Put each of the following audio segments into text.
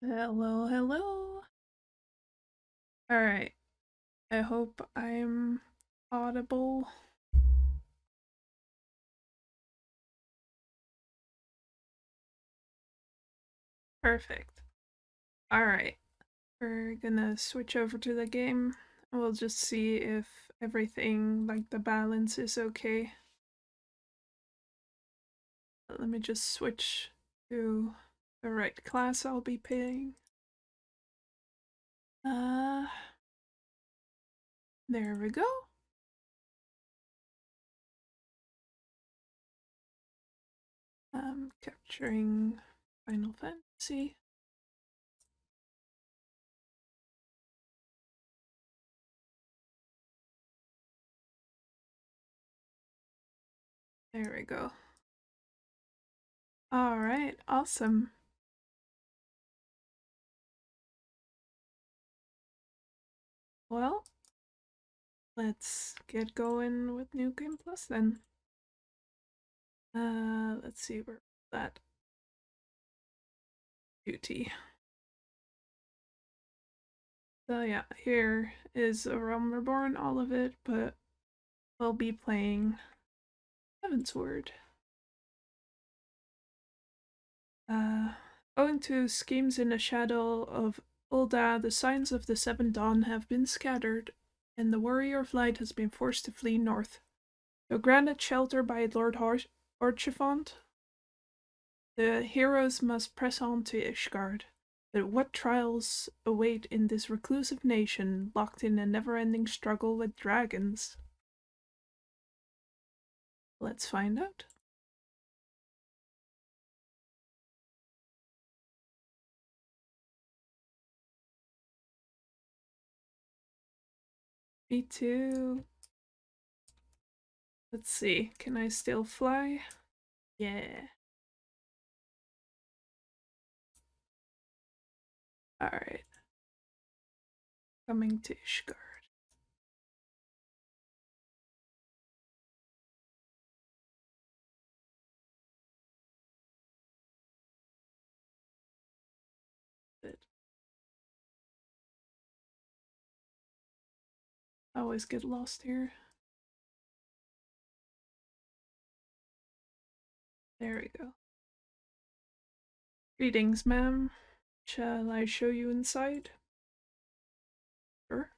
Hello, hello. Alright, I hope I'm audible. Perfect. Alright, we're gonna switch over to the game. We'll just see if everything, like the balance, is okay. Let me just switch to the right class I'll be playing. There we go. Capturing Final Fantasy. There we go. Alright, awesome. Well, let's get going with New Game Plus then. Let's see where that duty. So yeah, here is A Realm Reborn, all of it, but we'll be playing Heavensward. Owing to schemes in the shadow of Ul'dah, the signs of the Seven Dawn have been scattered, and the Warrior of Light has been forced to flee north. Though granted shelter by Lord Orchiphant, the heroes must press on to Ishgard. But what trials await in this reclusive nation, locked in a never-ending struggle with dragons? Let's find out. Me too. Let's see, can I still fly? Yeah. Alright. Coming to Ishgard. Good. I always get lost here. There we go. Greetings, ma'am. Shall I show you inside? Sure.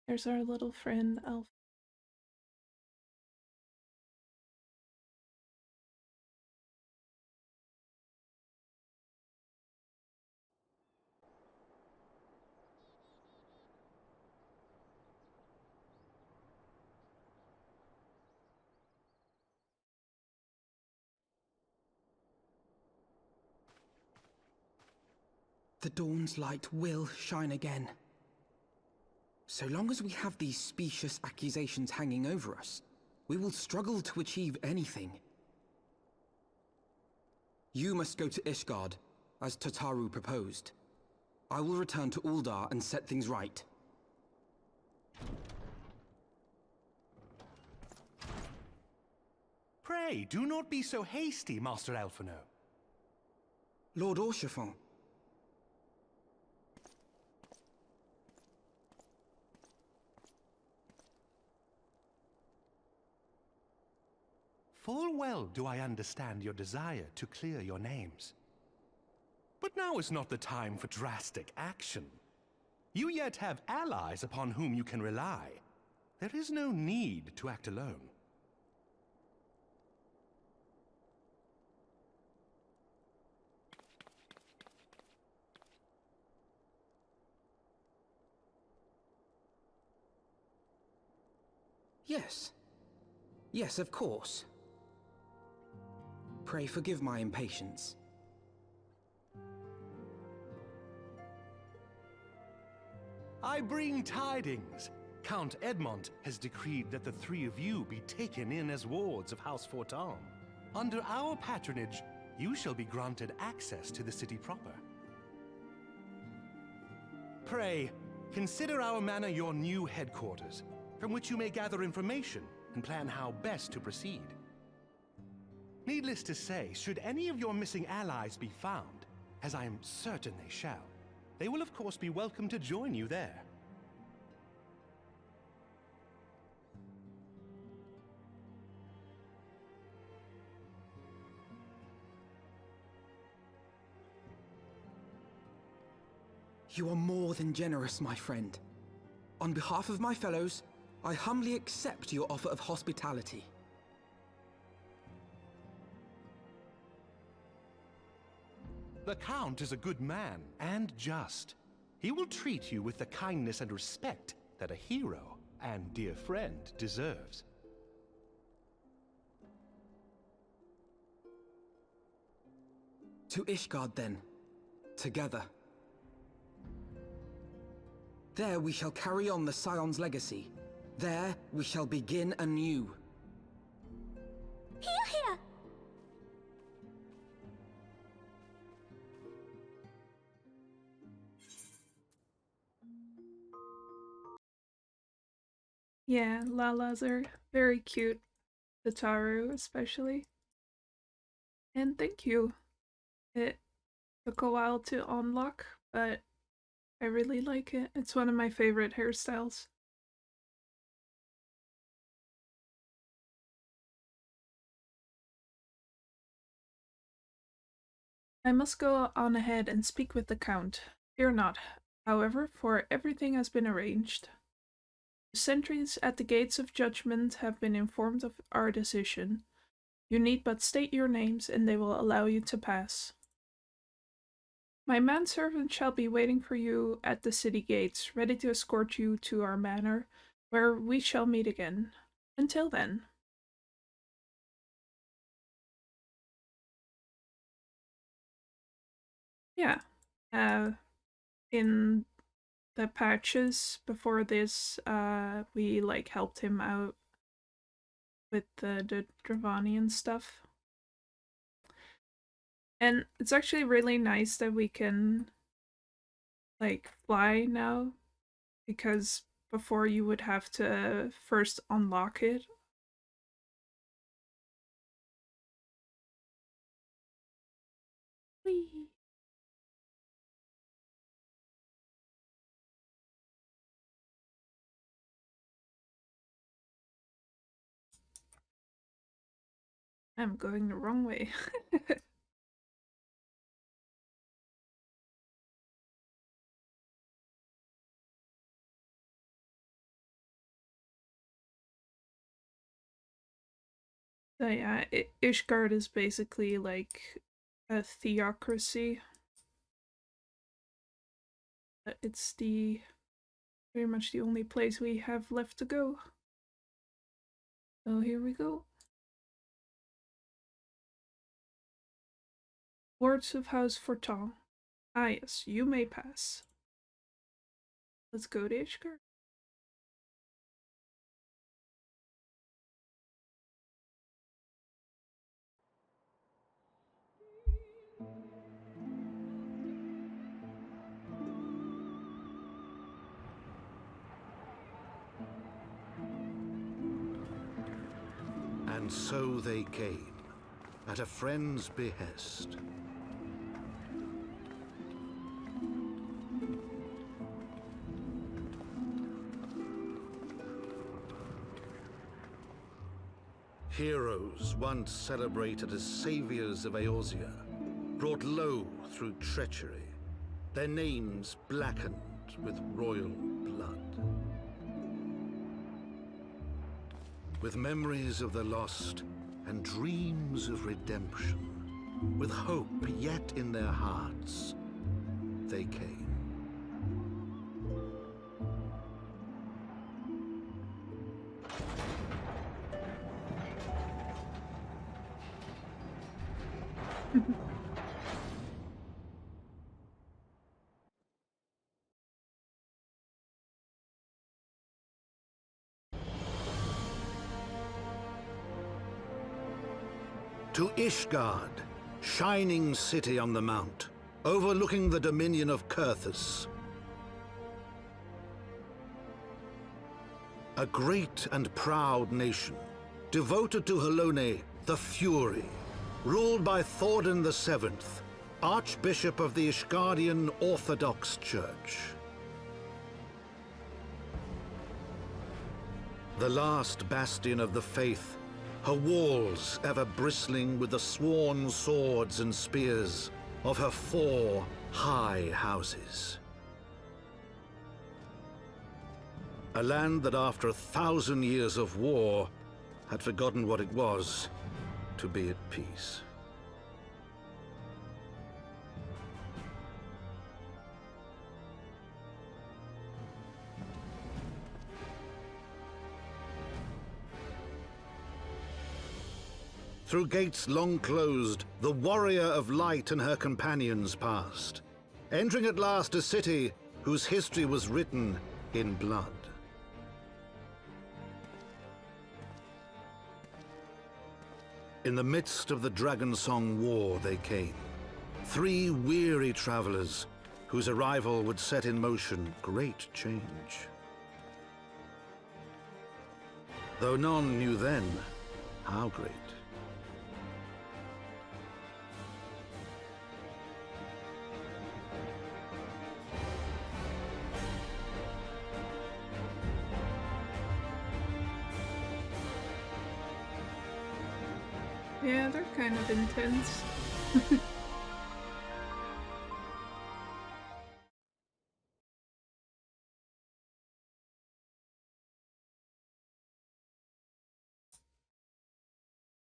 There's our little friend, Elf. The dawn's light will shine again. So long as we have these specious accusations hanging over us, we will struggle to achieve anything. You must go to Ishgard, as Tataru proposed. I will return to Ul'dah and set things right. Pray, do not be so hasty, Master Alphino. Lord Orchiphant. Full well do I understand your desire to clear your names. But now is not the time for drastic action. You yet have allies upon whom you can rely. There is no need to act alone. Yes. Yes, of course. Pray forgive my impatience. I bring tidings. Count Edmond has decreed that the three of you be taken in as wards of House Fortam. Under our patronage, you shall be granted access to the city proper. Pray, consider our manor your new headquarters, from which you may gather information and plan how best to proceed. Needless to say, should any of your missing allies be found, as I am certain they shall, they will of course be welcome to join you there. You are more than generous, my friend. On behalf of my fellows, I humbly accept your offer of hospitality. The Count is a good man, and just. He will treat you with the kindness and respect that a hero and dear friend deserves. To Ishgard, then. Together. There we shall carry on the Scion's legacy. There we shall begin anew. Hear, hear! Yeah, Lalas are very cute. The Taru especially. And thank you. It took a while to unlock, but I really like it. It's one of my favorite hairstyles. I must go on ahead and speak with the Count. Fear not, however, for everything has been arranged. The sentries at the gates of judgment have been informed of our decision. You need but state your names and they will allow you to pass. My manservant shall be waiting for you at the city gates, ready to escort you to our manor, where we shall meet again. Until then. Yeah. In the patches before this, we like helped him out with the Dravanian stuff. And it's actually really nice that we can like fly now, because before you would have to first unlock it. Whee! I'm going the wrong way. So yeah, Ishgard is basically like a theocracy. It's very much the only place we have left to go. So here we go. Lords of House Fortin. Ah yes, you may pass. Let's go to Ishgard. And so they came, at a friend's behest. Heroes once celebrated as saviors of Eorzea, brought low through treachery, their names blackened with royal blood. With memories of the lost and dreams of redemption, with hope yet in their hearts, they came. To Ishgard, shining city on the mount, overlooking the dominion of Kurthus. A great and proud nation, devoted to Halone, the Fury, ruled by Thordan VII, Archbishop of the Ishgardian Orthodox Church. The last bastion of the faith, her walls ever bristling with the sworn swords and spears of her 4 high houses. A land that after 1,000 years of war had forgotten what it was to be at peace. Through gates long closed, the Warrior of Light and her companions passed, entering at last a city whose history was written in blood. In the midst of the Dragonsong War they came, 3 weary travelers whose arrival would set in motion great change. Though none knew then how great. Yeah, they're kind of intense.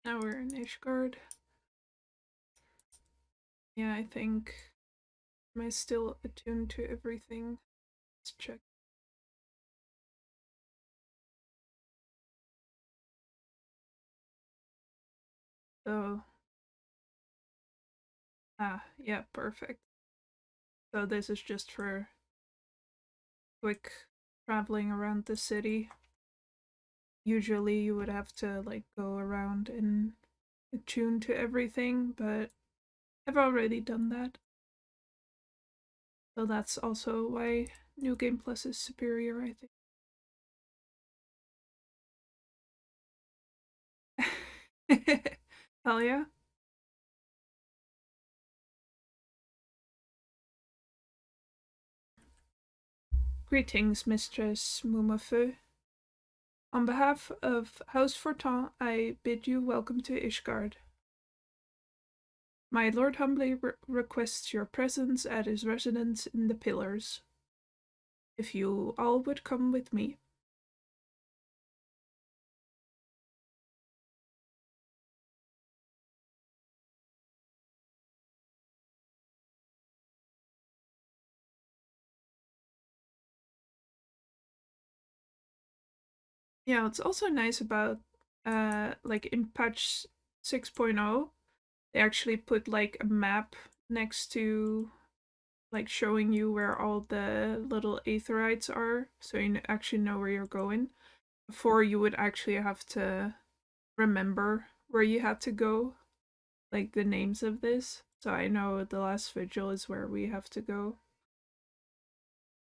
Now we're in Ishgard. Yeah, I think... Am I still attuned to everything? Let's check. So... yeah, perfect. So this is just for quick traveling around the city. Usually you would have to like go around and attune to everything, but I've already done that. So that's also why New Game Plus is superior, I think. Hell yeah. Greetings, Mistress Mumafeu. On behalf of House Fortin, I bid you welcome to Ishgard. My lord humbly requests your presence at his residence in the Pillars. If you all would come with me. Yeah, what's also nice about like in patch 6.0, they actually put like a map next to like showing you where all the little aetherites are, so you actually know where you're going. Before you would actually have to remember where you had to go, like the names of this. So I know the last vigil is where we have to go.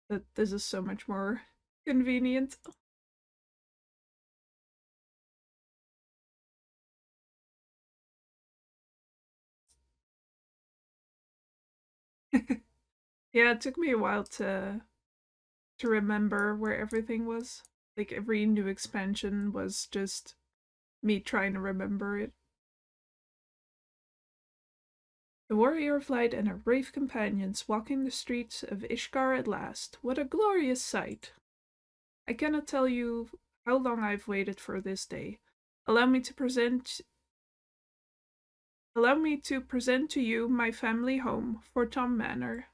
But this is so much more convenient. Yeah, it took me a while to remember where everything was. Like every new expansion was just me trying to remember it. The Warrior of Light and her brave companions walking the streets of Ishgar at last. What a glorious sight! I cannot tell you how long I've waited for this day. Allow me to present to you my family home, Forton Manor.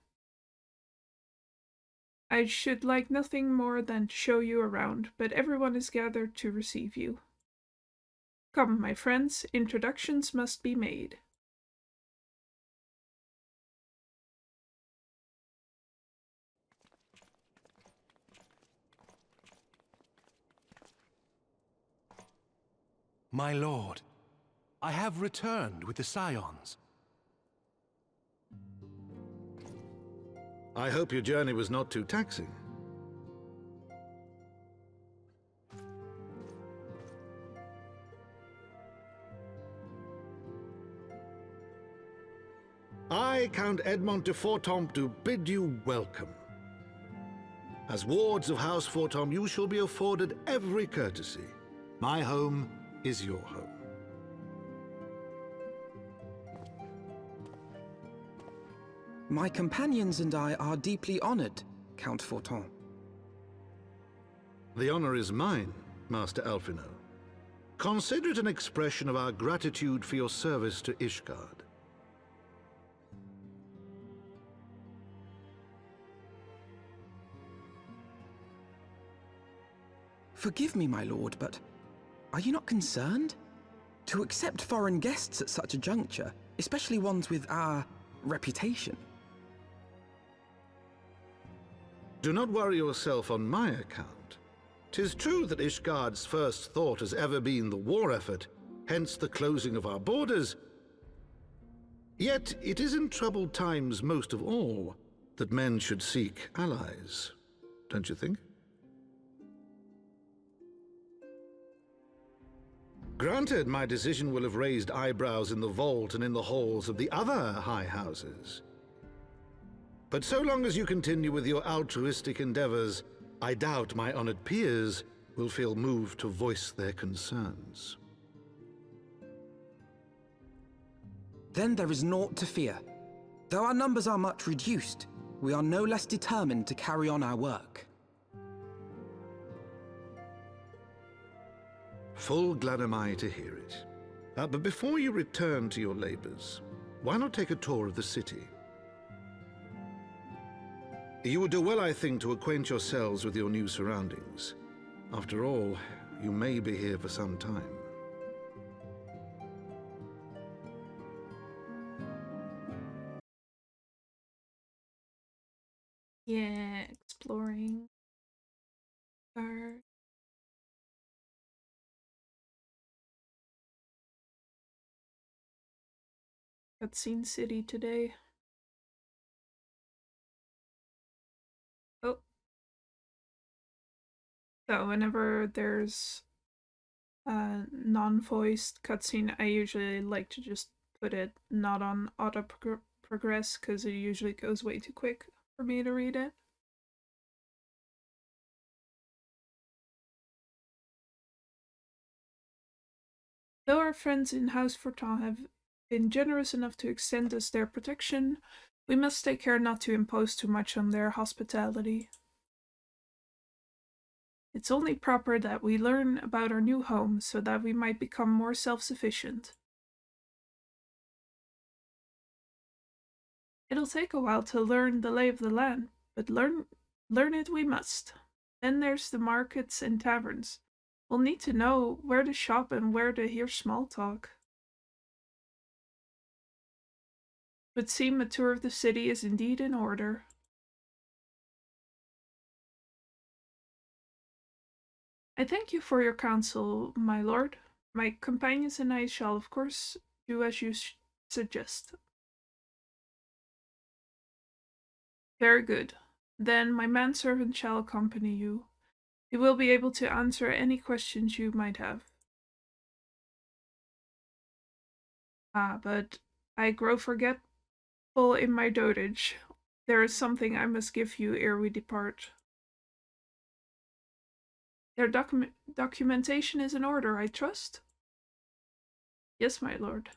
I should like nothing more than to show you around, but everyone is gathered to receive you. Come, my friends, introductions must be made. My lord, I have returned with the Scions. I hope your journey was not too taxing. I, Count Edmond de Fortomp, do bid you welcome. As wards of House Fortomp, you shall be afforded every courtesy. My home is your home. My companions and I are deeply honored, Count Forton. The honor is mine, Master Alphino. Consider it an expression of our gratitude for your service to Ishgard. Forgive me, my lord, but are you not concerned? To accept foreign guests at such a juncture, especially ones with our reputation. Do not worry yourself on my account. 'Tis true that Ishgard's first thought has ever been the war effort, hence the closing of our borders. Yet it is in troubled times most of all that men should seek allies, don't you think? Granted, my decision will have raised eyebrows in the vault and in the halls of the other high houses. But so long as you continue with your altruistic endeavors, I doubt my honored peers will feel moved to voice their concerns. Then there is naught to fear. Though our numbers are much reduced, we are no less determined to carry on our work. Full glad am I to hear it. But before you return to your labors, why not take a tour of the city? You would do well, I think, to acquaint yourselves with your new surroundings. After all, you may be here for some time. Yeah, exploring. Guard. Cutscene City today. Oh. So whenever there's a non-voiced cutscene, I usually like to just put it not on auto progress because it usually goes way too quick for me to read it. Though our friends in House Fortin have been generous enough to extend us their protection, we must take care not to impose too much on their hospitality. It's only proper that we learn about our new home so that we might become more self-sufficient. It'll take a while to learn the lay of the land, but learn it we must. Then there's the markets and taverns. We'll need to know where to shop and where to hear small talk. Would seem a tour of the city is indeed in order. I thank you for your counsel, my lord. My companions and I shall, of course, do as you suggest. Very good. Then my manservant shall accompany you. He will be able to answer any questions you might have. Ah, but I grow forgetful in my dotage. There is something I must give you ere we depart. Their documentation is in order, I trust? Yes, my lord.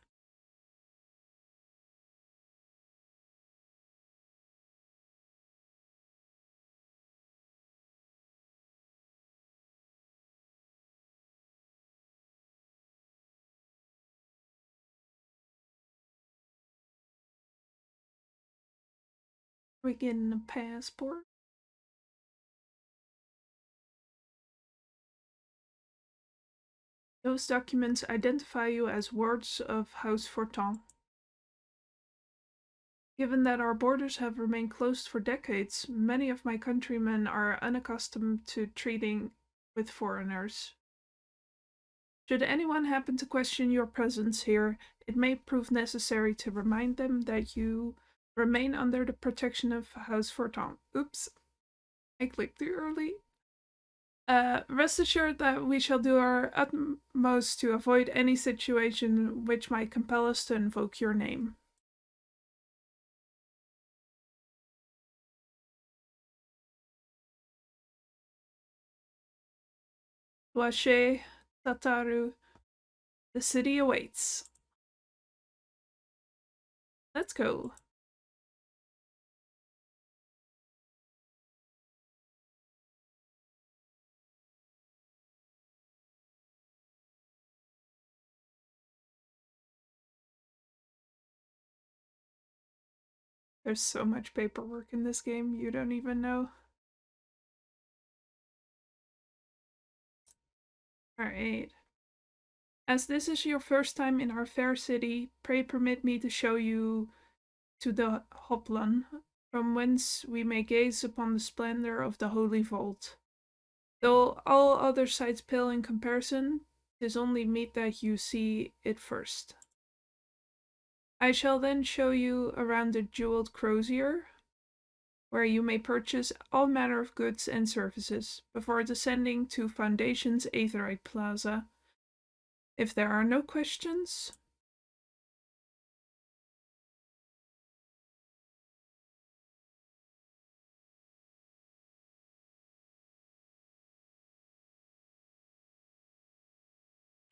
We getting a passport? Those documents identify you as wards of House Fortin. Given that our borders have remained closed for decades, many of my countrymen are unaccustomed to treating with foreigners. Should anyone happen to question your presence here, it may prove necessary to remind them that you remain under the protection of House Fortin. Oops, I clicked too early. Rest assured that we shall do our utmost to avoid any situation which might compel us to invoke your name. Tuashe, Tataru, the city awaits. Let's go. There's so much paperwork in this game, you don't even know. Alright. As this is your first time in our fair city, pray permit me to show you to the Hoplan, from whence we may gaze upon the splendor of the Holy Vault. Though all other sights pale in comparison, 'tis only meet that you see it first. I shall then show you around the jeweled crozier, where you may purchase all manner of goods and services, before descending to Foundation's Aetherite Plaza. If there are no questions...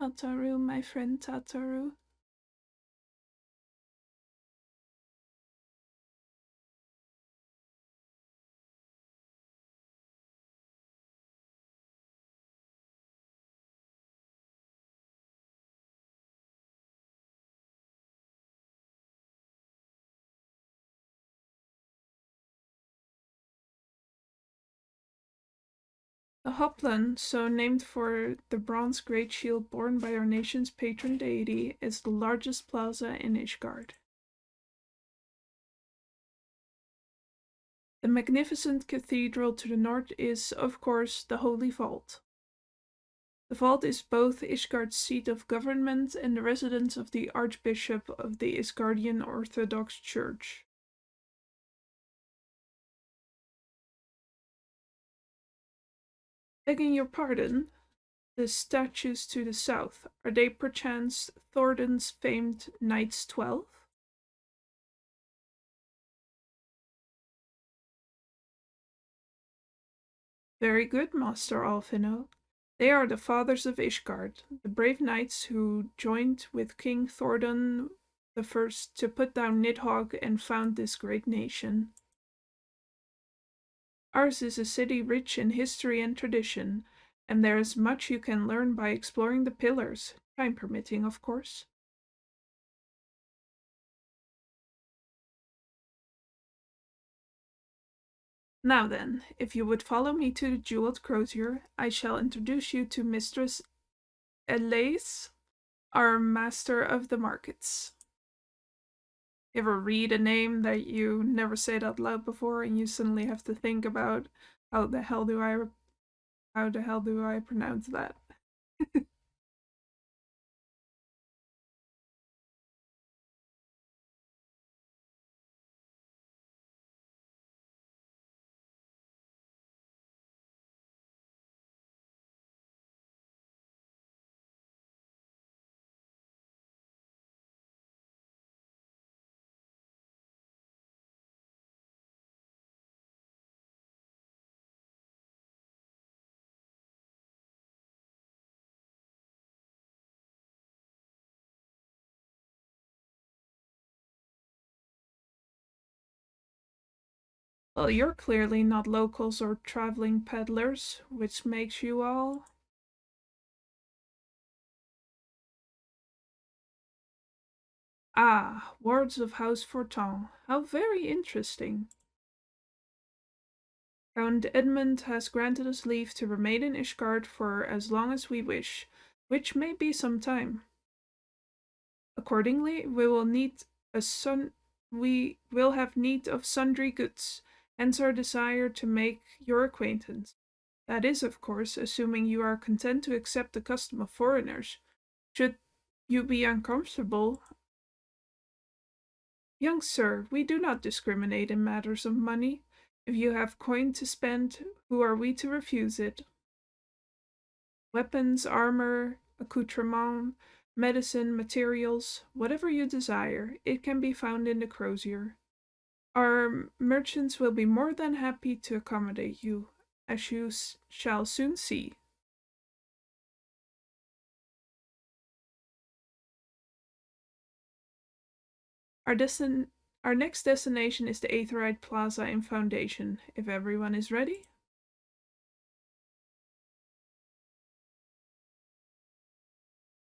Tataru, my friend Tataru. The Hoplan, so named for the bronze great shield borne by our nation's patron deity, is the largest plaza in Ishgard. The magnificent cathedral to the north is, of course, the Holy Vault. The vault is both Ishgard's seat of government and the residence of the Archbishop of the Ishgardian Orthodox Church. Begging your pardon, the statues to the south, are they perchance Thornton's famed Knights 12? Very good, Master Alfino. They are the fathers of Ishgard, the brave knights who joined with King Thordan the First to put down Nidhogg and found this great nation. Ours is a city rich in history and tradition, and there is much you can learn by exploring the pillars, time permitting, of course. Now then, if you would follow me to the jeweled crozier, I shall introduce you to Mistress Elise, our master of the markets. You ever read a name that you never said out loud before and you suddenly have to think about how the hell do I pronounce that? Well, you're clearly not locals or traveling peddlers, which makes you all... Ah, wards of House Fortin. How very interesting. Count Edmund has granted us leave to remain in Ishgard for as long as we wish, which may be some time. Accordingly, we will have need of sundry goods, hence our desire to make your acquaintance. That is, of course, assuming you are content to accept the custom of foreigners. Should you be uncomfortable... Young sir, we do not discriminate in matters of money. If you have coin to spend, who are we to refuse it? Weapons, armor, accoutrement, medicine, materials, whatever you desire, it can be found in the crozier. Our merchants will be more than happy to accommodate you, as you shall soon see. Our next destination is the Aetherite Plaza in Foundation, if everyone is ready.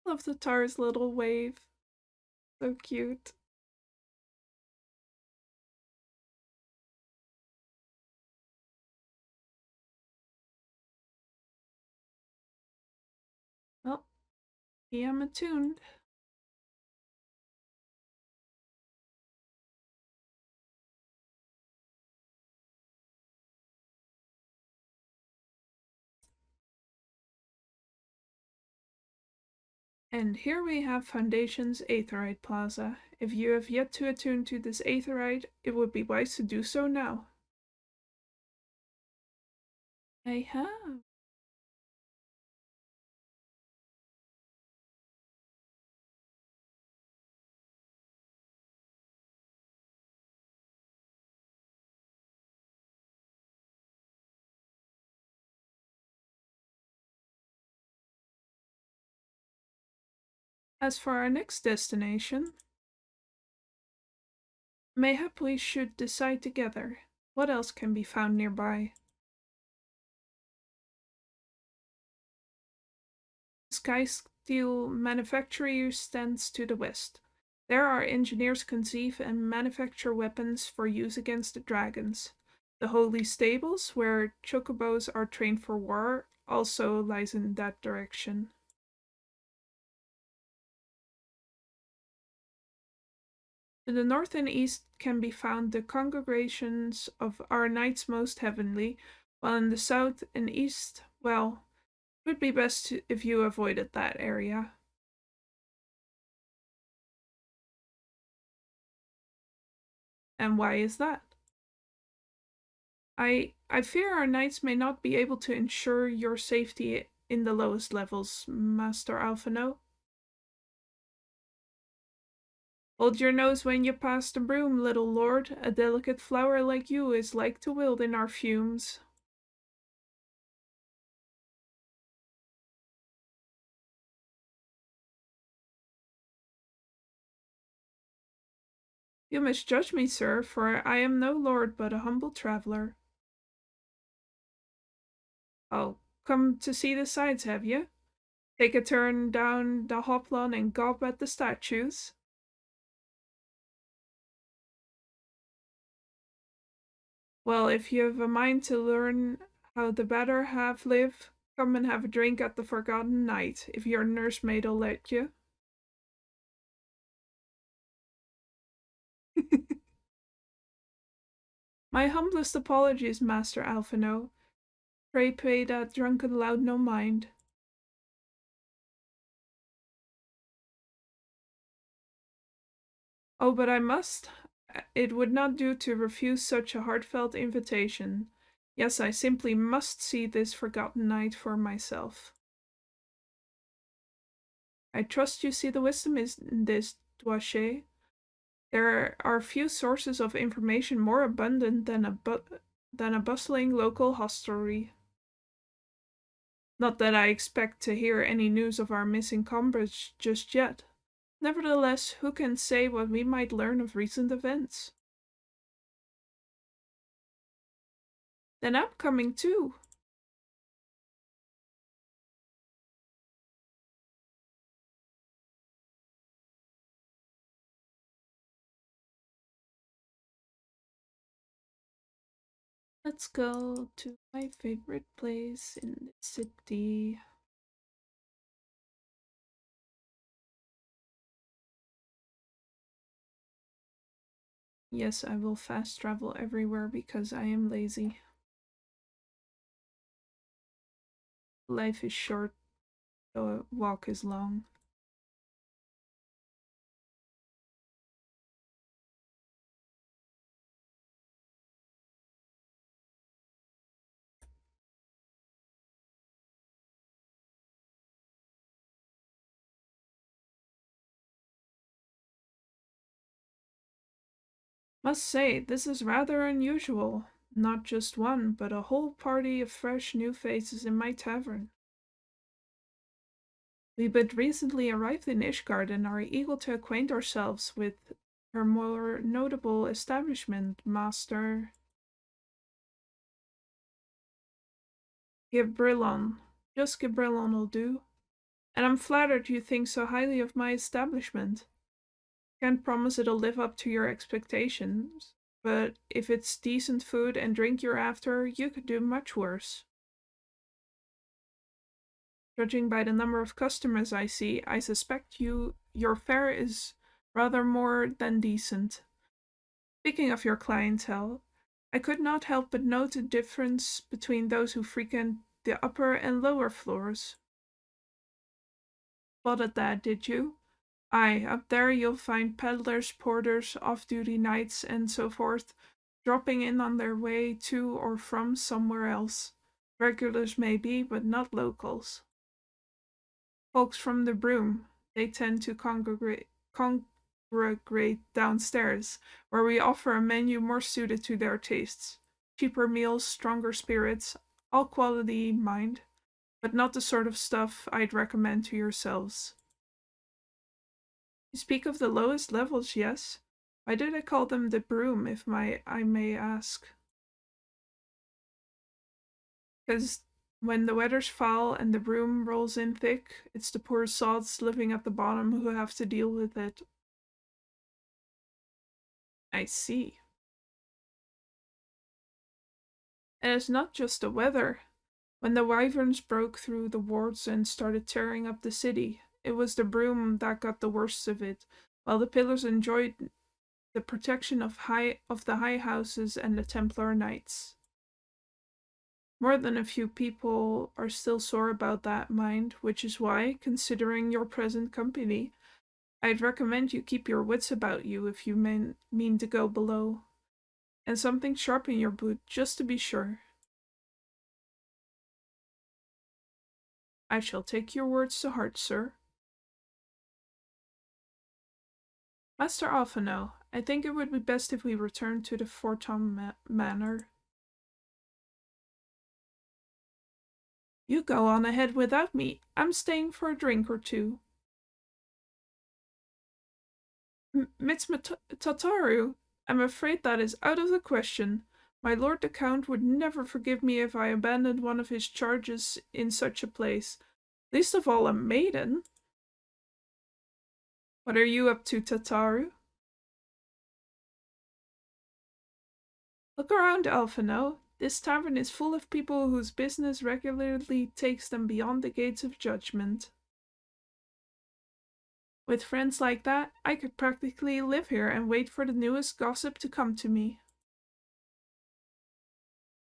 Love the Tar's little wave. So cute. Well, I am attuned. And here we have Foundation's Aetherite Plaza. If you have yet to attune to this Aetherite, it would be wise to do so now. I have. As for our next destination, mayhap we should decide together. What else can be found nearby? Sky Steel Manufactory stands to the west. There our engineers conceive and manufacture weapons for use against the dragons. The Holy Stables, where chocobos are trained for war, also lies in that direction. To the north and east can be found the congregations of our Knights Most Heavenly, while in the south and east, well, it would be best if you avoided that area. And why is that? I fear our knights may not be able to ensure your safety in the lowest levels, Master Alphino. Hold your nose when you pass the broom, little lord. A delicate flower like you is like to wilt in our fumes. You misjudge me, sir, for I am no lord but a humble traveller. Oh, come to see the sights, have you? Take a turn down the hoplon and gob at the statues? Well, if you have a mind to learn how the better half live, come and have a drink at the Forgotten Knight, if your nursemaid'll let you. My humblest apologies, Master Alphino. Pray pay that drunken lout no mind. Oh, but I must. It would not do to refuse such a heartfelt invitation. Yes, I simply must see this Forgotten Knight for myself. I trust you see the wisdom in this, Doache. There are few sources of information more abundant than a bustling local hostelry. Not that I expect to hear any news of our missing comrades just yet. Nevertheless, who can say what we might learn of recent events? Then I'm coming too. Let's go to my favorite place in the city. Yes, I will fast travel everywhere because I am lazy. Life is short, the walk is long. Must say, this is rather unusual. Not just one, but a whole party of fresh new faces in my tavern. We but recently arrived in Ishgard and are eager to acquaint ourselves with Her more notable establishment, Master Gibrilon. Just Gibrilon will do. And I'm flattered you think so highly of my establishment. Can't promise it'll live up to your expectations, but if it's decent food and drink you're after, you could do much worse. Judging by the number of customers I see, I suspect your fare is rather more than decent. Speaking of your clientele, I could not help but note the difference between those who frequent the upper and lower floors. Spotted that, did you? Aye, up there you'll find peddlers, porters, off-duty knights, and so forth, dropping in on their way to or from somewhere else. Regulars may be, but not locals. Folks from the Broom, they tend to congregate downstairs, where we offer a menu more suited to their tastes. Cheaper meals, stronger spirits, all quality, mind, but not the sort of stuff I'd recommend to yourselves. You speak of the lowest levels, yes? Why do they call them the Broom, if I may ask? Because when the weather's foul and the broom rolls in thick, it's the poor sods living at the bottom who have to deal with it. I see. And it's not just the weather. When the wyverns broke through the wards and started tearing up the city, it was the broom that got the worst of it, while the pillars enjoyed the protection of the high houses and the Templar knights. More than a few people are still sore about that, mind, which is why, considering your present company, I'd recommend you keep your wits about you if you mean to go below. And something sharp in your boot, just to be sure. I shall take your words to heart, sir. Master Alphino, I think it would be best if we return to the Fortom Manor. You go on ahead without me. I'm staying for a drink or two. Miss Tataru, I'm afraid that is out of the question. My lord the Count would never forgive me if I abandoned one of his charges in such a place. Least of all a maiden. What are you up to, Tataru? Look around, Alphino. This tavern is full of people whose business regularly takes them beyond the gates of judgment. With friends like that, I could practically live here and wait for the newest gossip to come to me.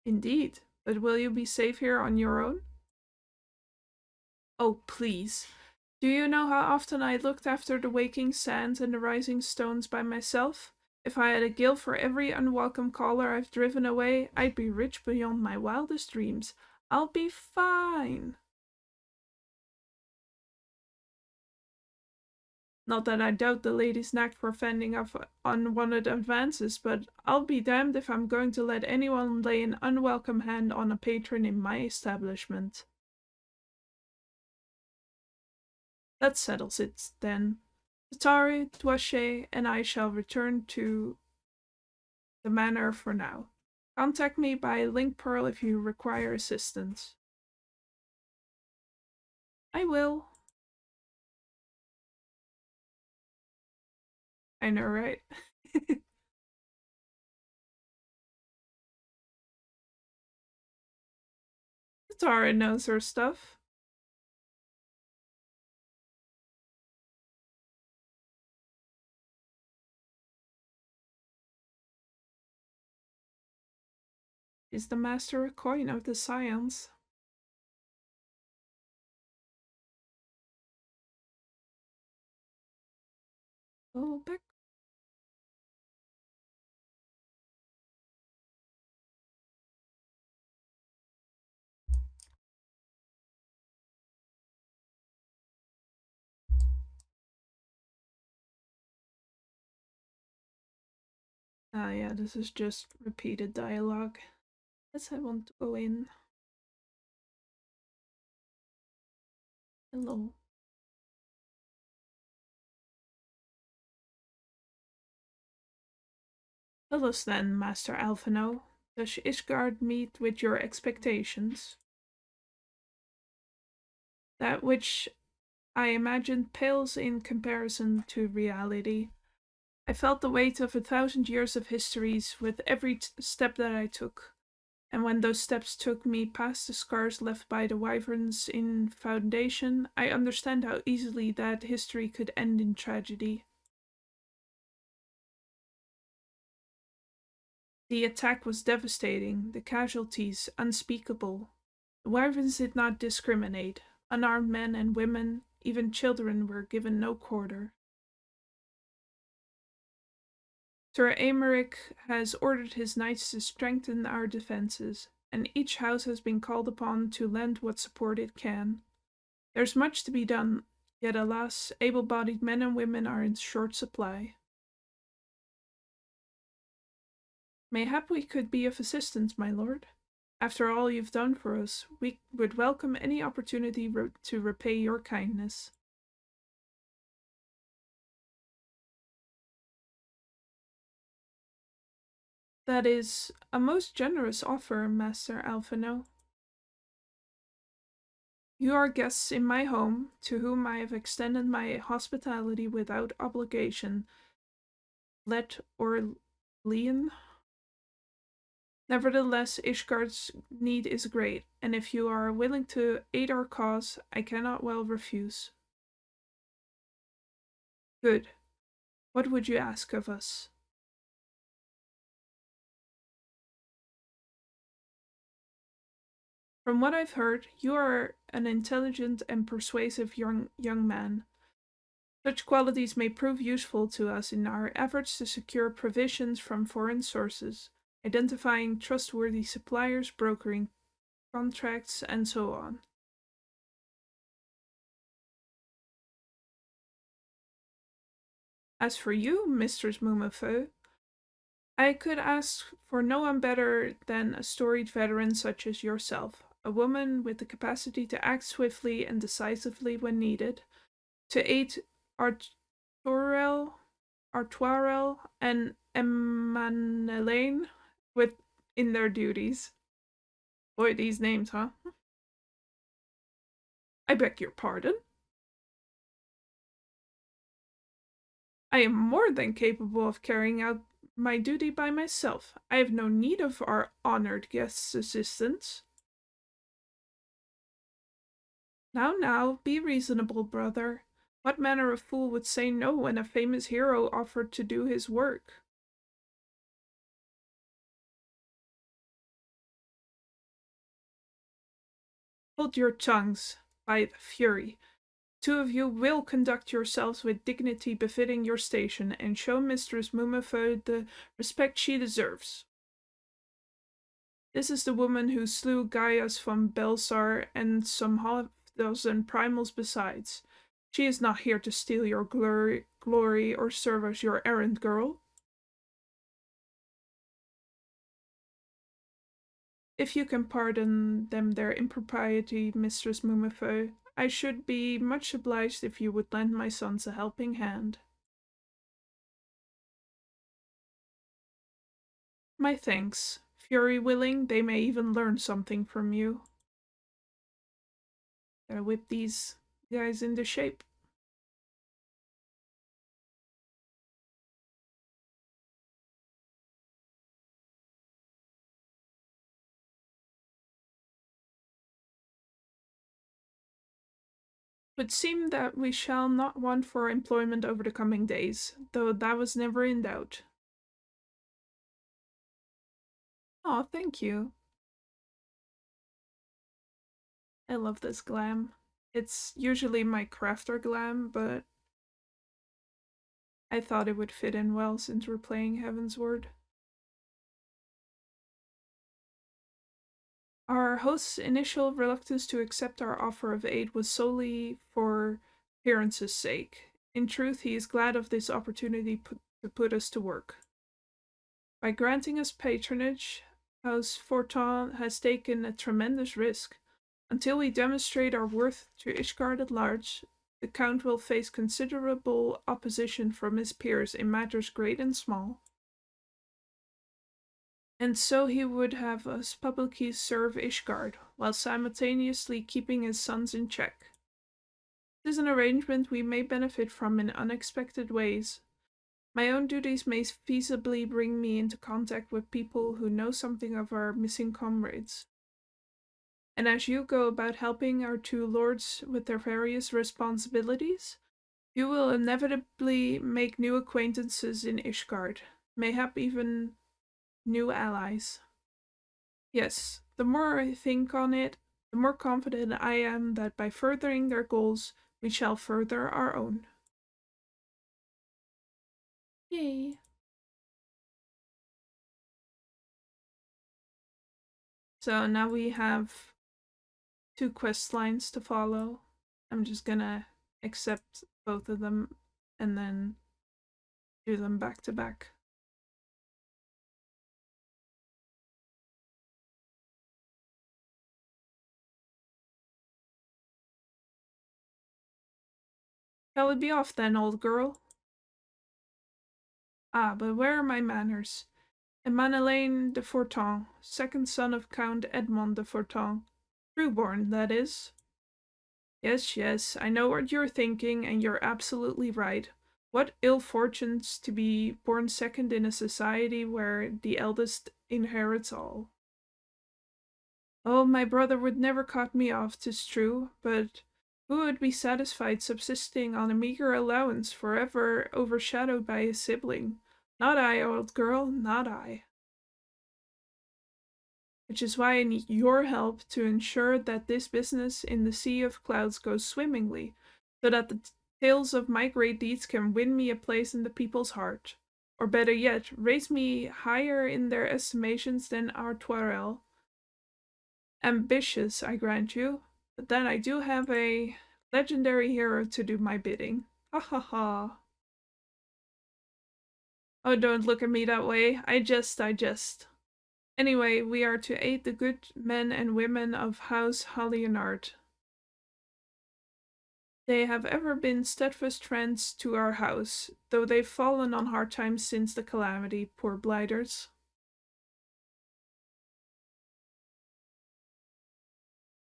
Indeed, but will you be safe here on your own? Oh, please. Do you know how often I looked after the waking sands and the rising stones by myself? If I had a gill for every unwelcome caller I've driven away, I'd be rich beyond my wildest dreams. I'll be fine. Not that I doubt the lady's knack for fending off unwanted advances, but I'll be damned if I'm going to let anyone lay an unwelcome hand on a patron in my establishment. That settles it, then. Tatari, Dwache, and I shall return to the manor for now. Contact me by link pearl if you require assistance. I will. I know, right? Tara knows her stuff. Is the master a coin of the science? Oh, back. Ah, yeah, this is just repeated dialogue. Yes, I want to go in. Hello. Tell us then, Master Alphino, does Ishgard meet with your expectations? That which I imagined pales in comparison to reality. I felt the weight of 1,000 years of histories with every step that I took. And when those steps took me past the scars left by the wyverns in Foundation, I understand how easily that history could end in tragedy. The attack was devastating, the casualties unspeakable. The wyverns did not discriminate. Unarmed men and women, even children, were given no quarter. Sir Aymeric has ordered his knights to strengthen our defenses, and each house has been called upon to lend what support it can. There's much to be done, yet alas, able-bodied men and women are in short supply. Mayhap we could be of assistance, my lord. After all you've done for us, we would welcome any opportunity to repay your kindness. That is a most generous offer, Master Alphino. You are guests in my home, to whom I have extended my hospitality without obligation, let or Leanne. Nevertheless, Ishgard's need is great, and if you are willing to aid our cause, I cannot well refuse. Good. What would you ask of us? From what I've heard, you are an intelligent and persuasive young man. Such qualities may prove useful to us in our efforts to secure provisions from foreign sources, identifying trustworthy suppliers, brokering contracts, and so on. As for you, Mistress Mumafeu, I could ask for no one better than a storied veteran such as yourself, a woman with the capacity to act swiftly and decisively when needed, to aid Artuarel and Emmanelaine in their duties. Boy, these names, huh? I beg your pardon? I am more than capable of carrying out my duty by myself. I have no need of our honored guest's assistance. Now, be reasonable, brother. What manner of fool would say no when a famous hero offered to do his work? Hold your tongues, by the fury. Two of you will conduct yourselves with dignity befitting your station, and show Mistress Mumafeu the respect she deserves. This is the woman who slew Gaius von Belsar and some half-dozen primals besides. She is not here to steal your glory or serve as your errand girl. If you can pardon them their impropriety, Mistress Mumafeu, I should be much obliged if you would lend my sons a helping hand. My thanks. Fury willing, they may even learn something from you. Gotta whip these guys into shape. It would seem that we shall not want for employment over the coming days, though that was never in doubt. Oh, thank you. I love this glam. It's usually my crafter glam, but I thought it would fit in well since we're playing Heavensward. Our host's initial reluctance to accept our offer of aid was solely for appearance's sake. In truth, he is glad of this opportunity to put us to work. By granting us patronage, House Fortin has taken a tremendous risk. Until we demonstrate our worth to Ishgard at large, the Count will face considerable opposition from his peers in matters great and small. And so he would have us publicly serve Ishgard, while simultaneously keeping his sons in check. This is an arrangement we may benefit from in unexpected ways. My own duties may feasibly bring me into contact with people who know something of our missing comrades. And as you go about helping our two lords with their various responsibilities, you will inevitably make new acquaintances in Ishgard, mayhap even new allies. Yes, the more I think on it, the more confident I am that by furthering their goals, we shall further our own. Yay! So now we have 2 quest lines to follow. I'm just gonna accept both of them and then do them back to back. Shall we be off then, old girl? Ah, but where are my manners? Emmanuel de Forton, second son of Count Edmond de Forton. Trueborn, that is. Yes, I know what you're thinking, and you're absolutely right. What ill fortunes to be born second in a society where the eldest inherits all. Oh, my brother would never cut me off, 'tis true, but who would be satisfied subsisting on a meagre allowance forever overshadowed by his sibling? Not I, old girl, not I. Which is why I need your help to ensure that this business in the Sea of Clouds goes swimmingly, so that the tales of my great deeds can win me a place in the people's heart. Or better yet, raise me higher in their estimations than our Toirel. Ambitious, I grant you, but then I do have a legendary hero to do my bidding. Ha ha ha. Oh, don't look at me that way. I jest. Anyway, we are to aid the good men and women of House Hallionard. They have ever been steadfast friends to our house, though they've fallen on hard times since the calamity, poor blighters.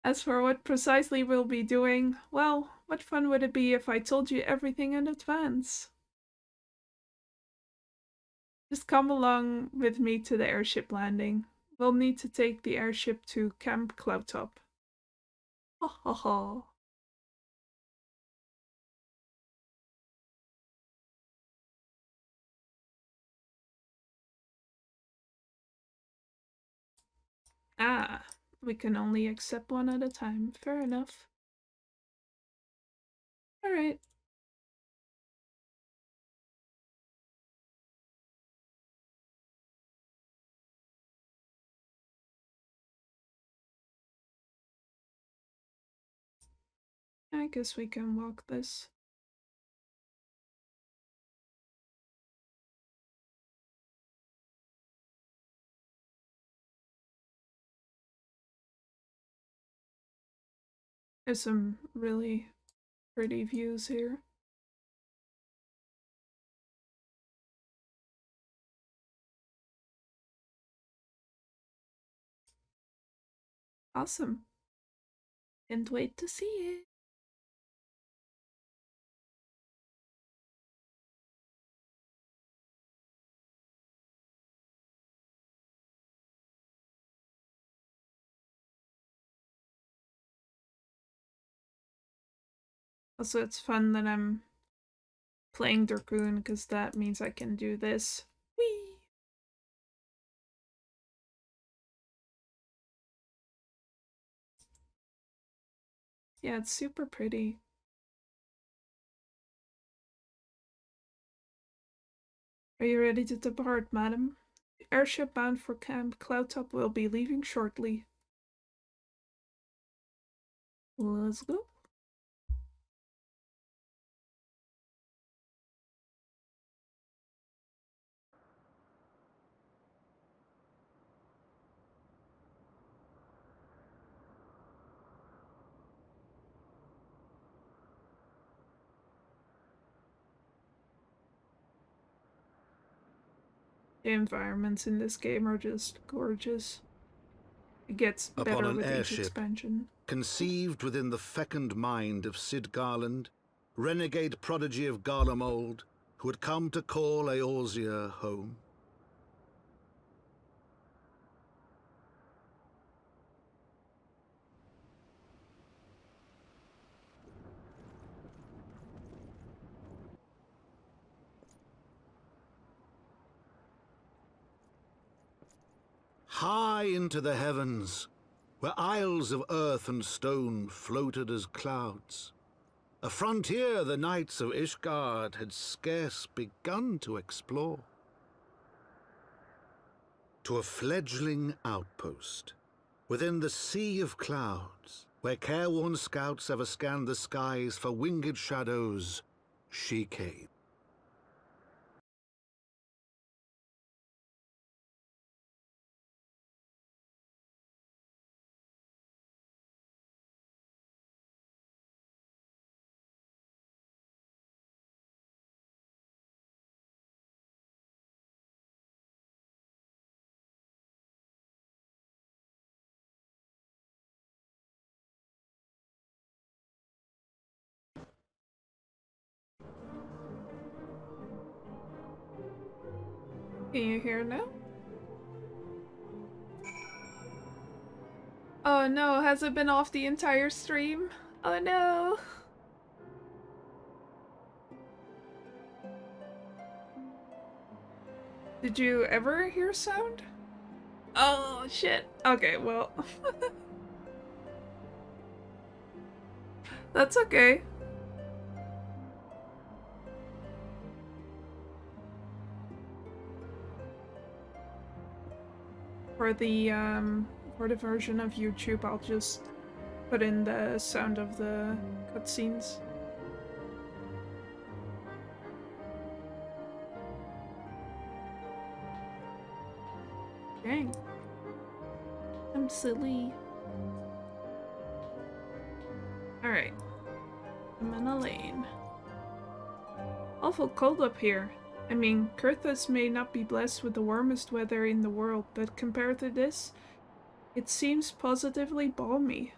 As for what precisely we'll be doing, well, what fun would it be if I told you everything in advance? Just come along with me to the airship landing. We'll need to take the airship to Camp Cloudtop. Ha ha ha. Ah, we can only accept one at a time. Fair enough. Alright. I guess we can walk this. There's some really pretty views here. Awesome. Can't wait to see it. Also, it's fun that I'm playing Dragoon because that means I can do this. Whee! Yeah, it's super pretty. Are you ready to depart, madam? The airship bound for Camp Cloudtop will be leaving shortly. Let's go. The environments in this game are just gorgeous. It gets Upon better an with each airship, expansion. conceived within the fecund mind of Sid Garland, renegade prodigy of Garlemald, who had come to call Eorzea home. High into the heavens, where isles of earth and stone floated as clouds, a frontier the knights of Ishgard had scarce begun to explore. To a fledgling outpost, within the sea of clouds, where careworn scouts ever scanned the skies for winged shadows, she came. Can you hear now? Oh no, has it been off the entire stream? Oh no! Did you ever hear sound? Oh shit. Okay, well. That's okay. For the version of YouTube, I'll just put in the sound of the cutscenes. Dang. I'm silly. Alright. I'm in a lane. Awful cold up here. I mean, Kurthus may not be blessed with the warmest weather in the world, but compared to this, it seems positively balmy.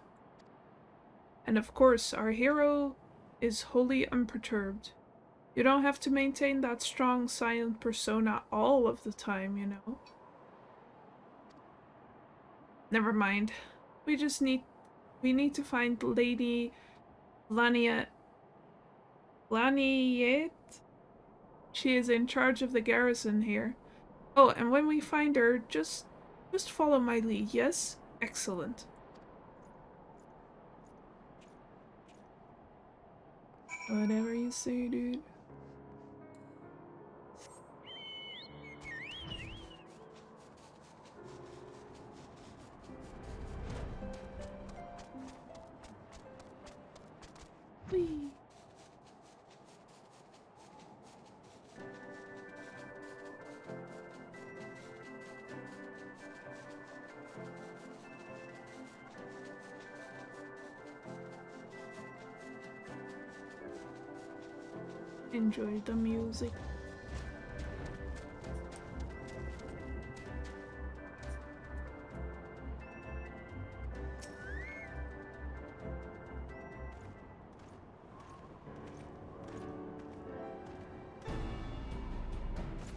And of course, our hero is wholly unperturbed. You don't have to maintain that strong, silent persona all of the time, you know? Never mind. We need to find Lady Laniet. She is in charge of the garrison here. Oh, and when we find her, just follow my lead, yes? Excellent. Whatever you say, dude. Whee! Enjoy the music.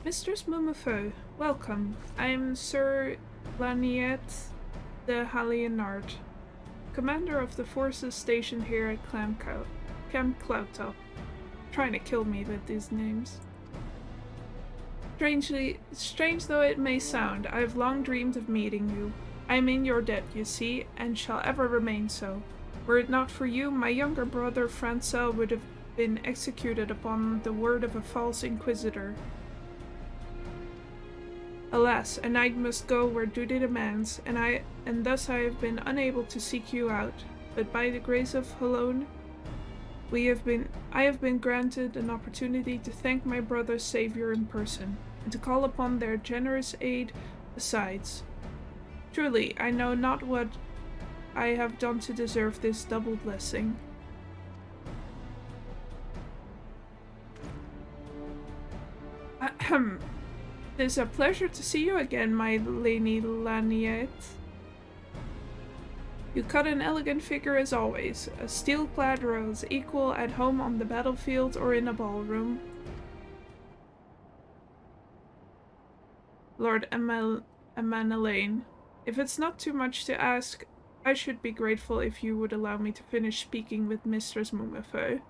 Mistress Mumafo, welcome. I am Sir Laniet de Hallienard, commander of the forces stationed here at Camp Cloudtop. Trying to kill me with these names. Strange though it may sound, I have long dreamed of meeting you. I am in your debt, you see, and shall ever remain so. Were it not for you, my younger brother Francel would have been executed upon the word of a false inquisitor. Alas, a knight must go where duty demands, and thus I have been unable to seek you out. But by the grace of Halone, I have been granted an opportunity to thank my brother's savior in person, and to call upon their generous aid besides. Truly, I know not what I have done to deserve this double blessing. Ahem. It is a pleasure to see you again, my Lady Laniette. You cut an elegant figure as always, a steel-clad rose, equal at home on the battlefield or in a ballroom. Lord Amanelaine, if it's not too much to ask, I should be grateful if you would allow me to finish speaking with Mistress Mumafeu.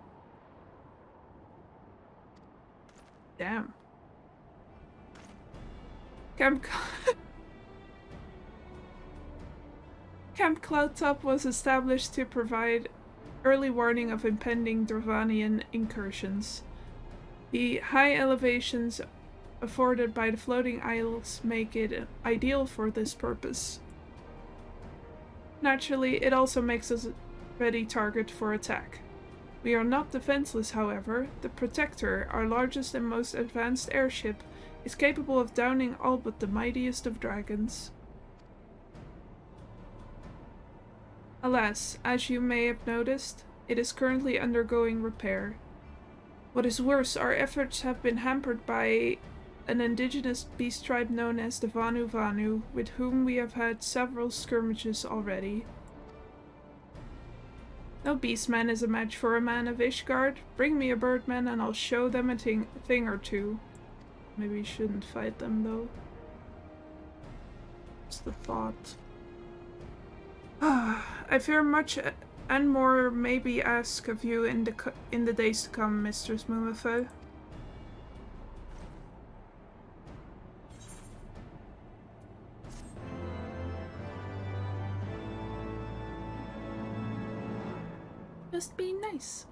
Damn. Camp Cloudtop was established to provide early warning of impending Dravanian incursions. The high elevations afforded by the floating isles make it ideal for this purpose. Naturally, it also makes us a ready target for attack. We are not defenseless, however. The Protector, our largest and most advanced airship, is capable of downing all but the mightiest of dragons. Alas, as you may have noticed, it is currently undergoing repair. What is worse, our efforts have been hampered by an indigenous beast tribe known as the Vanu Vanu, with whom we have had several skirmishes already. No beastman is a match for a man of Ishgard. Bring me a birdman and I'll show them a thing or two. Maybe we shouldn't fight them though. What's the thought? I fear much and more may be asked of you in the days to come, Mistress Mumafeu. Just be nice.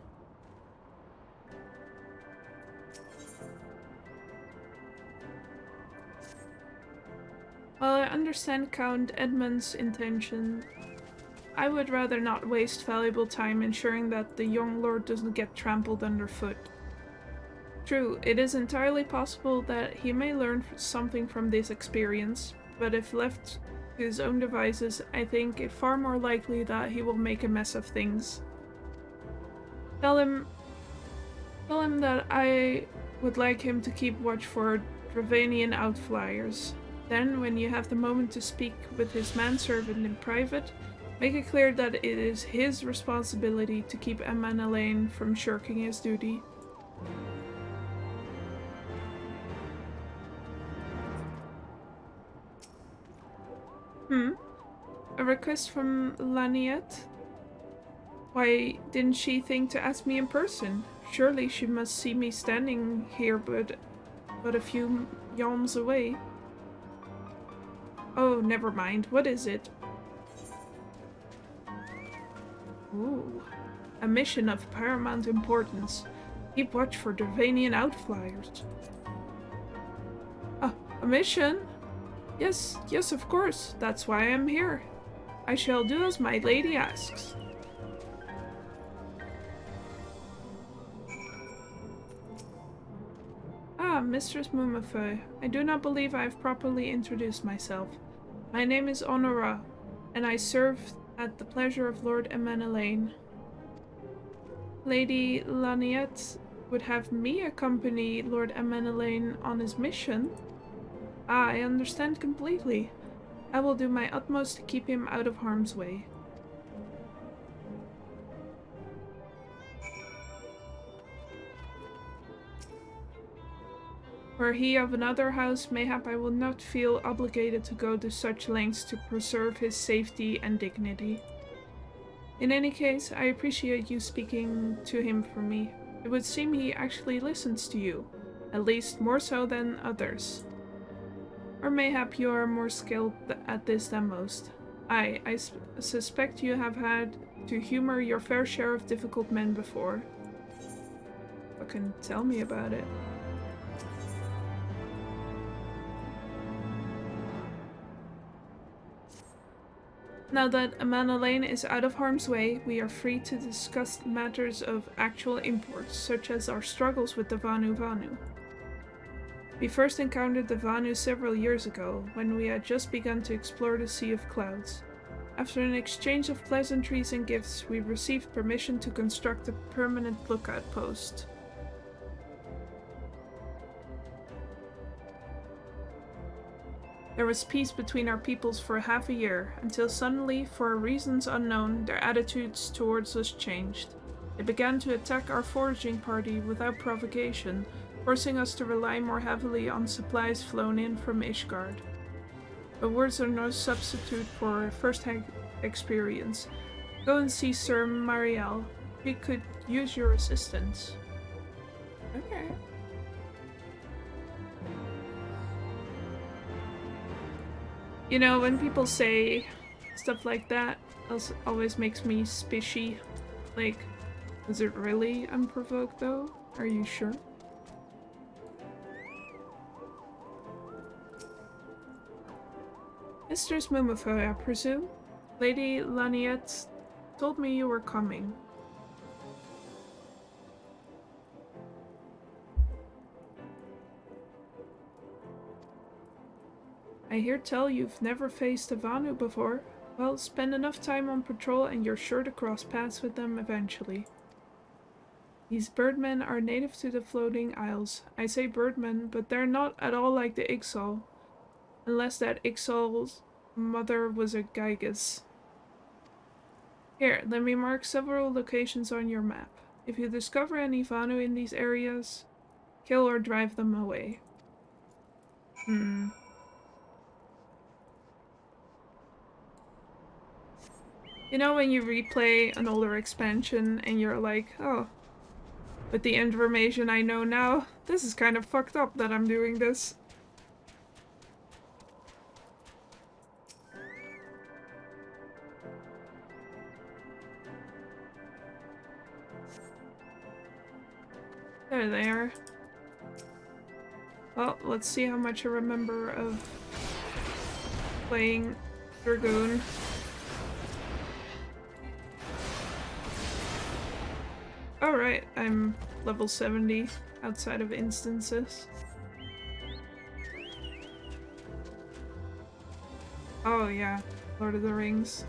While I understand Count Edmund's intention, I would rather not waste valuable time ensuring that the young lord doesn't get trampled underfoot. True, it is entirely possible that he may learn something from this experience, but if left to his own devices, I think it far more likely that he will make a mess of things. Tell him that I would like him to keep watch for Dravanian outflyers. Then, when you have the moment to speak with his manservant in private, make it clear that it is his responsibility to keep Amanelaine from shirking his duty. A request from Laniette? Why didn't she think to ask me in person? Surely she must see me standing here but a few yalms away. Oh, never mind. What is it? Ooh. A mission of paramount importance. Keep watch for Dravanian outflyers. A mission? Yes, of course. That's why I am here. I shall do as my lady asks. Mistress Mumafeu, I do not believe I have properly introduced myself. My name is Honora, and I serve at the pleasure of Lord Amanelaine. Lady Laniette would have me accompany Lord Amanelaine on his mission? I understand completely. I will do my utmost to keep him out of harm's way. Were he of another house, mayhap I will not feel obligated to go to such lengths to preserve his safety and dignity. In any case, I appreciate you speaking to him for me. It would seem he actually listens to you, at least more so than others. Or mayhap you are more skilled at this than most. I suspect you have had to humor your fair share of difficult men before. Fucking tell me about it. Now that Amanelaine is out of harm's way, we are free to discuss matters of actual import, such as our struggles with the Vanu Vanu. We first encountered the Vanu several years ago, when we had just begun to explore the Sea of Clouds. After an exchange of pleasantries and gifts, we received permission to construct a permanent lookout post. There was peace between our peoples for half a year, until suddenly, for reasons unknown, their attitudes towards us changed. They began to attack our foraging party without provocation, forcing us to rely more heavily on supplies flown in from Ishgard. But words are no substitute for first-hand experience. Go and see Sir Mariel. He could use your assistance. Okay. You know, when people say stuff like that, it always makes me spishy. Like, was it really unprovoked though? Are you sure? Mistress Mumafoy, I presume? Lady Laniette told me you were coming. I hear tell you've never faced a Vanu before. Well, spend enough time on patrol and you're sure to cross paths with them eventually. These birdmen are native to the floating isles. I say birdmen, but they're not at all like the Ixal. Unless that Ixal's mother was a Gygas. Here, let me mark several locations on your map. If you discover any Vanu in these areas, kill or drive them away. You know when you replay an older expansion and you're like, oh, with the information I know now, this is kind of fucked up that I'm doing this. There they are. Well, let's see how much I remember of playing Dragoon. Alright, I'm level 70 outside of instances. Oh yeah, Lord of the Rings.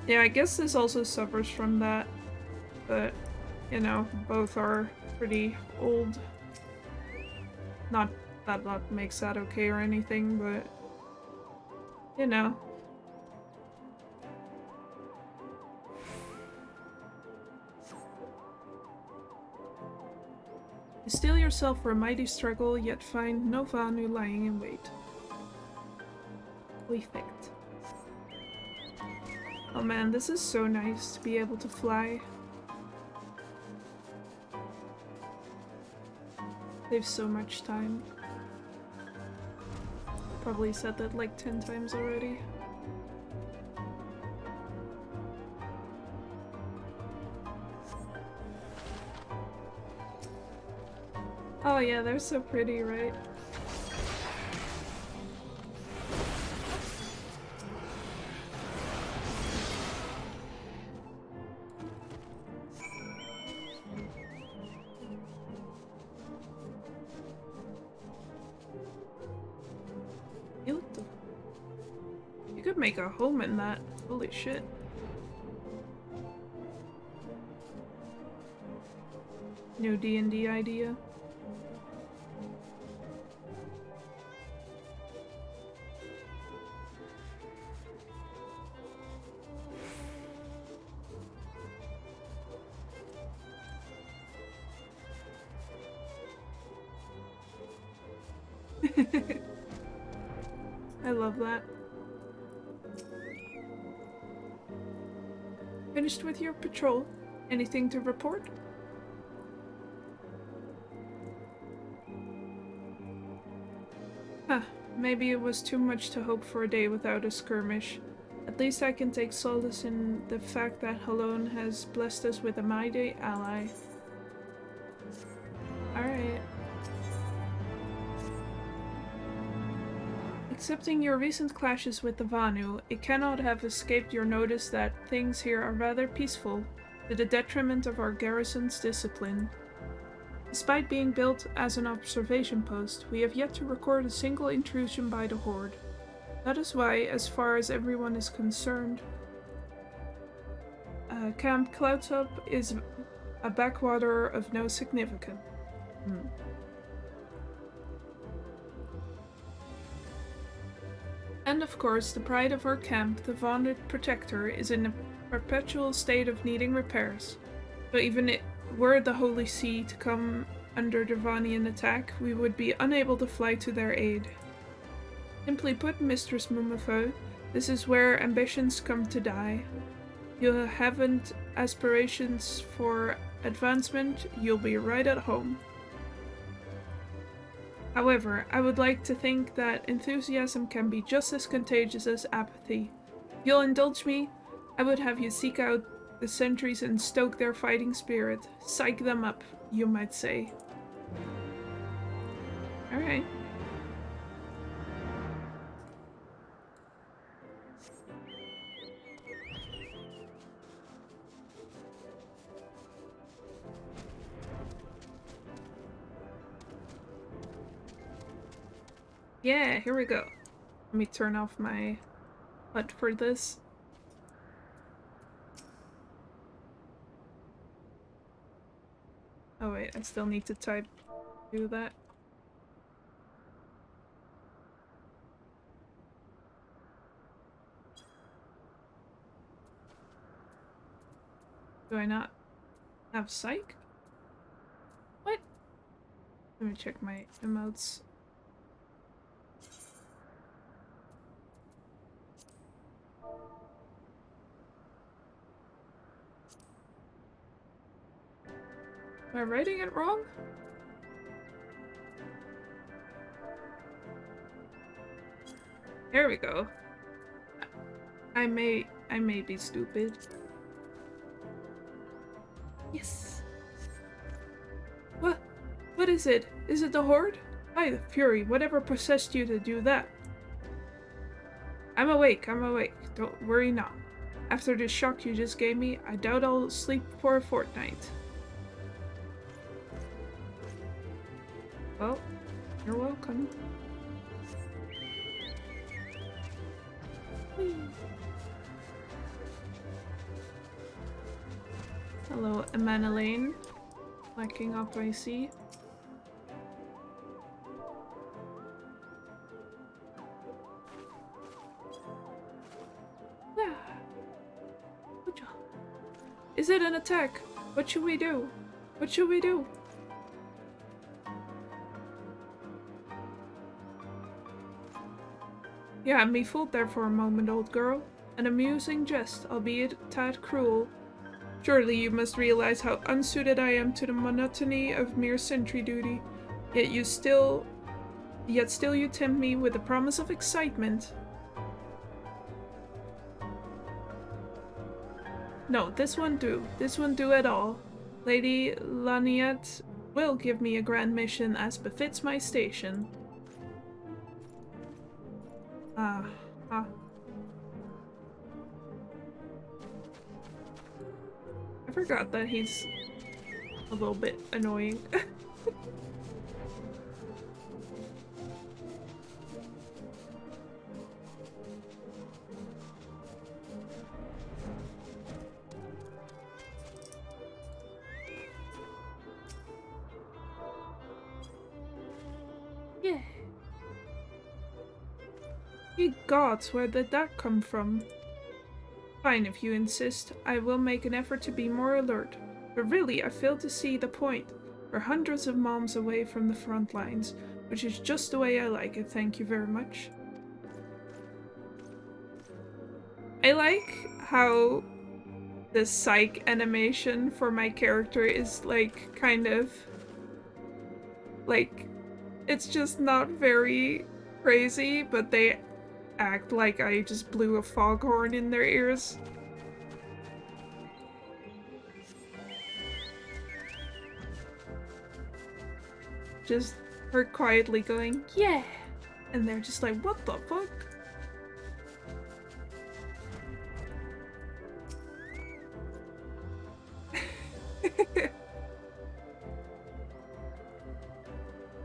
Yeah, I guess this also suffers from that, but you know, both are pretty old. Not that that makes that okay or anything, but you know. You steel yourself for a mighty struggle, yet find no Vanu lying in wait. Perfect. Oh man, this is so nice to be able to fly. Saves so much time. Probably said that like 10 times already. Oh yeah, they're so pretty, right? Beautiful. You could make a home in that. Holy shit. New D&D idea. I love that. Finished with your patrol? Anything to report? Huh, maybe it was too much to hope for a day without a skirmish. At least I can take solace in the fact that Halone has blessed us with a mighty ally. Alright. Accepting your recent clashes with the Vanu, it cannot have escaped your notice that things here are rather peaceful, to the detriment of our garrison's discipline. Despite being built as an observation post, we have yet to record a single intrusion by the Horde. That is why, as far as everyone is concerned, Camp Cloudtop is a backwater of no significance. And of course, the pride of our camp, the vaunted protector, is in a perpetual state of needing repairs. So even were the Holy See to come under Dervanian attack, we would be unable to fly to their aid. Simply put, Mistress Mumifo, this is where ambitions come to die. You haven't aspirations for advancement, you'll be right at home. However, I would like to think that enthusiasm can be just as contagious as apathy. If you'll indulge me, I would have you seek out the sentries and stoke their fighting spirit. Psych them up, you might say. Alright. Yeah, here we go. Let me turn off my HUD for this. Oh wait, I still need to do that. Do I not have psych? What? Let me check my emotes. Am I writing it wrong? There we go. I may be stupid. Yes. What is it? Is it the Horde? By the Fury, whatever possessed you to do that? I'm awake. Don't worry now. After the shock you just gave me, I doubt I'll sleep for a fortnight. Well, you're welcome. Whee. Hello, Emanuelaine. Lacking up, I see. Yeah. Good job. Is it an attack? What should we do? What should we do? You had me fooled there for a moment, old girl. An amusing jest, albeit a tad cruel. Surely you must realize how unsuited I am to the monotony of mere sentry duty. Yet still you tempt me with the promise of excitement. No, this won't do. This won't do at all. Lady Laniette will give me a grand mission as befits my station. I forgot that he's a little bit annoying. Yeah. Ye gods, where did that come from? Fine, if you insist. I will make an effort to be more alert. But really, I fail to see the point. We're hundreds of miles away from the front lines, which is just the way I like it, thank you very much. I like how the psych animation for my character is like kind of like it's just not very crazy, but they act like I just blew a foghorn in their ears. Just her quietly going, yeah! And they're just like, what the fuck?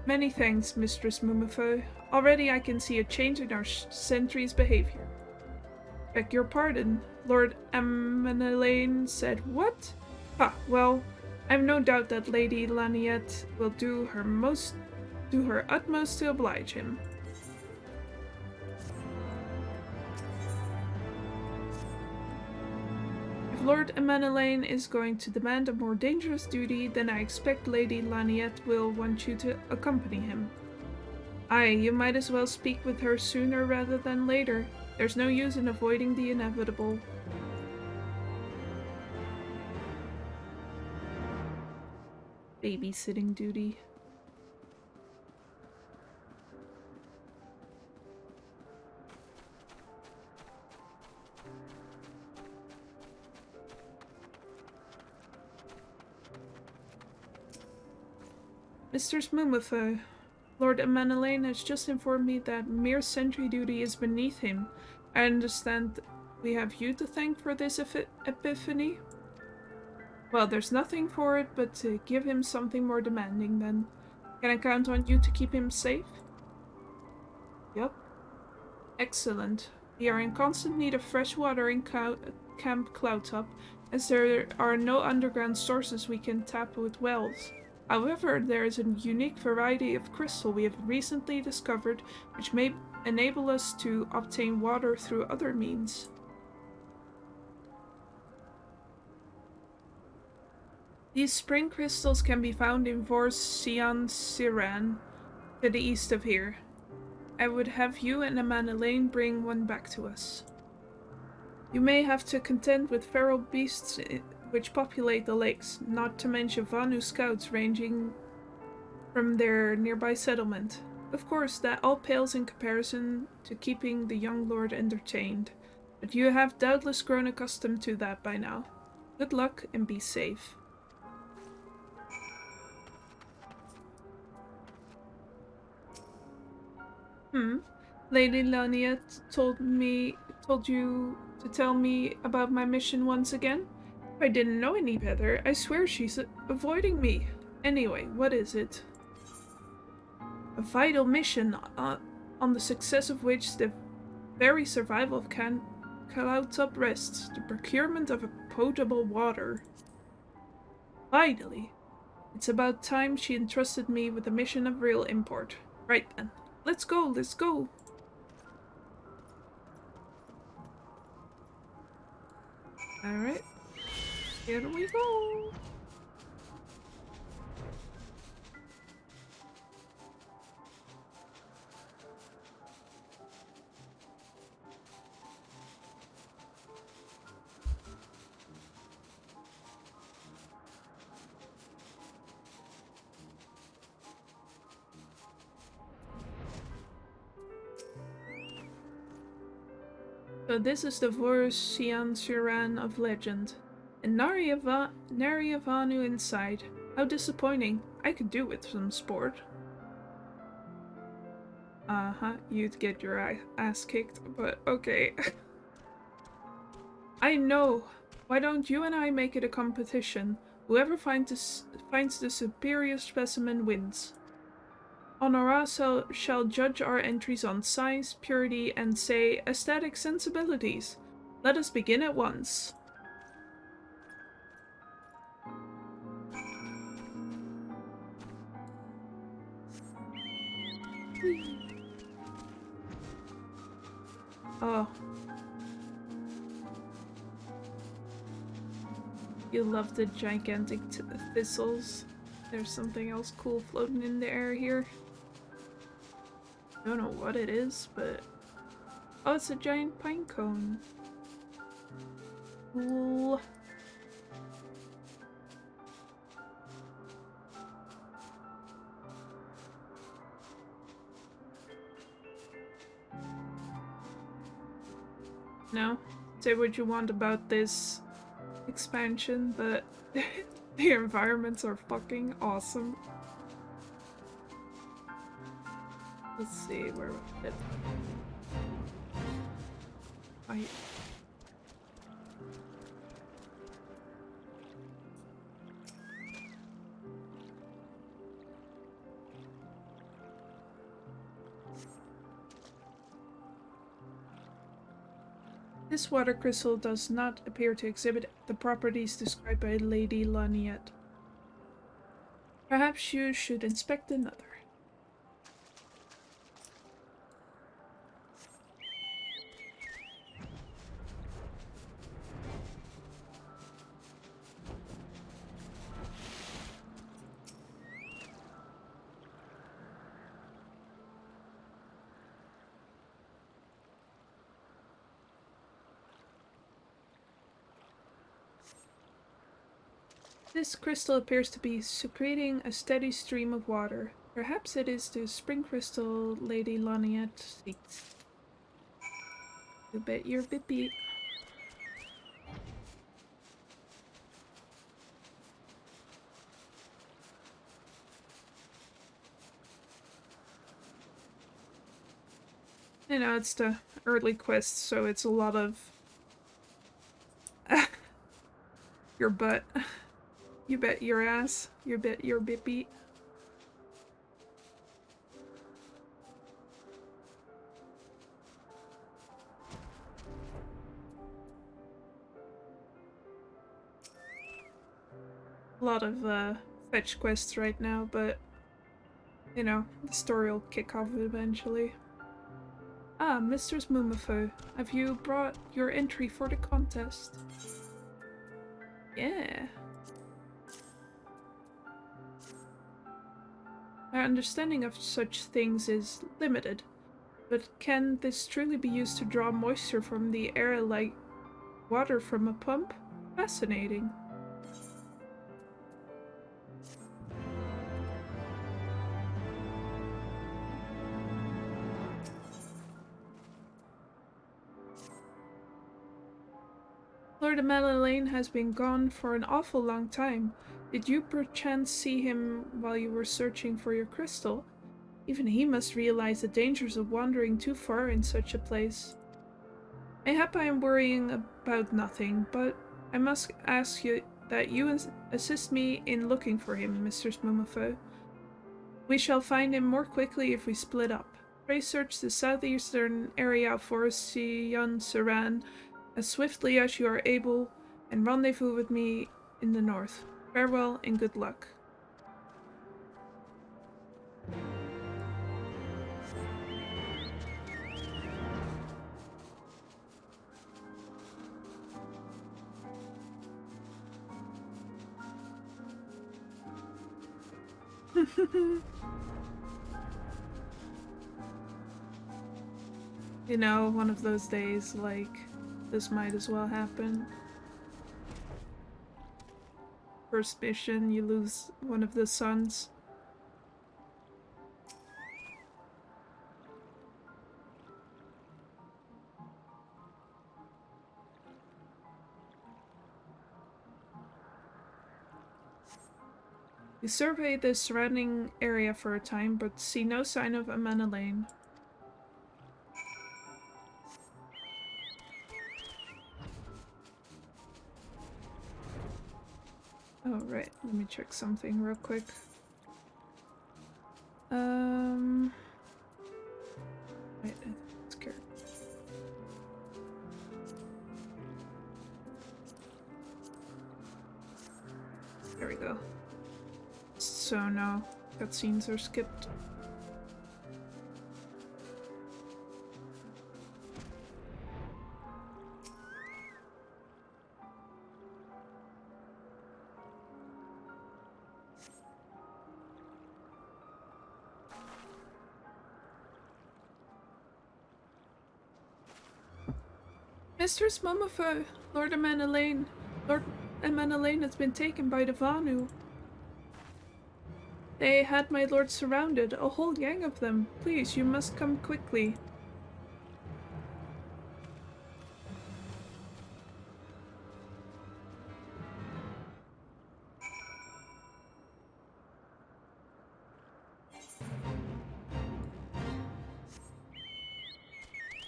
Many thanks, Mistress Mumifo. Already I can see a change in our sentry's behavior. Beg your pardon, Lord Emanuelaine said what? Ah, well, I've no doubt that Lady Laniette will do her utmost to oblige him. Lord Emmanuel is going to demand a more dangerous duty, then I expect Lady Laniette will want you to accompany him. Aye, you might as well speak with her sooner rather than later. There's no use in avoiding the inevitable. Babysitting duty. Mr. Smoomufa, Lord Emmanuel has just informed me that mere sentry duty is beneath him. I understand we have you to thank for this epiphany? Well, there's nothing for it but to give him something more demanding then. Can I count on you to keep him safe? Yup. Excellent. We are in constant need of fresh water in Camp Cloudtop, as there are no underground sources we can tap with wells. However, there is a unique variety of crystal we have recently discovered, which may enable us to obtain water through other means. These spring crystals can be found in Vors Sian Siran, to the east of here. I would have you and Emmanuel bring one back to us. You may have to contend with feral beasts which populate the lakes, not to mention Vanu scouts ranging from their nearby settlement. Of course, that all pales in comparison to keeping the young lord entertained, but you have doubtless grown accustomed to that by now. Good luck and be safe. Lady Laniette told you to tell me about my mission once again? If I didn't know any better, I swear she's avoiding me. Anyway, what is it? A vital mission on the success of which the very survival of Cloudtop rests. The procurement of a potable water. Finally. It's about time she entrusted me with a mission of real import. Right then. Let's go, let's go! Alright. Here we go! So this is the Vorsian Suran of legend. And Nariavanu inside. How disappointing. I could do with some sport. You'd get your ass kicked, but okay. I know. Why don't you and I make it a competition? Whoever finds the superior specimen wins. Honora shall judge our entries on size, purity, and, say, aesthetic sensibilities. Let us begin at once. Oh. You love the gigantic thistles. There's something else cool floating in the air here. I don't know what it is, but... Oh, it's a giant pine cone. Cool. No? Say what you want about this expansion, but the environments are fucking awesome. Let's see where we fit. This water crystal does not appear to exhibit the properties described by Lady Laniette. Perhaps you should inspect another. This crystal appears to be secreting a steady stream of water. Perhaps it is the spring crystal Lady Laniette seeks. You bet your bippy. You know, it's the early quest, so it's a lot of your butt. You bet your ass. You bet your bippy. A lot of fetch quests right now, but you know, the story will kick off eventually. Ah, Mistress Mumafo, have you brought your entry for the contest? Yeah. My understanding of such things is limited, but can this truly be used to draw moisture from the air like water from a pump? Fascinating. Lord Amelie has been gone for an awful long time. Did you perchance see him while you were searching for your crystal? Even he must realize the dangers of wandering too far in such a place. Mayhap I am worrying about nothing, but I must ask you that you assist me in looking for him, Mistress Mumafo. We shall find him more quickly if we split up. Pray search the southeastern area of Forest Sion Saran as swiftly as you are able, and rendezvous with me in the north. Farewell and good luck. You know, one of those days, like, this might as well happen. First mission, you lose one of the sons. You survey the surrounding area for a time, but see no sign of Amana Lane. Oh, right. Let me check something real quick. Wait, it's care. There we go. So no, cutscenes are skipped. Mistress Mumafo, Lord Amanalaine. Lord Amanalaine has been taken by the Vanu. They had my lord surrounded, a whole gang of them. Please, you must come quickly.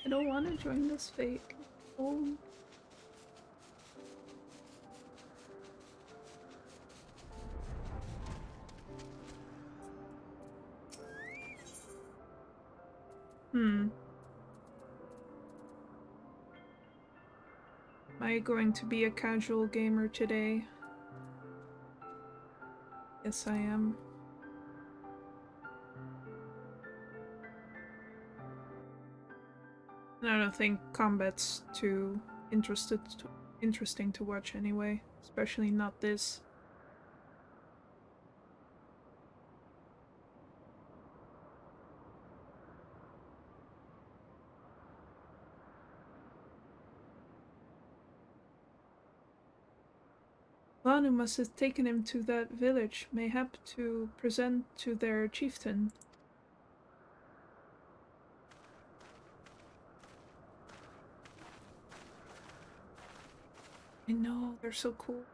I don't want to join this fake. Oh. Am I going to be a casual gamer today? Yes, I am. I don't think combat's too interesting to watch anyway, especially not this. One who must have taken him to that village, mayhap to present to their chieftain. I know, they're so cool.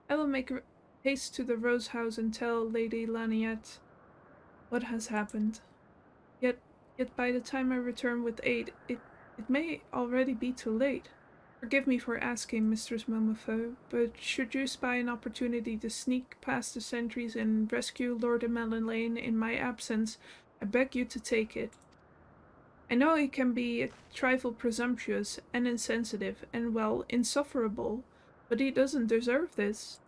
I will make haste to the Rose House and tell Lady Laniette what has happened. Yet by the time I return with aid, it may already be too late. Forgive me for asking, Mistress Momofo, but should you spy an opportunity to sneak past the sentries and rescue Lord Lane in my absence, I beg you to take it. I know he can be a trifle presumptuous and insensitive and, well, insufferable, but he doesn't deserve this.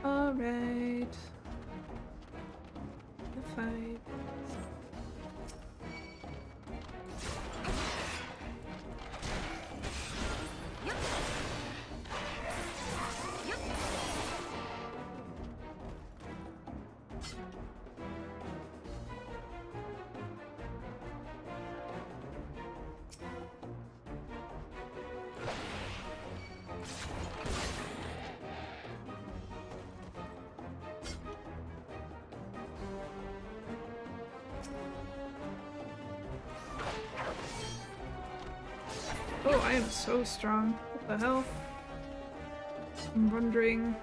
Alright. The fight. Oh, I am so strong. What the hell? I'm wondering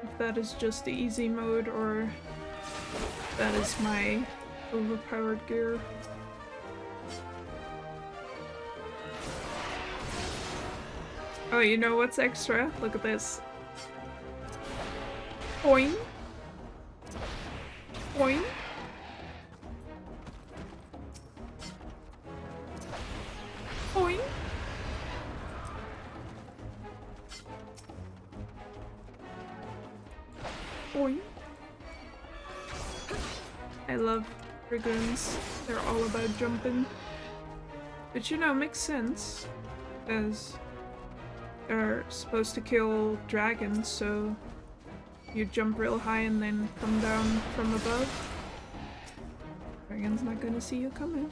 if that is just the easy mode or if that is my overpowered gear. Oh, you know what's extra? Look at this. Boing. Boing. Boing. Boing. I love dragoons. They're all about jumping. But you know, makes sense. Because they're supposed to kill dragons, so you jump real high and then come down from above. Dragon's not gonna see you coming.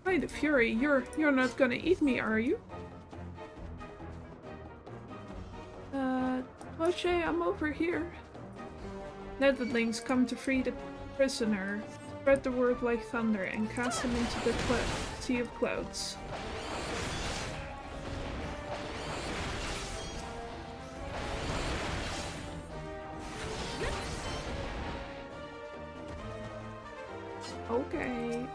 By the Fury, you're not gonna eat me, are you? Moshe, I'm over here. Netherlings come to free the prisoner. Spread the word like thunder and cast him into the sea of clouds. Okay.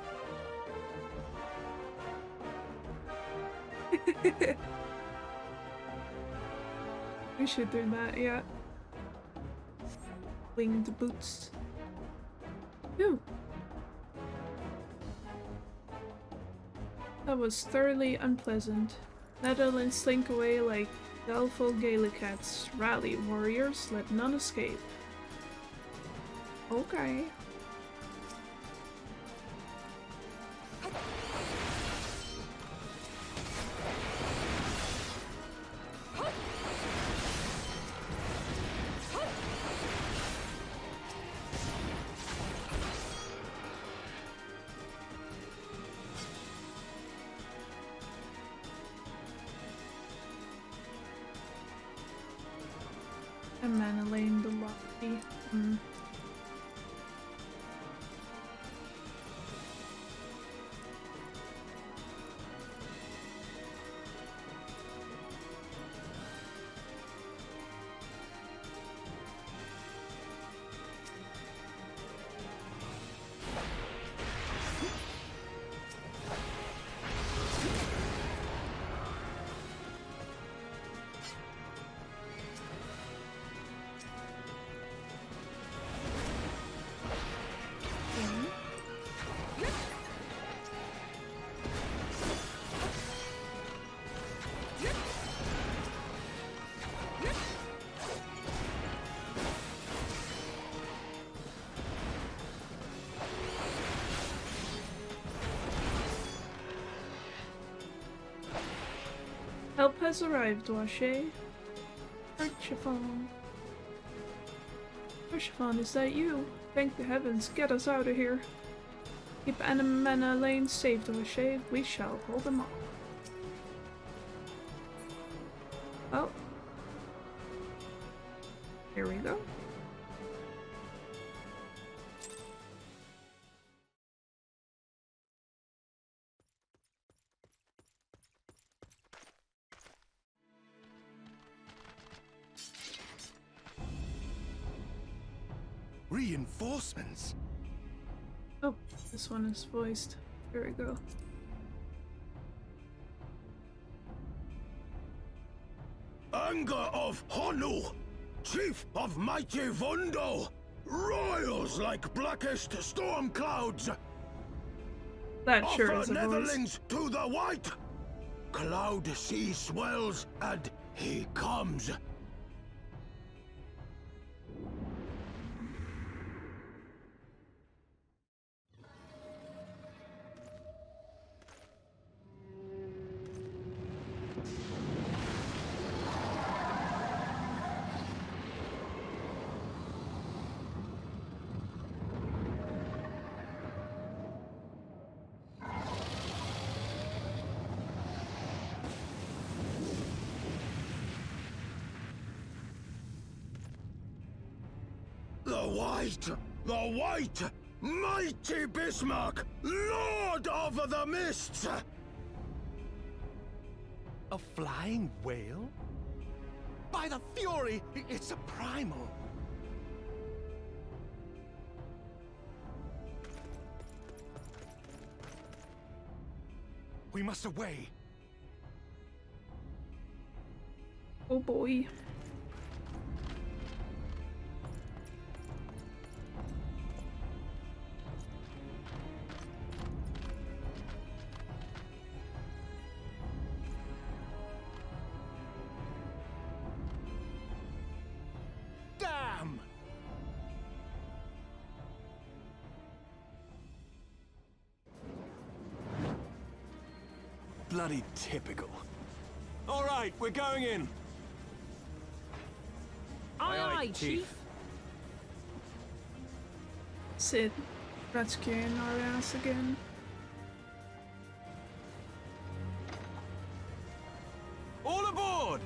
We should do that, yeah. Winged boots. Ooh. That was thoroughly unpleasant. Netherlands slink away like baleful Gaelicats. Rally, warriors, let none escape. Okay. And Manalane the Lofty. has arrived, Washay. Archifon. Archifon, is that you? Thank the heavens, get us out of here. Keep Anamena Lane safe, Washay. We shall hold them off. Well, here we go. Reinforcements? Oh, this one is voiced. There we go. Anger of Honu, chief of mighty Vundo, roils like blackest storm clouds. That sure Offer is a voice. netherlings to the white. Cloud sea swells, and he comes. The white, mighty Bismarck, lord of the mists! A flying whale? By the Fury, it's a primal. We must away. Oh boy. Damn! Bloody typical. All right, we're going in. Aye, Chief. Sid, rescuing our ass again. All aboard!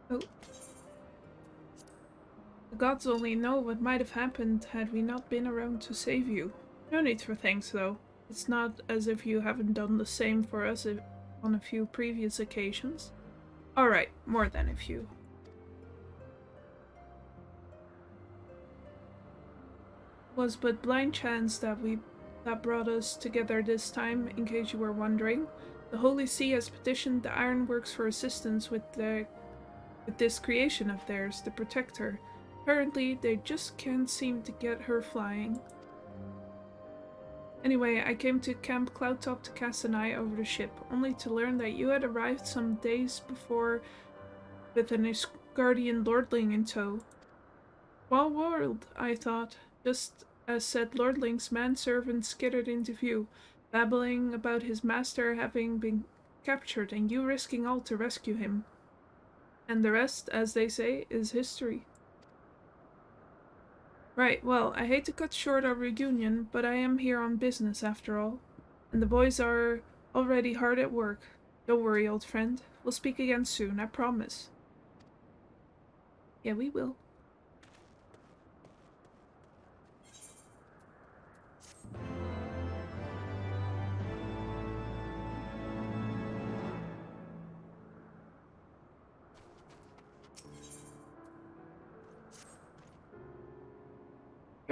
Oh. The gods only know what might have happened had we not been around to save you. No need for thanks, though. It's not as if you haven't done the same for us on a few previous occasions. Alright, more than a few. Was but blind chance that brought us together this time, in case you were wondering. The Holy See has petitioned the Ironworks for assistance with this creation of theirs, the Protector. Apparently, they just can't seem to get her flying. Anyway, I came to Camp Cloudtop to cast an eye over the ship, only to learn that you had arrived some days before with an Asgardian lordling in tow. Small world, I thought, just as said lordling's manservant skittered into view, babbling about his master having been captured and you risking all to rescue him. And the rest, as they say, is history. Right, well, I hate to cut short our reunion, but I am here on business after all. And the boys are already hard at work. Don't worry, old friend. We'll speak again soon, I promise. Yeah, we will.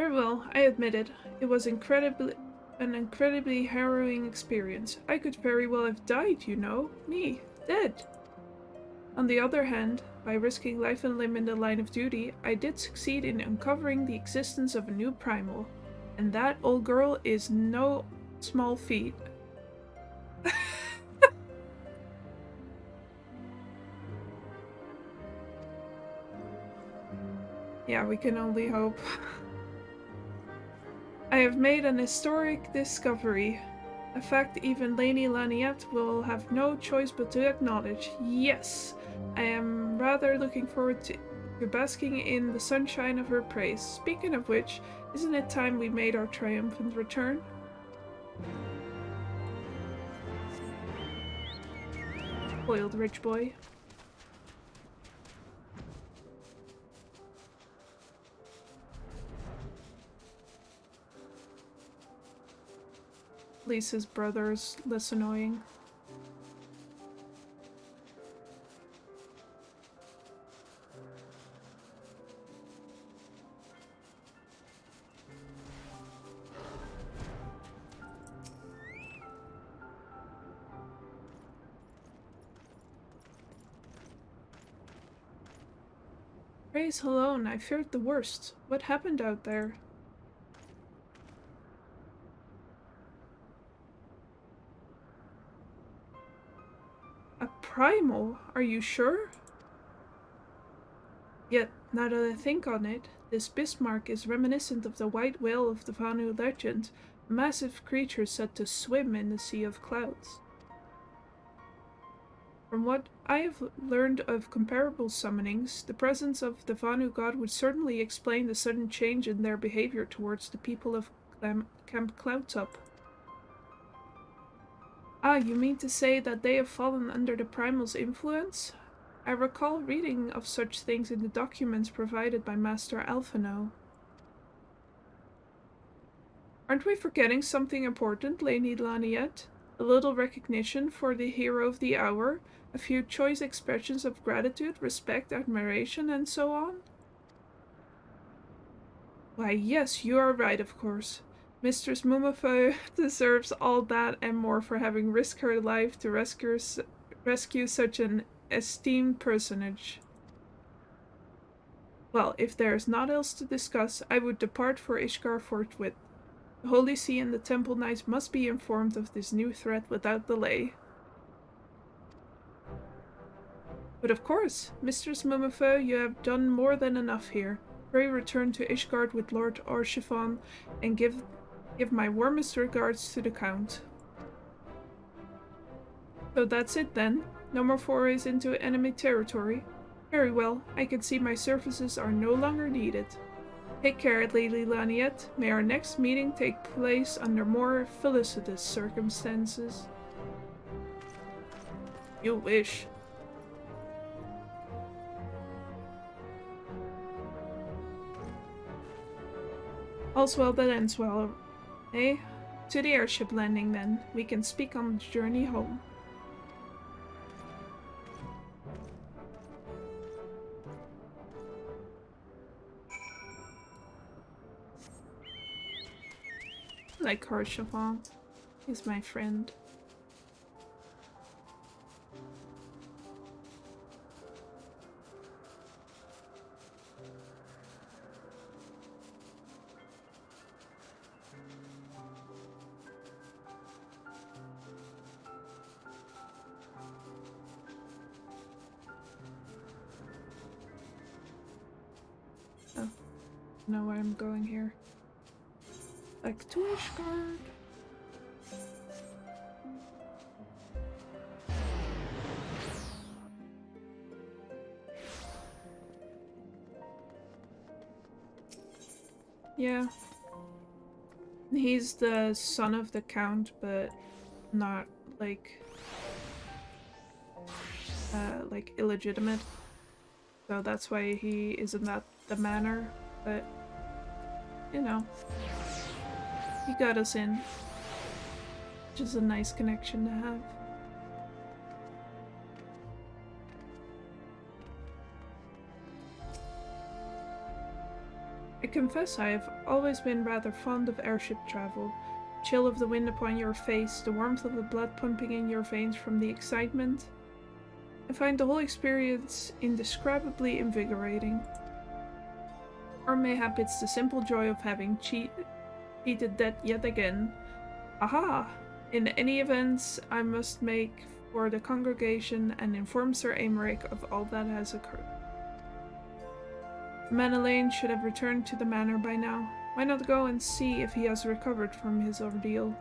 Very well, I admit it. It was an incredibly harrowing experience. I could very well have died, you know. Me, dead. On the other hand, by risking life and limb in the line of duty, I did succeed in uncovering the existence of a new primal. And that, old girl, is no small feat. Yeah, we can only hope. I have made an historic discovery. A fact even Lady Laniette will have no choice but to acknowledge. Yes, I am rather looking forward to basking in the sunshine of her praise. Speaking of which, isn't it time we made our triumphant return? Spoiled rich boy. At least his brother is less annoying. Praise alone, I feared the worst. What happened out there? A primal? Are you sure? Yet, now that I think on it, this Bismarck is reminiscent of the white whale of the Vanu legend, a massive creature said to swim in the sea of clouds. From what I have learned of comparable summonings, the presence of the Vanu god would certainly explain the sudden change in their behavior towards the people of Camp Cloudtop. Ah, you mean to say that they have fallen under the primal's influence? I recall reading of such things in the documents provided by Master Alphino. Aren't we forgetting something important, Lady Laniette? A little recognition for the hero of the hour, a few choice expressions of gratitude, respect, admiration, and so on? Why, yes, you are right, of course. Mistress Mumafo deserves all that and more for having risked her life to rescue such an esteemed personage. Well, if there is naught else to discuss, I would depart for Ishgard forthwith. The Holy See and the Temple Knights must be informed of this new threat without delay. But of course, Mistress Mumafo, you have done more than enough here. Pray return to Ishgard with Lord Orchiffon and give my warmest regards to the Count. So that's it then. No more forays into enemy territory. Very well, I can see my services are no longer needed. Take care, Lady Laniette. May our next meeting take place under more felicitous circumstances. You wish. All's well that ends well, eh? To the airship landing then. We can speak on the journey home. Like Orchiffon. He's my friend. Oh, know where I'm going here. Back to Ishgard. Yeah. He's the son of the Count, but not like illegitimate. So that's why he isn't at the manor, but you know. He got us in, which is a nice connection to have. I confess I have always been rather fond of airship travel. The chill of the wind upon your face, the warmth of the blood pumping in your veins from the excitement. I find the whole experience indescribably invigorating. Or mayhap it's the simple joy of having cheated death yet again. Aha! In any event, I must make for the congregation and inform Sir Aymeric of all that has occurred. Manelaine should have returned to the manor by now. Why not go and see if he has recovered from his ordeal?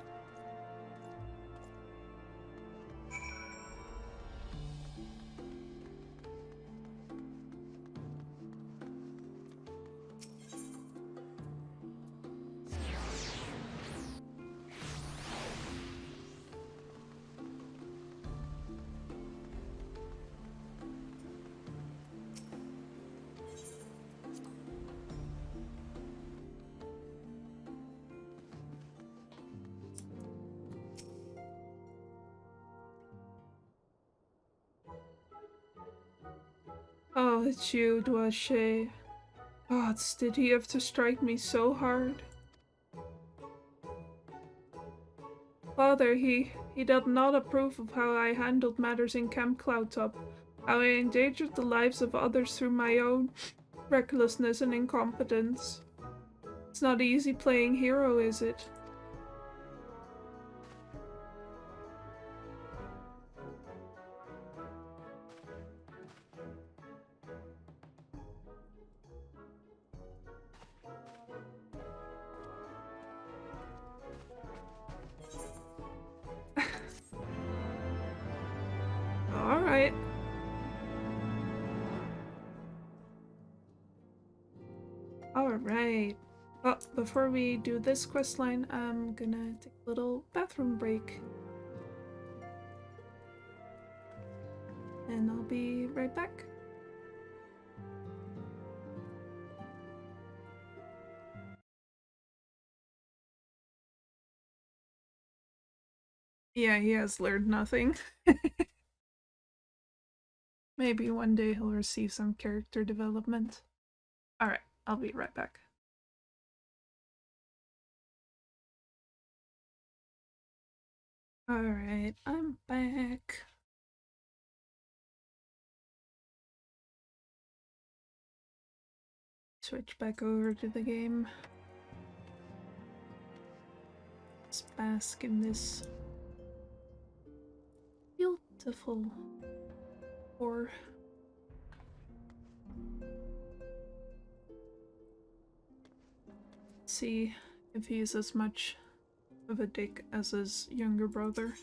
Oh, it's you, Duache. Gods, did he have to strike me so hard? Father, he did not approve of how I handled matters in Camp Cloudtop, how I endangered the lives of others through my own recklessness and incompetence. It's not easy playing hero, is it? Alright. Alright. Well, before we do this questline, I'm gonna take a little bathroom break. And I'll be right back. Yeah, he has learned nothing. Maybe one day he'll receive some character development. Alright, I'll be right back. Alright, I'm back. Switch back over to the game. Let's bask in this beautiful ore. See if he's as much of a dick as his younger brother.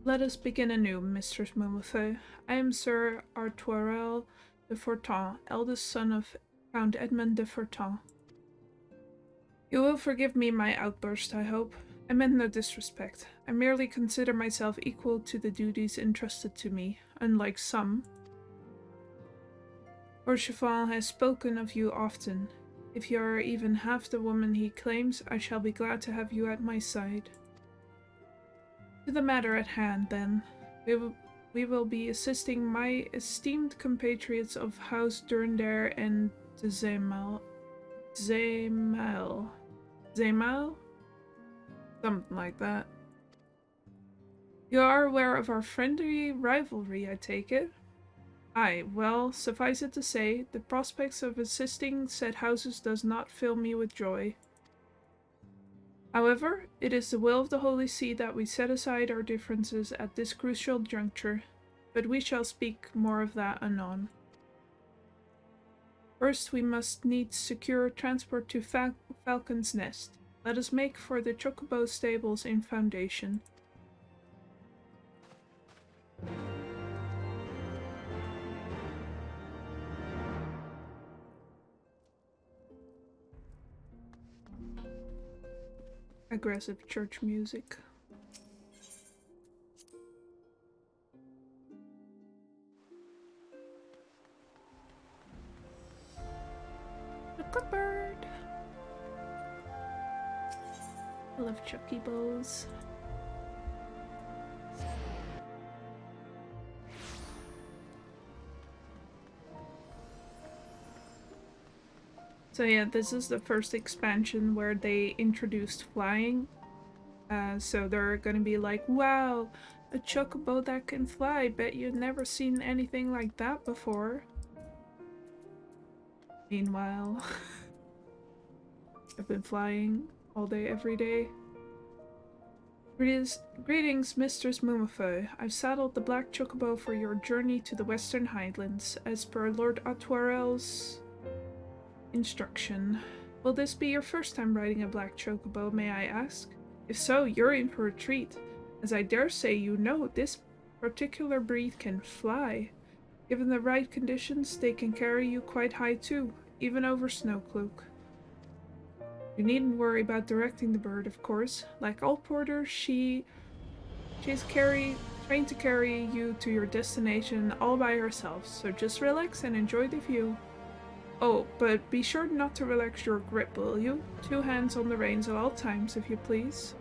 Let us begin anew, Mistress Momothe. I am Sir Artoirel de Fortin, eldest son of Count Edmond de Fortin. You will forgive me my outburst, I hope. I meant no disrespect. I merely consider myself equal to the duties entrusted to me, unlike some. Orcheval has spoken of you often. If you are even half the woman he claims, I shall be glad to have you at my side. To the matter at hand, then. We will be assisting my esteemed compatriots of House Durndare and de Zemal? Something like that. You are aware of our friendly rivalry, I take it? Aye, well, suffice it to say, the prospects of assisting said houses does not fill me with joy. However, it is the will of the Holy See that we set aside our differences at this crucial juncture, but we shall speak more of that anon. First, we must needs secure transport to Falcon's Nest. Let us make for the Chocobo stables in Foundation. Aggressive church music. The Clipbird. I love Chucky Bows. So yeah, this is the first expansion where they introduced flying. So they're gonna be like, wow, a chocobo that can fly. Bet you've never seen anything like that before. Meanwhile, I've been flying all day, every day. Greetings, Mistress Mumafo. I've saddled the Black Chocobo for your journey to the Western Highlands, as per Lord Atwarel's instruction. Will this be your first time riding a Black Chocobo, may I ask? If so, you're in for a treat. As I dare say you know, this particular breed can fly. Given the right conditions, they can carry you quite high too, even over Snowcloak. You needn't worry about directing the bird, of course. Like all porters, she's trained to carry you to your destination all by herself, so just relax and enjoy the view. Oh, but be sure not to relax your grip, will you? 2 hands on the reins at all times, if you please.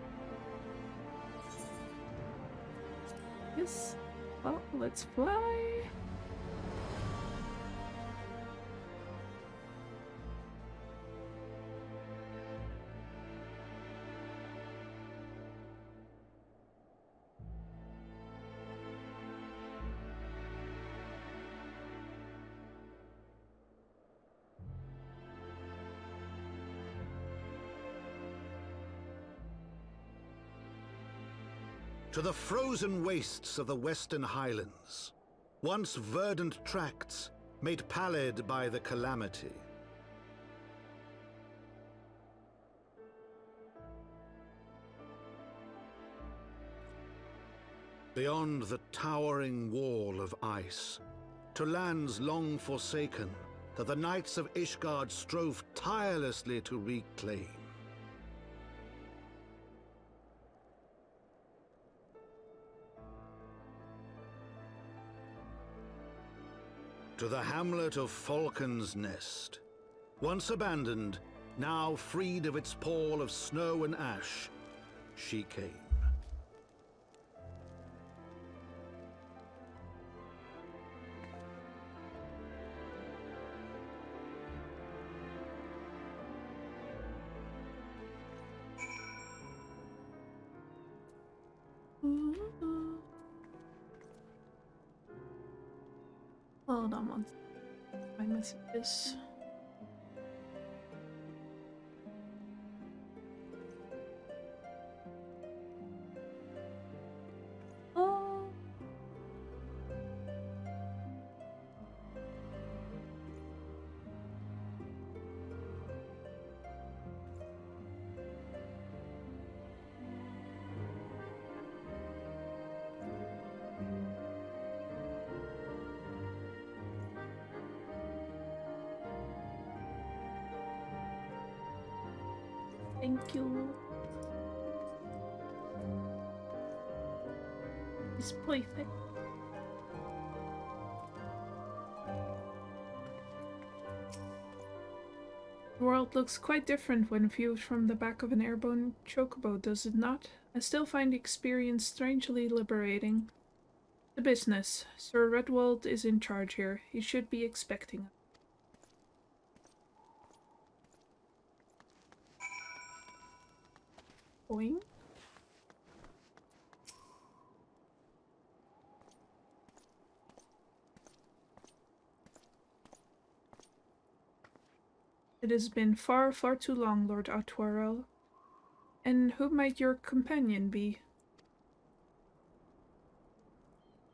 Yes. Well, let's fly. To the frozen wastes of the Western Highlands, once verdant tracts made pallid by the calamity. Beyond the towering wall of ice, to lands long forsaken that the Knights of Ishgard strove tirelessly to reclaim. To the hamlet of Falcon's Nest, once abandoned, now freed of its pall of snow and ash, she came. Hold on one second. My messages. Oh. Thank you. It's plaything. The world looks quite different when viewed from the back of an airborne chocobo, does it not? I still find the experience strangely liberating. The business. Sir Redwald is in charge here. He should be expecting us. Boing. It has been far, far too long, Lord Atwarel. And who might your companion be?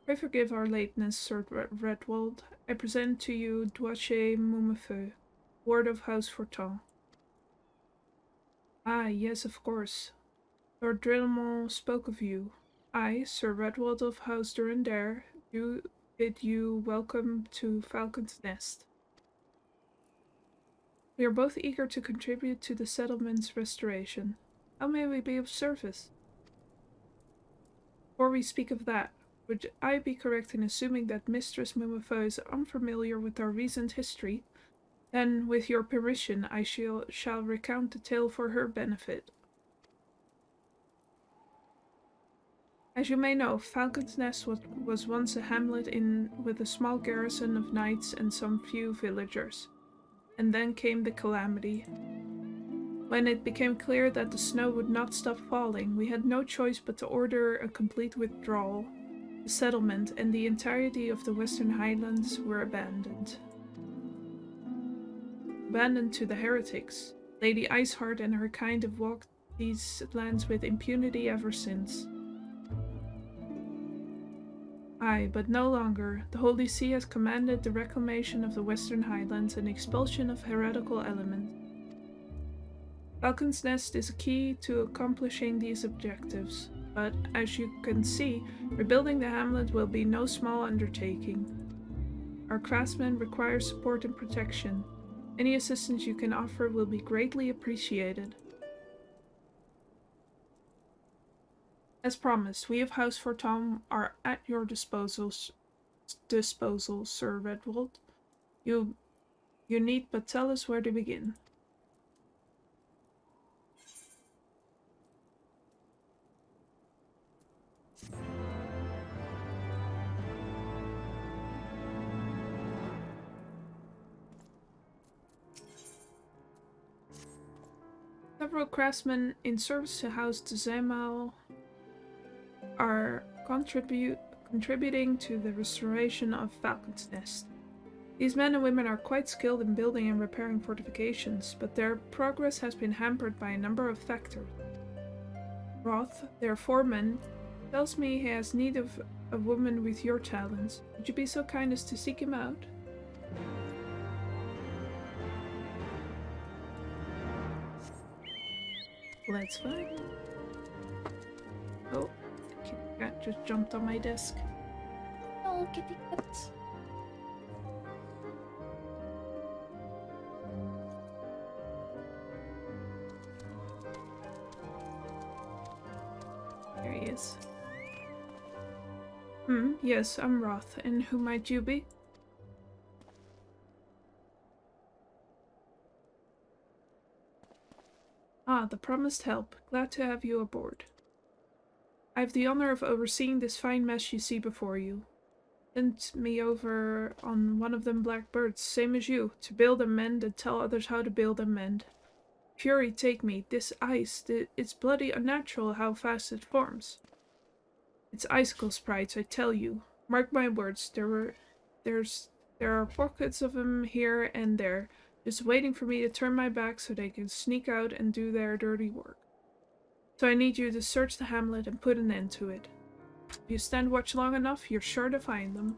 Pray forgive our lateness, Sir Redwald. I present to you Duache Mumafeu, Ward of House Fortin. Ah, yes, of course. Lord Drillemont spoke of you. I, Sir Redwald of House Durandare, do bid you welcome to Falcon's Nest. We are both eager to contribute to the settlement's restoration. How may we be of service? Before we speak of that, would I be correct in assuming that Mistress Mumafo is unfamiliar with our recent history? Then, with your permission, I shall recount the tale for her benefit. As you may know, Falcon's Nest was once a hamlet with a small garrison of knights and some few villagers. and then came the calamity. When it became clear that the snow would not stop falling, we had no choice but to order a complete withdrawal. The settlement and the entirety of the Western Highlands were abandoned. Abandoned to the heretics. Lady Iceheart and her kind have walked these lands with impunity ever since. Aye, but no longer. The Holy See has commanded the reclamation of the Western Highlands and expulsion of heretical elements. Falcon's Nest is a key to accomplishing these objectives, but as you can see, rebuilding the hamlet will be no small undertaking. Our craftsmen require support and protection. Any assistance you can offer will be greatly appreciated. As promised, we of House Fortom are at your disposal, Sir Redwold. You need but tell us where to begin. Several craftsmen in service to House Zemal are contributing to the restoration of Falcon's Nest. These men and women are quite skilled in building and repairing fortifications, but their progress has been hampered by a number of factors. Roth, their foreman, tells me he has need of a woman with your talents. Would you be so kind as to seek him out? Let's find. Oh, the kitty cat just jumped on my desk. Oh, kitty cat. There he is. Yes, I'm Roth, and who might you be? Ah, the promised help. Glad to have you aboard. I have the honor of overseeing this fine mess you see before you. Sent me over on one of them black birds, same as you, to build and mend and tell others how to build and mend. Fury take me, this ice, it's bloody unnatural how fast it forms. It's icicle sprites, I tell you. Mark my words, there are pockets of them here and there, just waiting for me to turn my back so they can sneak out and do their dirty work. So I need you to search the hamlet and put an end to it. If you stand watch long enough, you're sure to find them.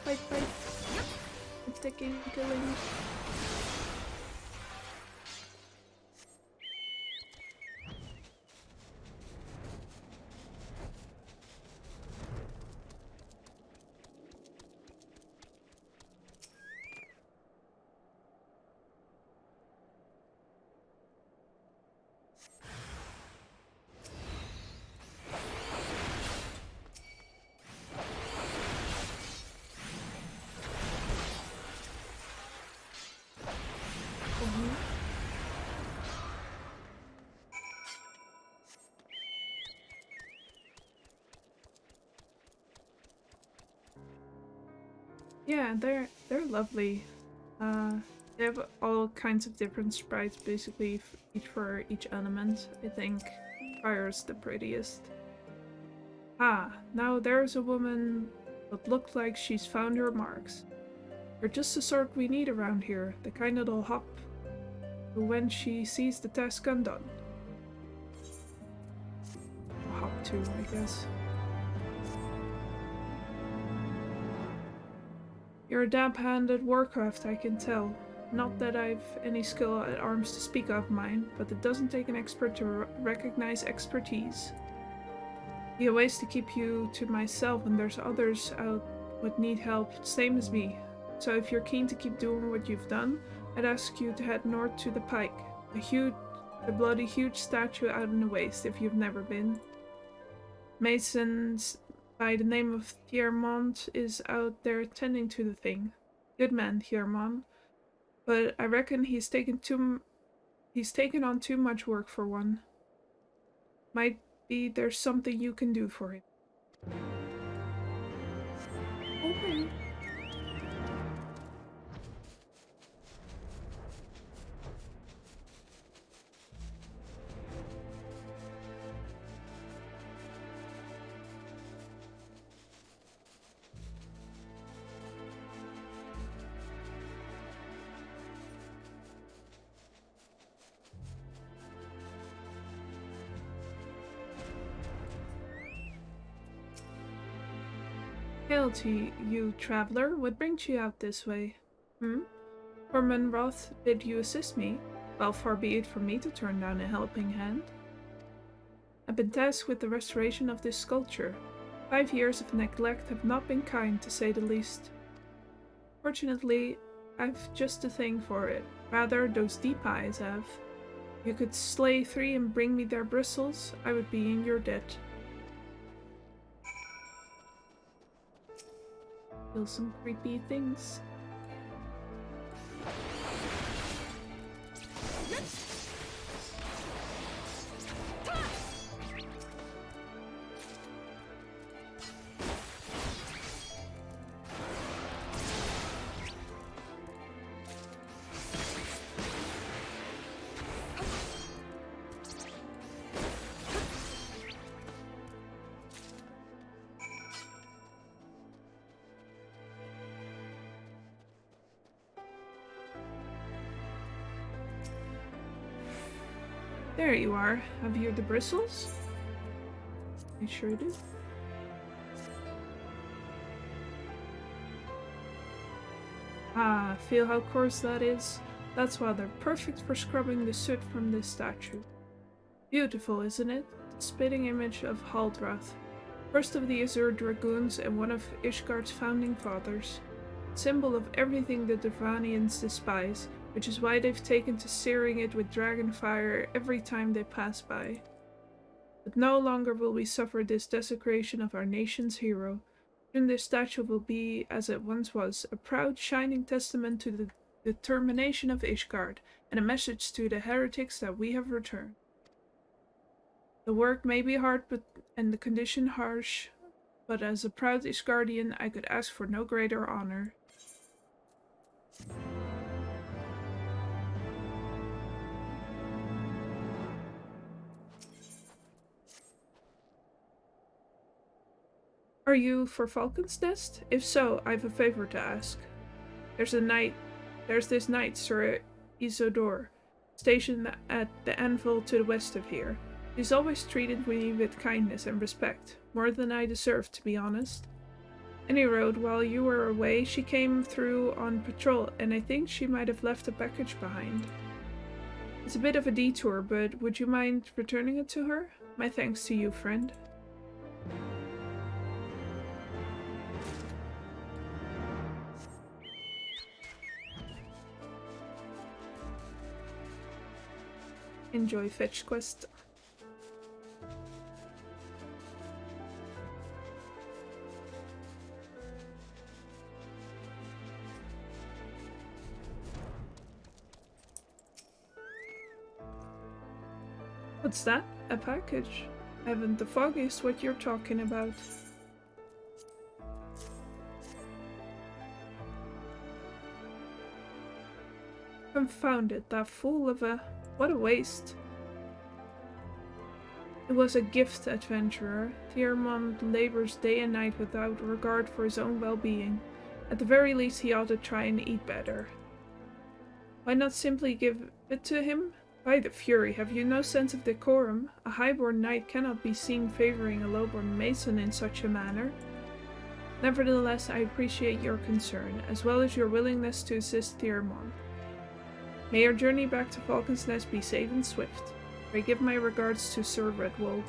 Fight. It's taking killing. Yeah, they're lovely. They have all kinds of different sprites, basically each for each element. I think fire's the prettiest. Ah, now there's a woman that looks like she's found her marks. They're just the sort we need around here, the kind that'll hop when she sees the task undone. Hop too, I guess. You're a dab hand at warcraft, I can tell. Not that I've any skill at arms to speak of mine, but it doesn't take an expert to recognize expertise. He have ways to keep you to myself, and there's others out would need help, same as me. So if you're keen to keep doing what you've done, I'd ask you to head north to the Pike. The bloody huge statue out in the waste, if you've never been. Mason's by the name of Thiermont is out there tending to the thing. Good man, Thiermont. But I reckon he's taken on too much work for one. Might be there's something you can do for him. Okay. Hail to you, traveler. What brings you out this way? Herman Roth bid you assist me? Well, far be it from me to turn down a helping hand. I've been tasked with the restoration of this sculpture. 5 years of neglect have not been kind, to say the least. Fortunately, I've just the thing for it. Rather, those deep eyes have. If you could slay 3 and bring me their bristles, I would be in your debt. Feel some creepy things. There you are. Have you the bristles? I sure do. Ah, feel how coarse that is? That's why they're perfect for scrubbing the soot from this statue. Beautiful, isn't it? The spitting image of Haldrath, first of the Azure Dragoons and one of Ishgard's founding fathers. Symbol of everything the Dravanians despise, which is why they've taken to searing it with dragon fire every time they pass by. But no longer will we suffer this desecration of our nation's hero. Soon this statue will be, as it once was, a proud, shining testament to the determination of Ishgard, and a message to the heretics that we have returned. The work may be hard and the condition harsh, but as a proud Ishgardian I could ask for no greater honor. Are you for Falcon's Nest? If so, I've a favor to ask. There's this knight, Sir Isidore, stationed at the anvil to the west of here. He's always treated me with kindness and respect, more than I deserve, to be honest. Any road, while you were away, she came through on patrol, and I think she might have left a package behind. It's a bit of a detour, but would you mind returning it to her? My thanks to you, friend. Enjoy fetch quest. What's that? A package? I haven't the foggiest what you're talking about. Confound it, that fool of a... What a waste. It was a gift, adventurer. Thiermont labors day and night without regard for his own well-being. At the very least he ought to try and eat better. Why not simply give it to him? By the Fury, have you no sense of decorum? A highborn knight cannot be seen favoring a lowborn mason in such a manner. Nevertheless, I appreciate your concern, as well as your willingness to assist Theramon. May your journey back to Falcon's Nest be safe and swift. I give my regards to Sir Redwold.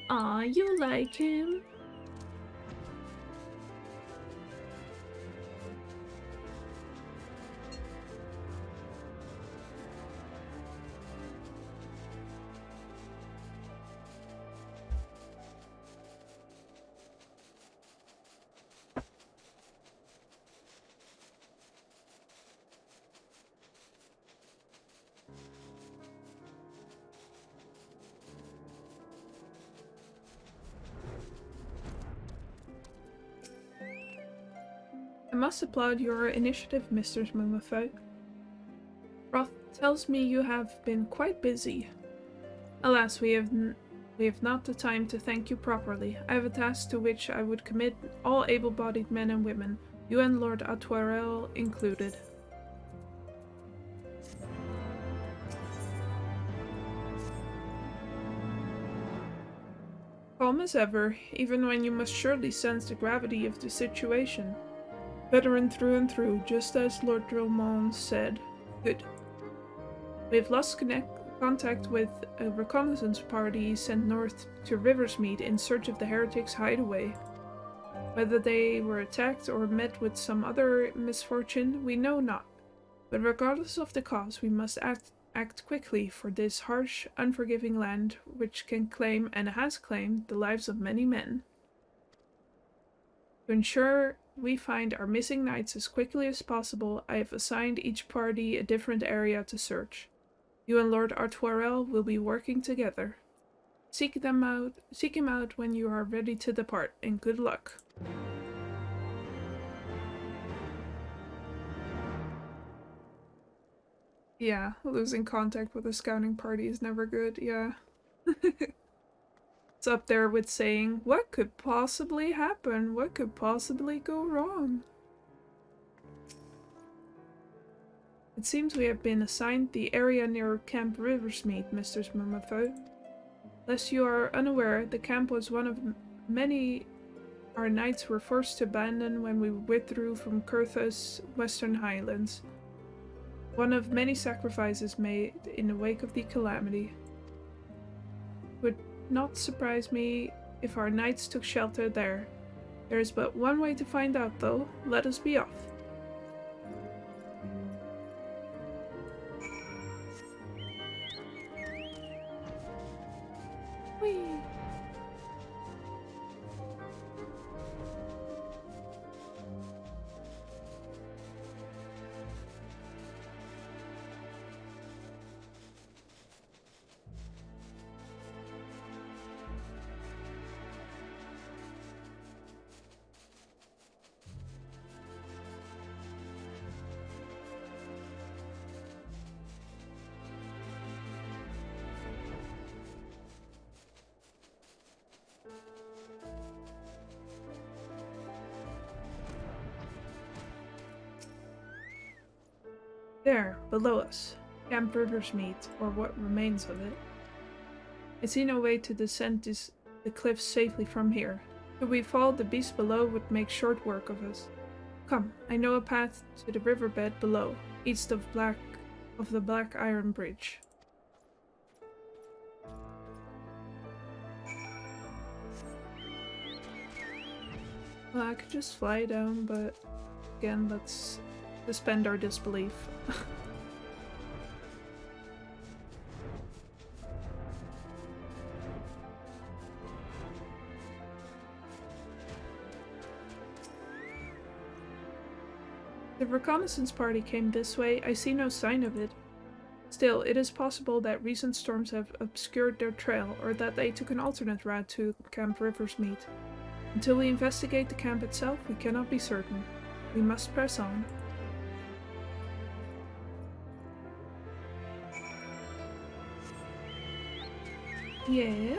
Aw, you like him? I must applaud your initiative, Mr. Mumafo. Roth tells me you have been quite busy. Alas, we have not the time to thank you properly. I have a task to which I would commit all able-bodied men and women, you and Lord Atwarel included. Calm as ever, even when you must surely sense the gravity of the situation. Veteran through and through, just as Lord Drillmont said. Good. We have lost contact with a reconnaissance party sent north to Riversmead in search of the heretics' hideaway. Whether they were attacked or met with some other misfortune, we know not. But regardless of the cause, we must act quickly for this harsh, unforgiving land which can claim, and has claimed, the lives of many men. To ensure we find our missing knights as quickly as possible, I have assigned each party a different area to search. You and Lord Artoirel will be working together. Seek him out when you are ready to depart, and good luck. Yeah, losing contact with a scouting party is never good, yeah. It's up there with saying, what could possibly happen? What could possibly go wrong? It seems we have been assigned the area near Camp Riversmead, Mr. Mumafo. Lest you are unaware, the camp was one of many our knights were forced to abandon when we withdrew from Curtha's western highlands. One of many sacrifices made in the wake of the calamity. Would not surprise me if our knights took shelter there. There is but one way to find out, though. Let us be off. Whee! There, below us, Camp Riversmead, or what remains of it. I see no way to descend the cliffs safely from here. If we fall, the beast below would make short work of us. Come, I know a path to the riverbed below, east of the Black Iron Bridge. Well, I could just fly down, but again, let's suspend our disbelief. The reconnaissance party came this way. I see no sign of it. Still, it is possible that recent storms have obscured their trail, or that they took an alternate route to Camp Riversmead. Until we investigate the camp itself, we cannot be certain. We must press on. Yeah?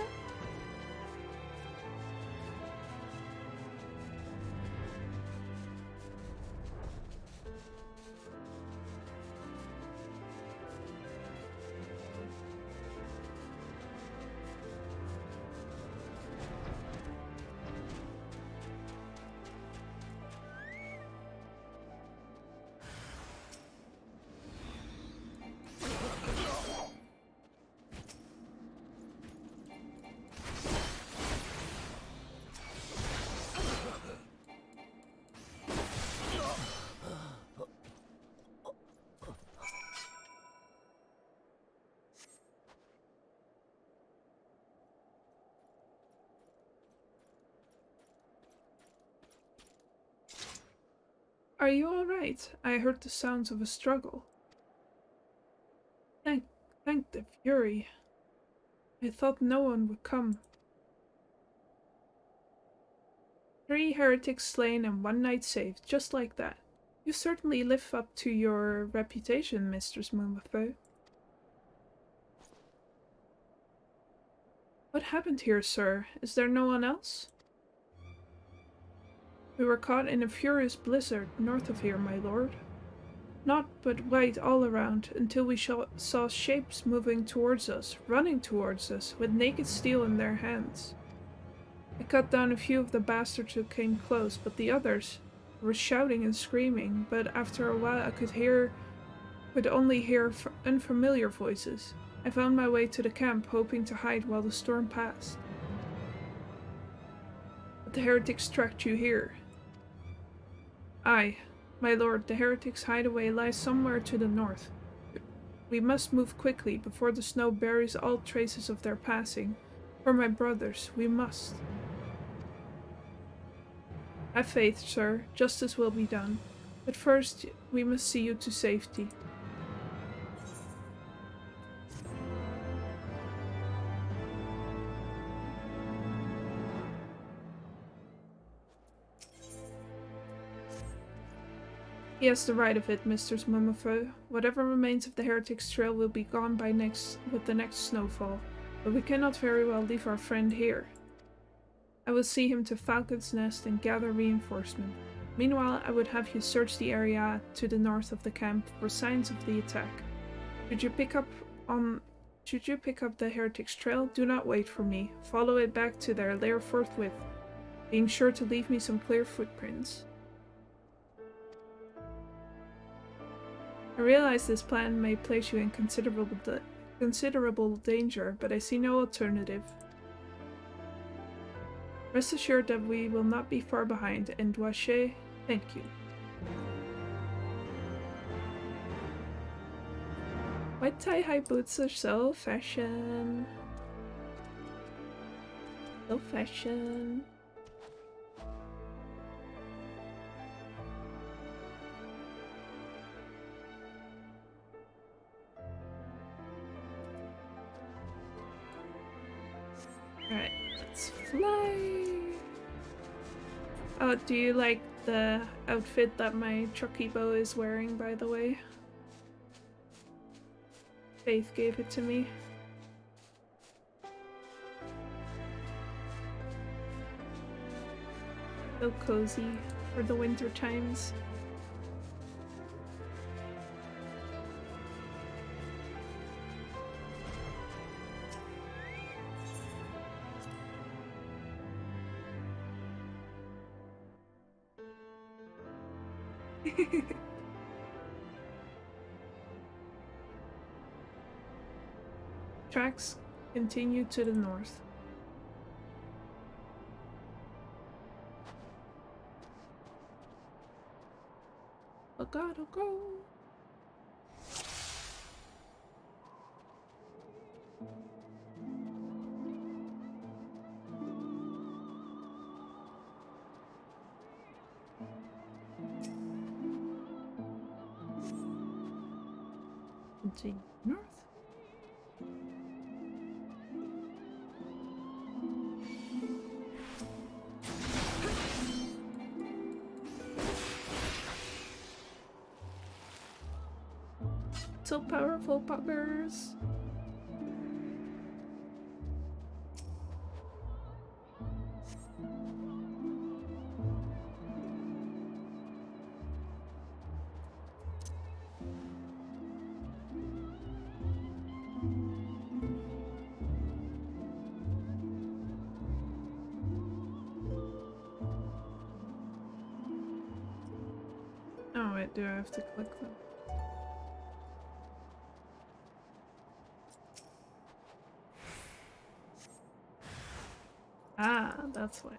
Are you alright? I heard the sounds of a struggle. Thank the Fury. I thought no one would come. 3 heretics slain and 1 knight saved, just like that. You certainly live up to your reputation, Mistress Mumafo. What happened here, sir? Is there no one else? We were caught in a furious blizzard north of here, my lord. Naught but white all around, until we saw shapes moving towards us, running towards us, with naked steel in their hands. I cut down a few of the bastards who came close, but the others were shouting and screaming, but after a while I could only hear unfamiliar voices. I found my way to the camp, hoping to hide while the storm passed. But the heretics tracked you here. Aye, my lord, the heretics' hideaway lies somewhere to the north. We must move quickly before the snow buries all traces of their passing. For my brothers, we must. Have faith, sir. Justice will be done. But first, we must see you to safety. He has the right of it, Mistress Mumafo. Whatever remains of the heretics' trail will be gone with the next snowfall, but we cannot very well leave our friend here. I will see him to Falcon's Nest and gather reinforcement. Meanwhile, I would have you search the area to the north of the camp for signs of the attack. Should you pick up the heretics' trail, do not wait for me. Follow it back to their lair forthwith, being sure to leave me some clear footprints. I realize this plan may place you in considerable danger, but I see no alternative. Rest assured that we will not be far behind, and Duache, thank you. White tie-high boots are so fashion. So fashion. Alright, let's fly. Oh, do you like the outfit that my Chocobo is wearing, by the way? Faith gave it to me. So cozy for the winter times. Tracks continue to the north. I gotta go. Continue north. So powerful, buggers. Oh wait, do I have to click them? Ah, that's why.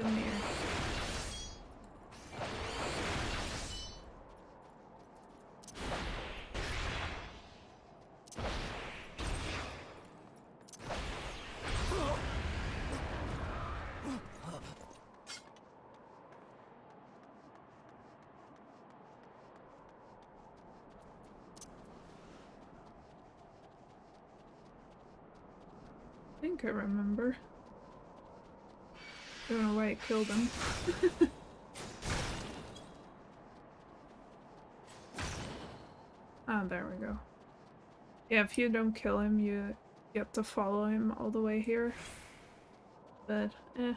Come here. I think I remember. Don't know why I killed him. Ah, there we go. Yeah, if you don't kill him, you get to follow him all the way here. But, eh.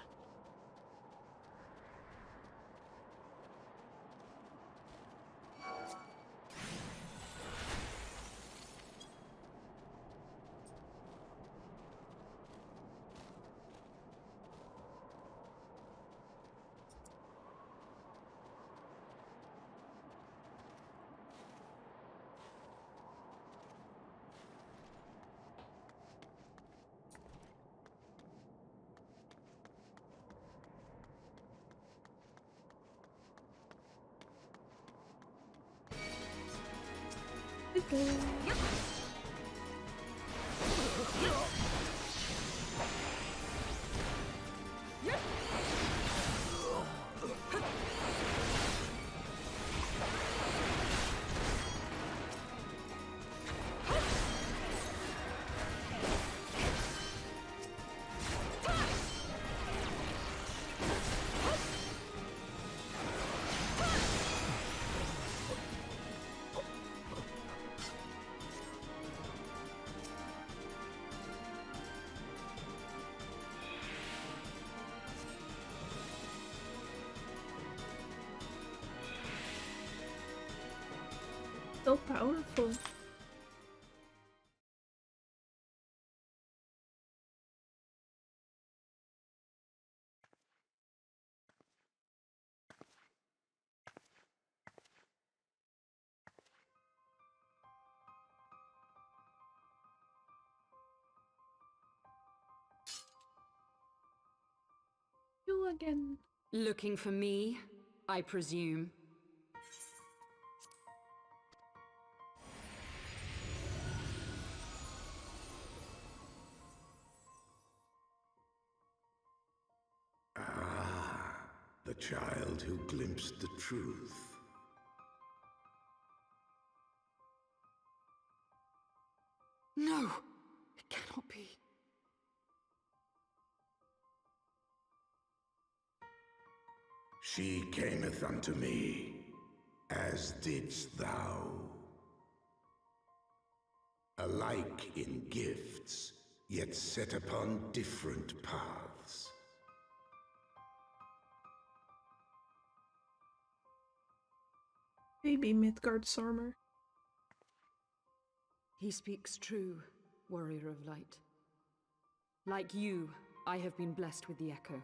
Okay. So powerful. You again. Looking for me, I presume. The child who glimpsed the truth. No! It cannot be. She cameth unto me, as didst thou. Alike in gifts, yet set upon different paths. Baby Midgardsormr. He speaks true, warrior of light. Like you, I have been blessed with the echo.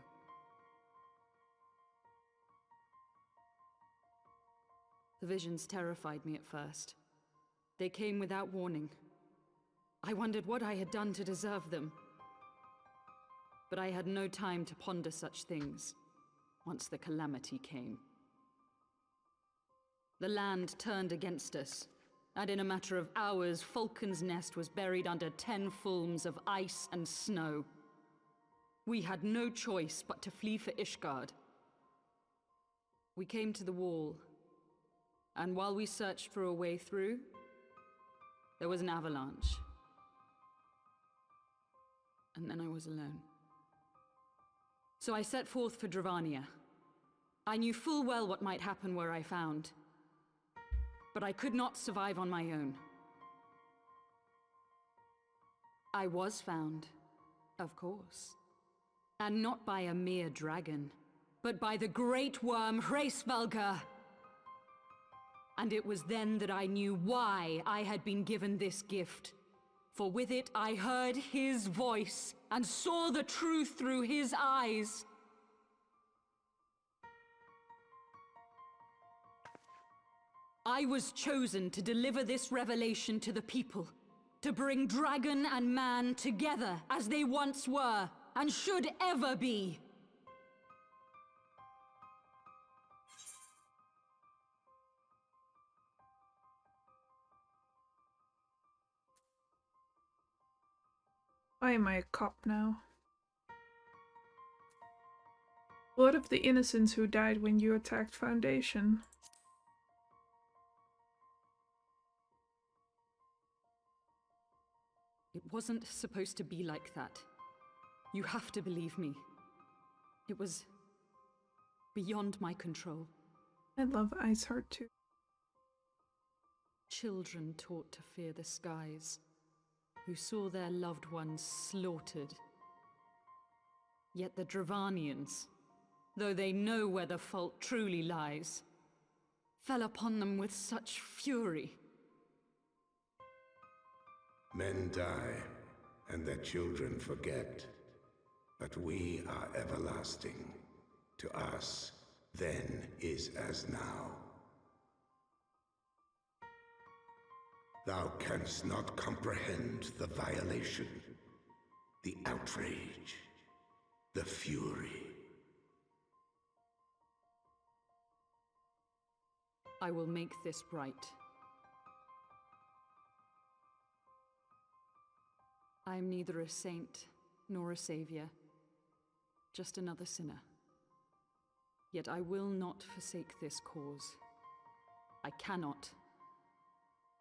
The visions terrified me at first. They came without warning. I wondered what I had done to deserve them. But I had no time to ponder such things once the calamity came. The land turned against us, and in a matter of hours, Falcon's Nest was buried under 10 fulms of ice and snow. We had no choice but to flee for Ishgard. We came to the wall, and while we searched for a way through, there was an avalanche. And then I was alone. So I set forth for Dravania. I knew full well what might happen where I found. But I could not survive on my own. I was found, of course. And not by a mere dragon, but by the great worm Hraesvelgr. And it was then that I knew why I had been given this gift. For with it I heard his voice and saw the truth through his eyes. I was chosen to deliver this revelation to the people, to bring dragon and man together as they once were and should ever be. Why am I a cop now? Blood of the innocents who died when you attacked Foundation. It wasn't supposed to be like that. You have to believe me. It was beyond my control. I love Iceheart too. Children taught to fear the skies, who saw their loved ones slaughtered. Yet the Dravanians, though they know where the fault truly lies, fell upon them with such fury. Men die, and their children forget. But we are everlasting. To us, then is as now. Thou canst not comprehend the violation, the outrage, the fury. I will make this right. I am neither a saint nor a savior, just another sinner. Yet I will not forsake this cause. I cannot.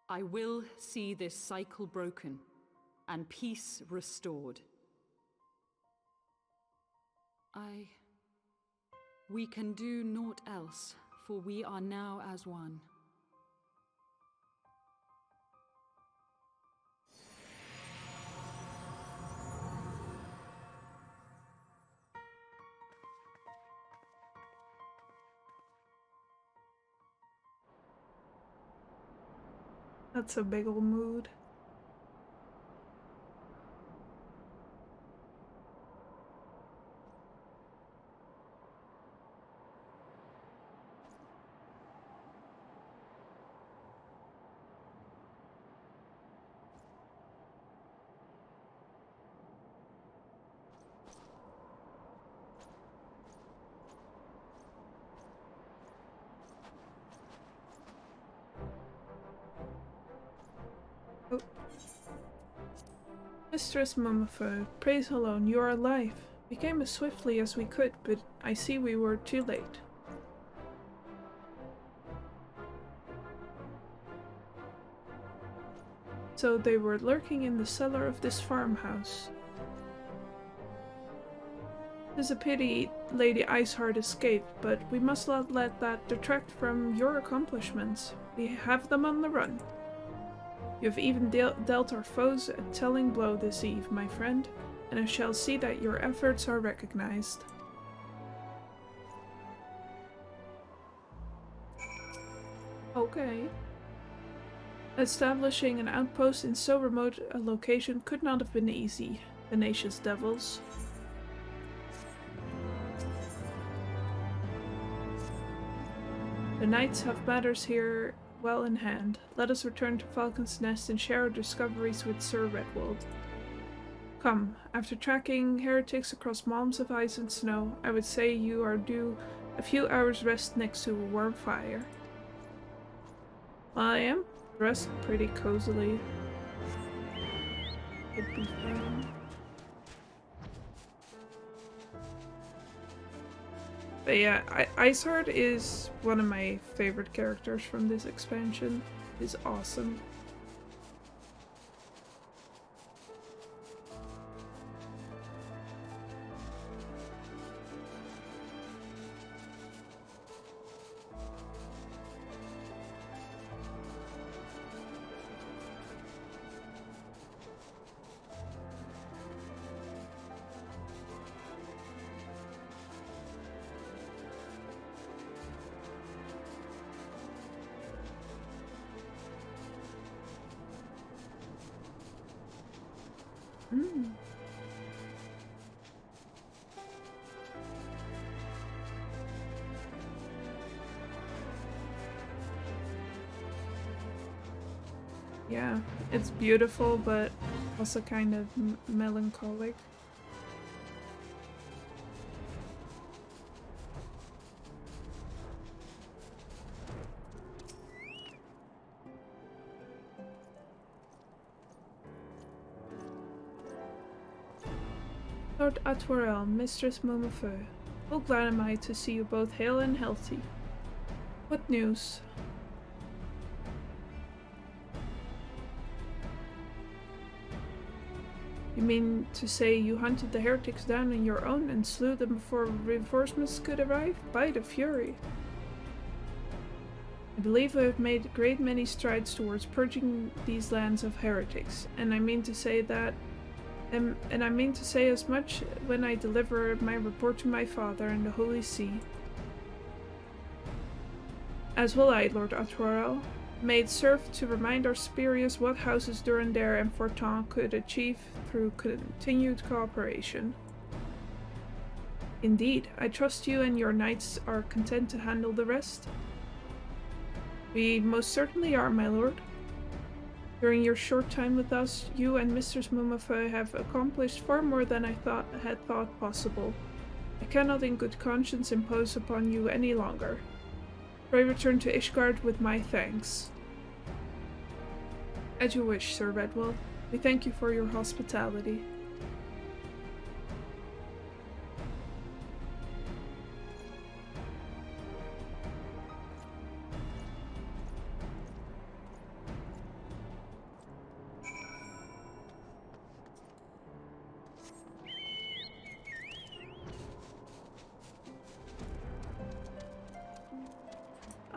I will see this cycle broken and peace restored. We can do naught else, for we are now as one. That's a big ol' mood. Oh. Mistress Mummified, praise alone, you are alive. We came as swiftly as we could, but I see we were too late. So they were lurking in the cellar of this farmhouse. Tis a pity Lady Iceheart escaped, but we must not let that detract from your accomplishments. We have them on the run. You have even dealt our foes a telling blow this eve, my friend, and I shall see that your efforts are recognized. Okay. Establishing an outpost in so remote a location could not have been easy, tenacious devils. The knights have matters here well in hand. Let us return to Falcon's Nest and share our discoveries with Sir Redwold. Come, after tracking heretics across mountains of ice and snow, I would say you are due a few hours rest next to a warm fire. Well, I am dressed pretty cozily. Could be fun. But yeah, Iceheart is one of my favorite characters from this expansion. He's awesome. Mm. Yeah, it's beautiful, but also kind of melancholic. Lord Atwarel, Mistress Momofeu, how glad am I to see you both hale and healthy. What news? You mean to say you hunted the heretics down on your own and slew them before reinforcements could arrive? By the Fury! I believe I have made a great many strides towards purging these lands of heretics, and I mean to say as much when I deliver my report to my father in the Holy See. As will I, Lord Atwarel. May it serve to remind our superiors what houses Durandare and Fortin could achieve through continued cooperation. Indeed, I trust you and your knights are content to handle the rest. We most certainly are, my lord. During your short time with us, you and Mistress Momofeu have accomplished far more than I had thought possible. I cannot in good conscience impose upon you any longer. Pray return to Ishgard with my thanks. As you wish, Sir Redwell. We thank you for your hospitality.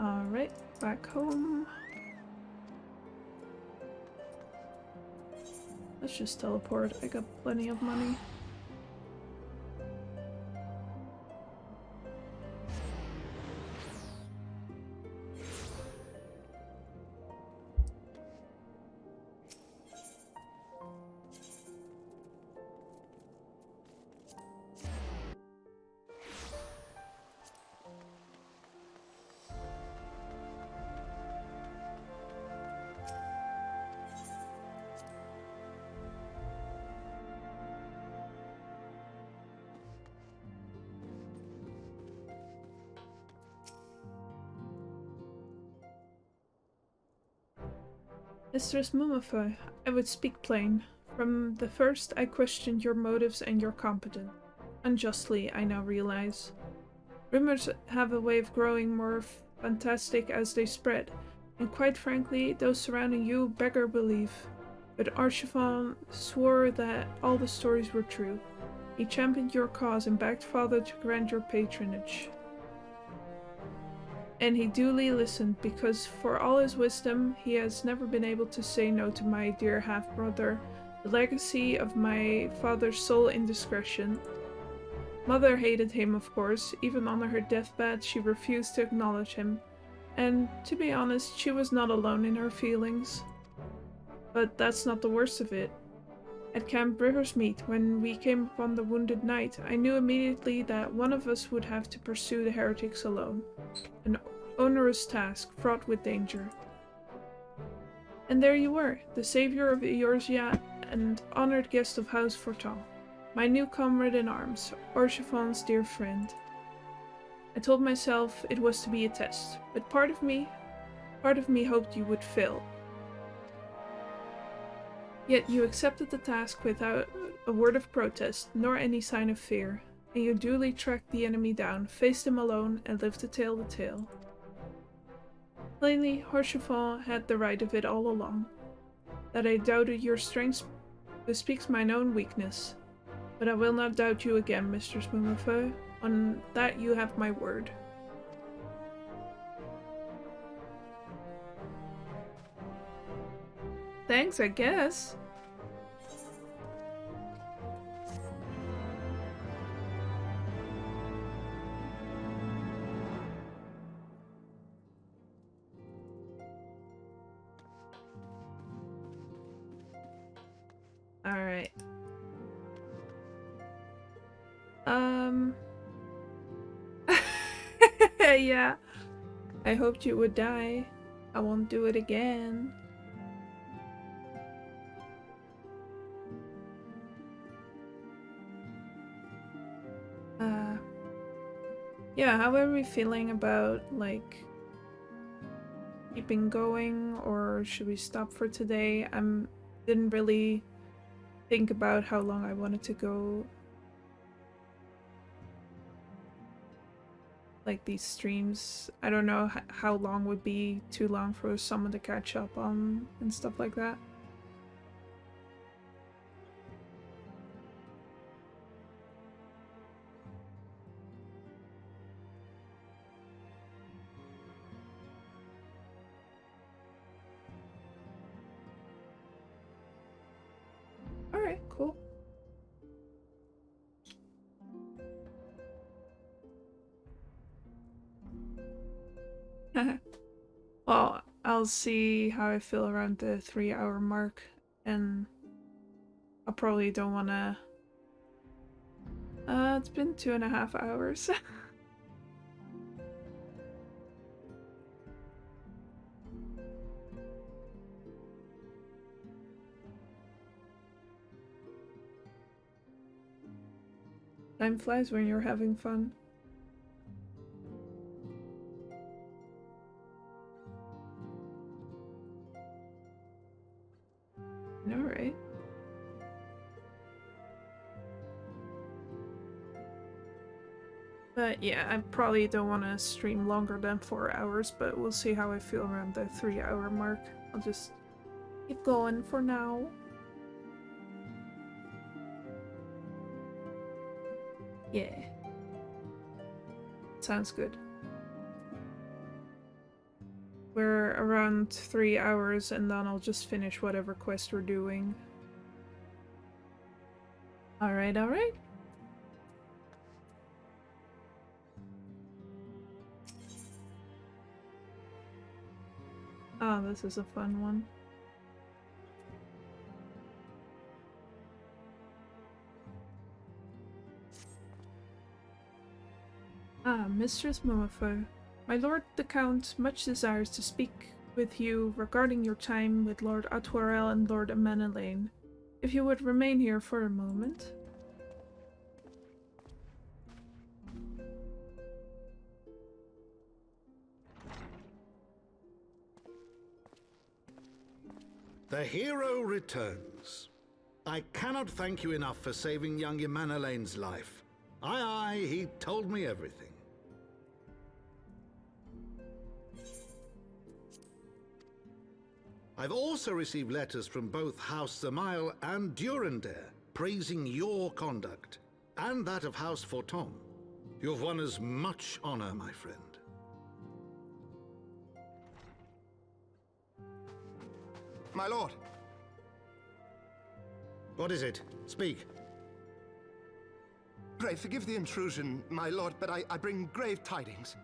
Alright, back home. Let's just teleport. I got plenty of money. Mistress Momofeu, I would speak plain. From the first, I questioned your motives and your competence. Unjustly, I now realize. Rumors have a way of growing more fantastic as they spread, and quite frankly, those surrounding you beggar belief. But Archivon swore that all the stories were true. He championed your cause and begged Father to grant your patronage. And he duly listened, because for all his wisdom, he has never been able to say no to my dear half-brother, the legacy of my father's sole indiscretion. Mother hated him, of course. Even on her deathbed, she refused to acknowledge him. And, to be honest, she was not alone in her feelings. But that's not the worst of it. At Camp Riversmeet, when we came upon the wounded knight, I knew immediately that one of us would have to pursue the heretics alone. An onerous task, fraught with danger. And there you were, the savior of Eorzea and honored guest of House Fortin, my new comrade in arms, Orchifon's dear friend. I told myself it was to be a test, but part of me hoped you would fail. Yet you accepted the task without a word of protest, nor any sign of fear, and you duly tracked the enemy down, faced him alone, and lived to tell the tale. Plainly, Orchifon had the right of it all along. That I doubted your strength bespeaks mine own weakness, but I will not doubt you again, Mistress Momofeu. On that you have my word. Thanks, I guess. Alright. Yeah. I hoped you would die. I won't do it again. Yeah, how are we feeling about, like, keeping going, or should we stop for today? Didn't really think about how long I wanted to go like these streams. I don't know how long would be too long for someone to catch up on and stuff like that. Alright, cool. Well, I'll see how I feel around the 3-hour mark, and I probably don't wanna... it's been 2.5 hours. Time flies when you're having fun. Alright. But yeah, I probably don't want to stream longer than 4 hours, but we'll see how I feel around the 3-hour mark. I'll just keep going for now. Yeah. Sounds good. We're around 3 hours and then I'll just finish whatever quest we're doing. Alright, alright. Ah, this is a fun one. Ah, Mistress Momofo. My lord the Count much desires to speak with you regarding your time with Lord Atwarel and Lord Amanelaine. If you would remain here for a moment. The hero returns. I cannot thank you enough for saving young Amanelaine's life. Aye, he told me everything. I've also received letters from both House Zamail and Durandare praising your conduct, and that of House Forton. You've won us much honor, my friend. My lord! What is it? Speak. Pray forgive the intrusion, my lord, but I bring grave tidings.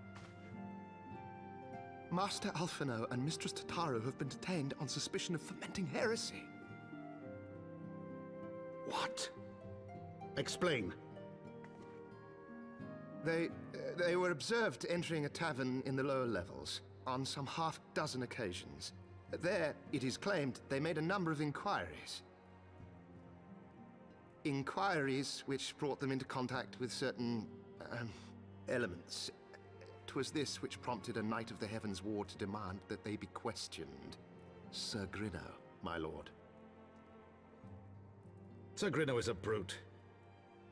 Master Alphino and Mistress Tataru have been detained on suspicion of fomenting heresy. What? Explain. They were observed entering a tavern in the lower levels on some half-dozen occasions. There, it is claimed, they made a number of inquiries. Inquiries which brought them into contact with certain elements. 'Twas this which prompted a Knight of the Heavensward to demand that they be questioned. Sir Grinno, my lord. Sir Grinno is a brute.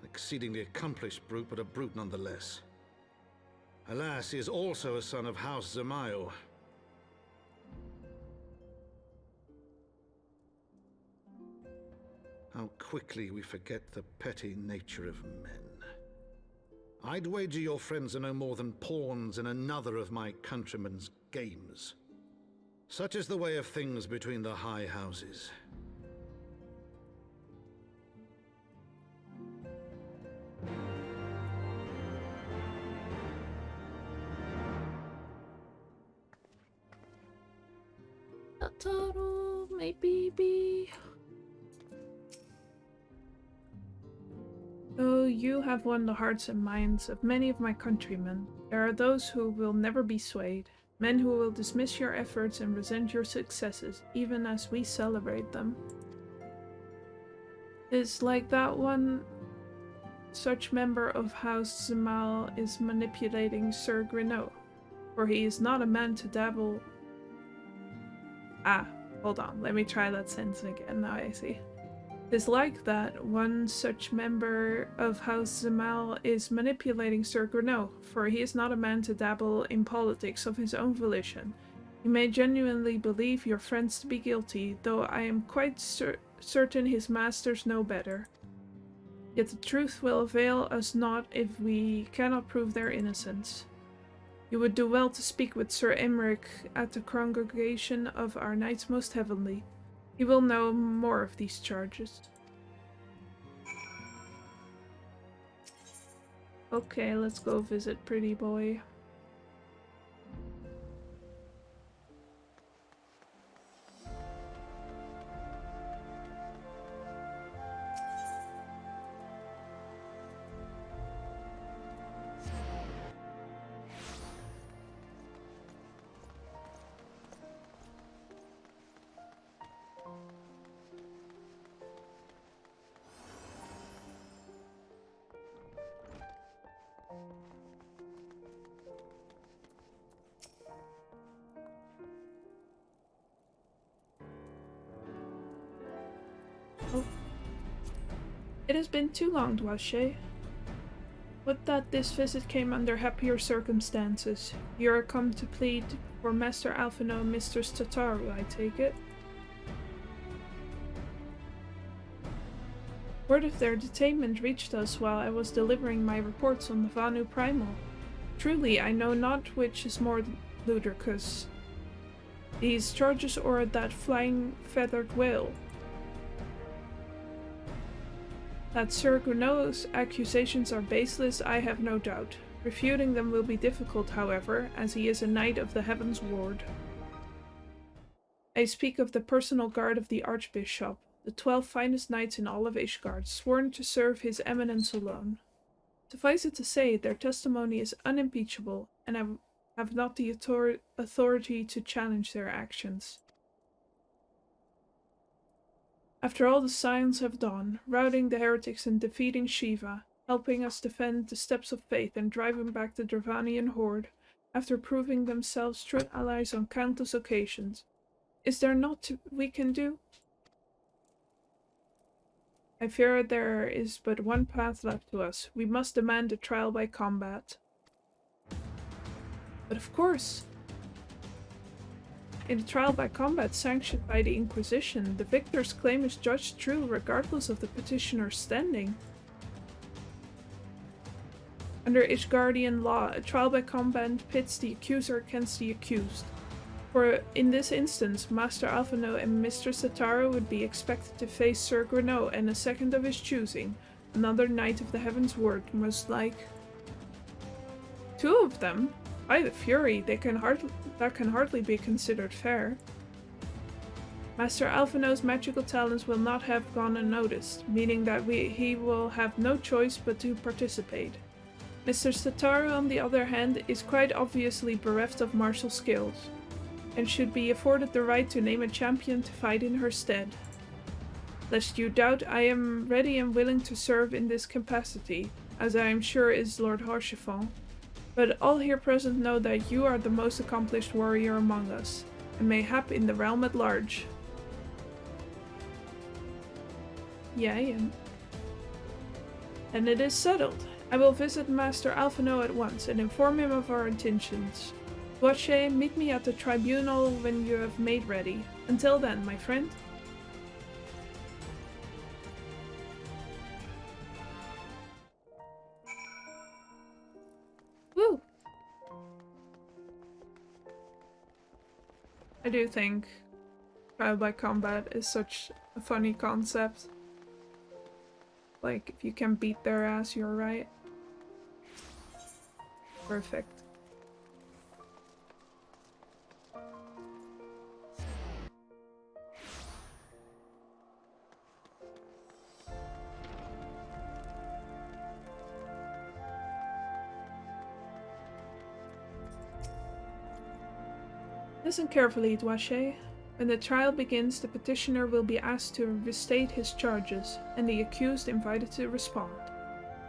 An exceedingly accomplished brute, but a brute nonetheless. Alas, he is also a son of House Zamail. How quickly we forget the petty nature of men. I'd wager your friends are no more than pawns in another of my countrymen's games. Such is the way of things between the high houses. Tataru, my baby. Though you have won the hearts and minds of many of my countrymen, there are those who will never be swayed, men who will dismiss your efforts and resent your successes, even as we celebrate them. It's like that one such member of House Zamail is manipulating Sir Grinno, for he is not a man to dabble... Ah, hold on, let me try that sentence again, now I see. 'Tis like that one such member of House Zemal is manipulating Sir Grenot, for he is not a man to dabble in politics of his own volition. You may genuinely believe your friends to be guilty, though I am quite certain his masters know better. Yet the truth will avail us not if we cannot prove their innocence. You would do well to speak with Sir Emmerich at the congregation of our Knights Most Heavenly. He will know more of these charges. Okay, let's go visit Pretty Boy. Oh. It has been too long, Dwache. Would that this visit came under happier circumstances. You are come to plead for Master Alphino and Mistress Tataru, I take it. Word of their detainment reached us while I was delivering my reports on the Vanu Primal. Truly, I know not which is more ludicrous. These charges or that flying feathered whale. That Sir Grenot's accusations are baseless, I have no doubt. Refuting them will be difficult, however, as he is a knight of the Heavensward. I speak of the personal guard of the Archbishop, the 12 finest knights in all of Ishgard, sworn to serve his eminence alone. Suffice it to say, their testimony is unimpeachable, and I have not the authority to challenge their actions. After all the scions have done, routing the heretics and defeating Shiva, helping us defend the steps of faith and driving back the Dravanian horde, after proving themselves true allies on countless occasions, is there naught we can do? I fear there is but one path left to us. We must demand a trial by combat. But of course! In a trial by combat sanctioned by the Inquisition, the victor's claim is judged true regardless of the petitioner's standing. Under Ishgardian law, a trial by combat pits the accuser against the accused. For in this instance, Master Alphino and Mistress Tataru would be expected to face Sir Grenot and a second of his choosing, another knight of the Heavensward, most like. 2 of them? By the Fury, that can hardly be considered fair. Master Alphino's magical talents will not have gone unnoticed, meaning that he will have no choice but to participate. Mr. Tataru, on the other hand, is quite obviously bereft of martial skills, and should be afforded the right to name a champion to fight in her stead. Lest you doubt, I am ready and willing to serve in this capacity, as I am sure is Lord Haurchefant. But all here present know that you are the most accomplished warrior among us, and mayhap in the realm at large. Yeah, I am. And it is settled. I will visit Master Alphino at once and inform him of our intentions. Dwache, meet me at the tribunal when you have made ready. Until then, my friend. Woo! I do think trial by combat is such a funny concept. Like, if you can beat their ass, you're right. Perfect. Listen carefully, Dwache. When the trial begins, the petitioner will be asked to restate his charges, and the accused invited to respond.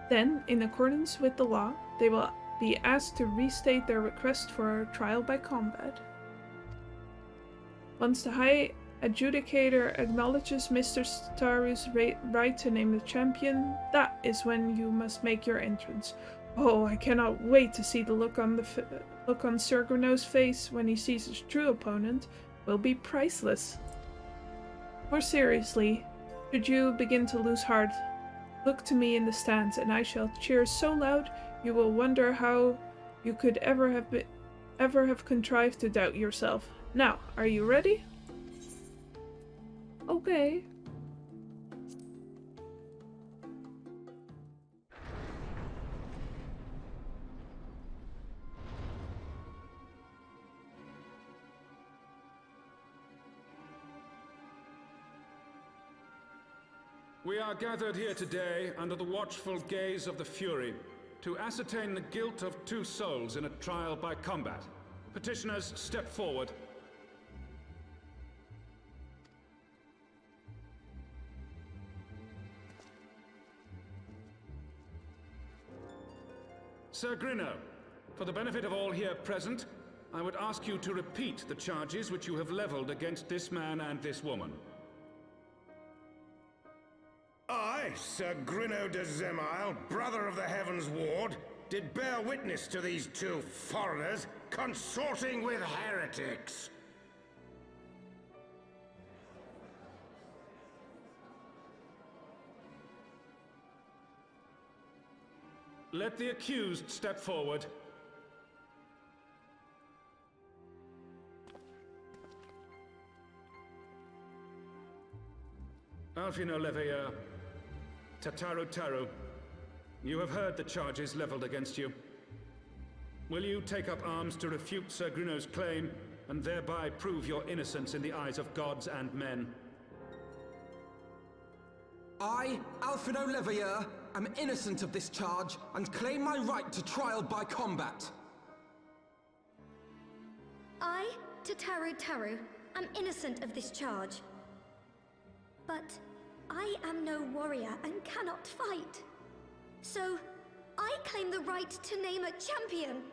Then, in accordance with the law, they will be asked to restate their request for a trial by combat. Once the High Adjudicator acknowledges Mr. Staru's right to name the champion. That is when you must make your entrance. Oh, I cannot wait to see the look on Sir Grenoux's face when he sees his true opponent. Will be priceless. More seriously, should you begin to lose heart, look to me in the stands, and I shall cheer so loud you will wonder how you could ever have contrived to doubt yourself. Now, are you ready? Okay. We are gathered here today under the watchful gaze of the Fury to ascertain the guilt of 2 souls in a trial by combat. Petitioners, step forward. Sir Grinno, for the benefit of all here present, I would ask you to repeat the charges which you have leveled against this man and this woman. I, Sir Grinno de Zemile, brother of the Heavensward, did bear witness to these 2 foreigners consorting with heretics. Let the accused step forward. Alfino Leveilleur, Tataru, you have heard the charges leveled against you. Will you take up arms to refute Sir Grinno's claim, and thereby prove your innocence in the eyes of gods and men? I, Alfino Leveilleur, am innocent of this charge, and claim my right to trial by combat. I, Tataru, am innocent of this charge. But I am no warrior and cannot fight. So, I claim the right to name a champion.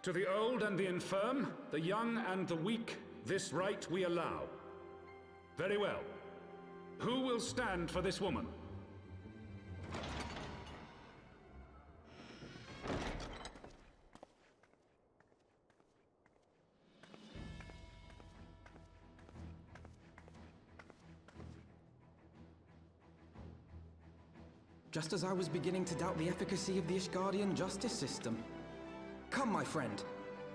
To the old and the infirm, the young and the weak, this right we allow. Very well. Who will stand for this woman? Just as I was beginning to doubt the efficacy of the Ishgardian justice system. Come, my friend.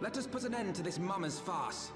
Let us put an end to this mummer's farce.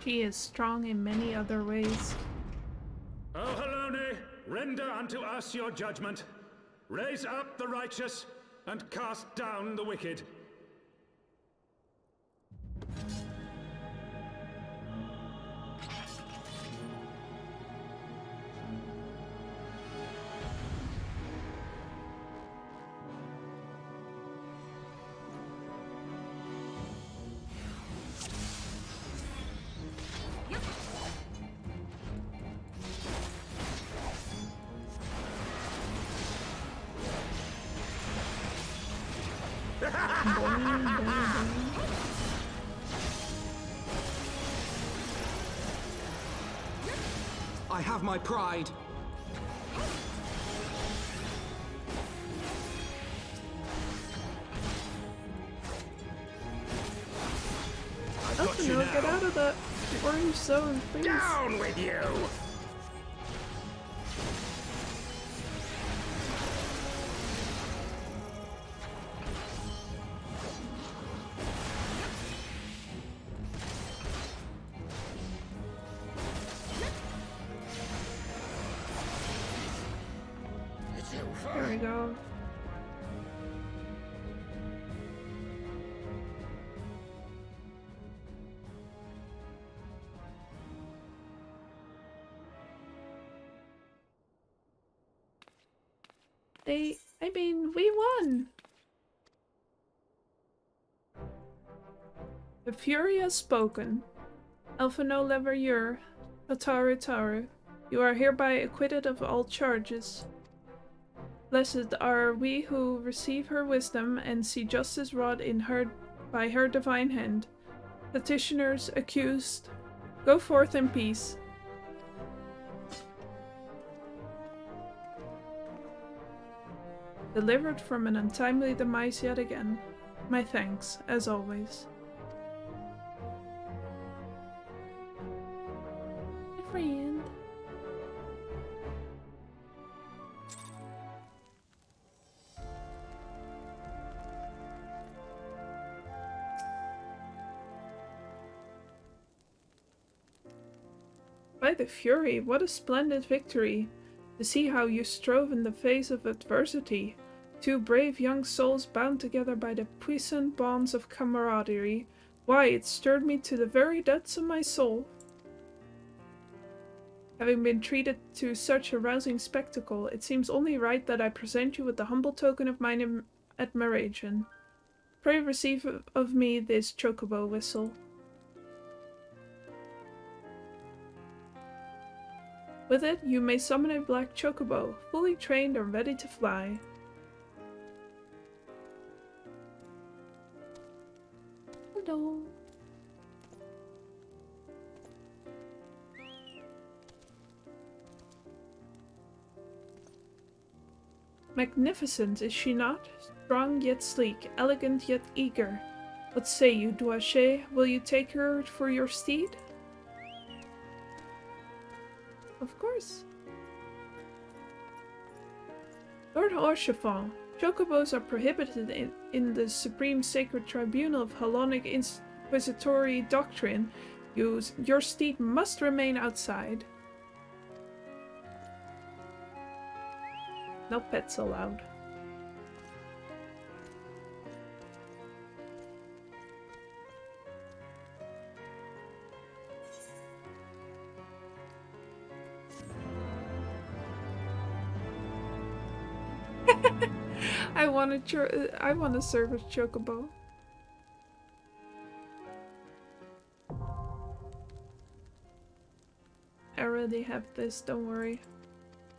She is strong in many other ways. O Halone, render unto us your judgment. Raise up the righteous, and cast down the wicked. I have my pride. Oh no, get out of that orange zone, please. Down with you! go. I mean, we won! The Fury has spoken. Elfino Leverrier, Taru, you are hereby acquitted of all charges. Blessed are we who receive her wisdom and see justice wrought in her by her divine hand. Petitioners, accused, go forth in peace. Delivered from an untimely demise yet again. My thanks, as always. My friend. By the Fury, what a splendid victory! To see how you strove in the face of adversity. Two brave young souls bound together by the puissant bonds of camaraderie. Why, it stirred me to the very depths of my soul. Having been treated to such a rousing spectacle, it seems only right that I present you with the humble token of mine admiration. Pray receive of me this chocobo whistle. With it, you may summon a black chocobo, fully trained and ready to fly. Hello. Magnificent, is she not? Strong yet sleek, elegant yet eager. What say you, Duache? Will you take her for your steed? Of course. Lord Orchefon, chocobos are prohibited in the Supreme Sacred Tribunal of Hellenic Inquisitory Doctrine. Your steed must remain outside. No pets allowed. I want to serve as chocobo. I already have this, don't worry.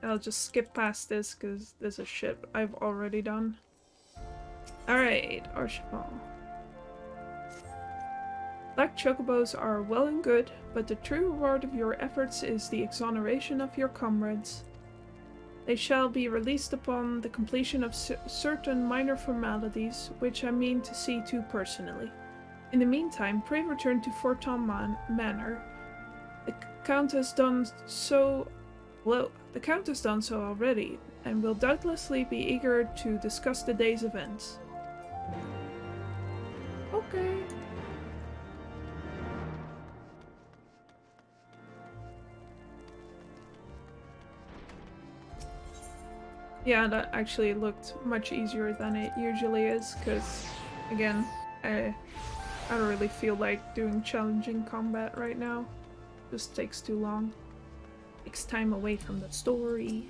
I'll just skip past this because this is shit I've already done. Alright, Archibald. Black chocobos are well and good, but the true reward of your efforts is the exoneration of your comrades. They shall be released upon the completion of certain minor formalities, which I mean to see to personally. In the meantime, pray return to Forton Manor. The Count has done so... Well, the Count has done so already, and will doubtlessly be eager to discuss the day's events. Okay. Yeah, that actually looked much easier than it usually is, because, again, I don't really feel like doing challenging combat right now. Just takes too long. Takes time away from the story.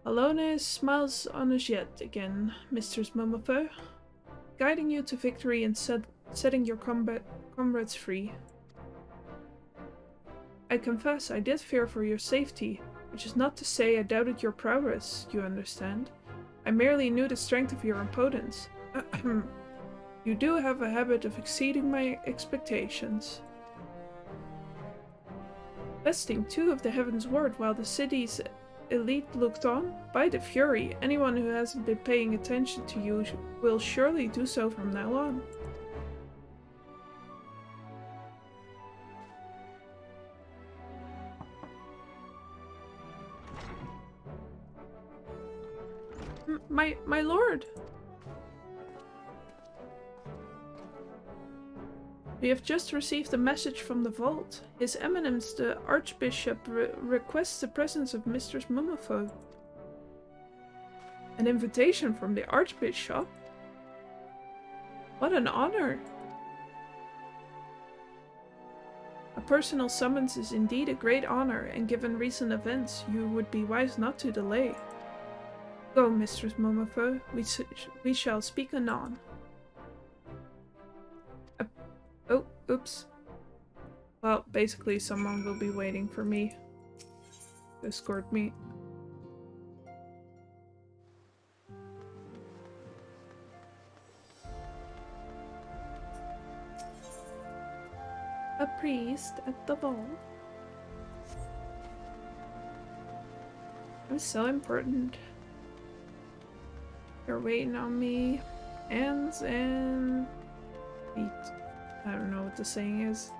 Alone smiles on us yet again, Mistress Mummifer, guiding you to victory and setting your comrades free. I confess I did fear for your safety, which is not to say I doubted your prowess, you understand. I merely knew the strength of your opponents. You do have a habit of exceeding my expectations. Besting 2 of the Heavensward while the city's elite looked on? By the Fury, anyone who hasn't been paying attention to you will surely do so from now on. My lord! We have just received a message from the vault. His Eminence, the Archbishop, requests the presence of Mistress Mumifo. An invitation from the Archbishop? What an honor! A personal summons is indeed a great honor, and given recent events, you would be wise not to delay. Go, Mistress Mumifo. We shall speak anon. Oh, oops. Well, basically someone will be waiting for me to escort me. A priest at the vault. I'm so important. They're waiting on me. Hands and feet. I don't know what the saying is.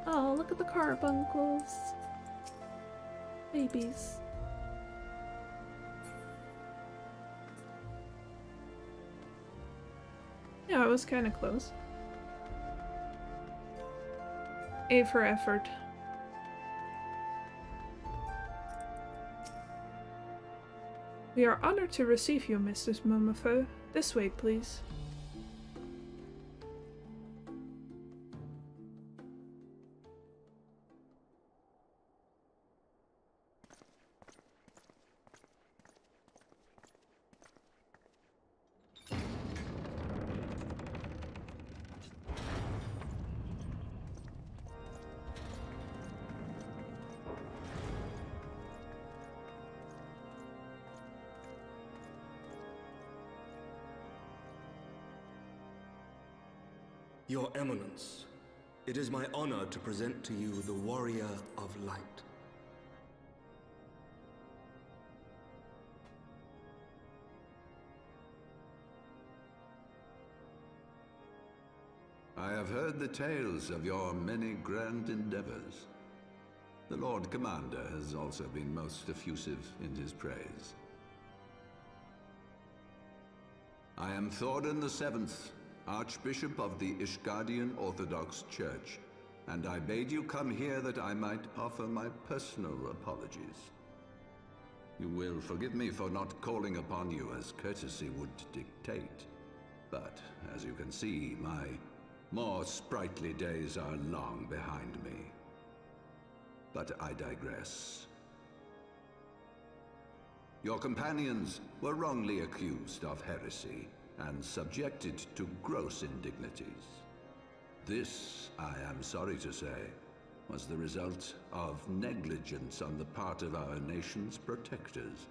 Oh, look at the carbuncles. Babies. Yeah, it was kind of close. A for effort. We are honored to receive you, Mrs. Mumifo. This way, please. Your Eminence, it is my honor to present to you the Warrior of Light. I have heard the tales of your many grand endeavors. The Lord Commander has also been most effusive in his praise. I am Thordan VII, Archbishop of the Ishgardian Orthodox Church, and I bade you come here that I might offer my personal apologies. You will forgive me for not calling upon you as courtesy would dictate, but as you can see, my more sprightly days are long behind me. But I digress. Your companions were wrongly accused of heresy and subjected to gross indignities. This, I am sorry to say, was the result of negligence on the part of our nation's protectors.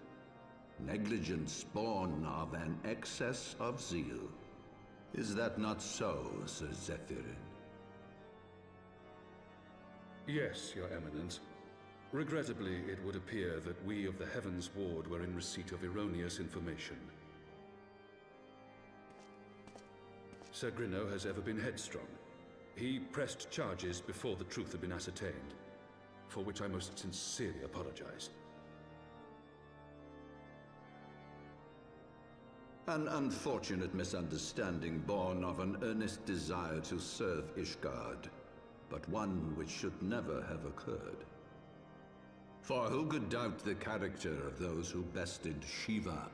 Negligence born of an excess of zeal. Is that not so, Sir Zephyrin? Yes, Your Eminence. Regrettably, it would appear that we of the Heavensward were in receipt of erroneous information. Sir Grinno has ever been headstrong. He pressed charges before the truth had been ascertained, for which I most sincerely apologize. An unfortunate misunderstanding born of an earnest desire to serve Ishgard, but one which should never have occurred. For who could doubt the character of those who bested Shiva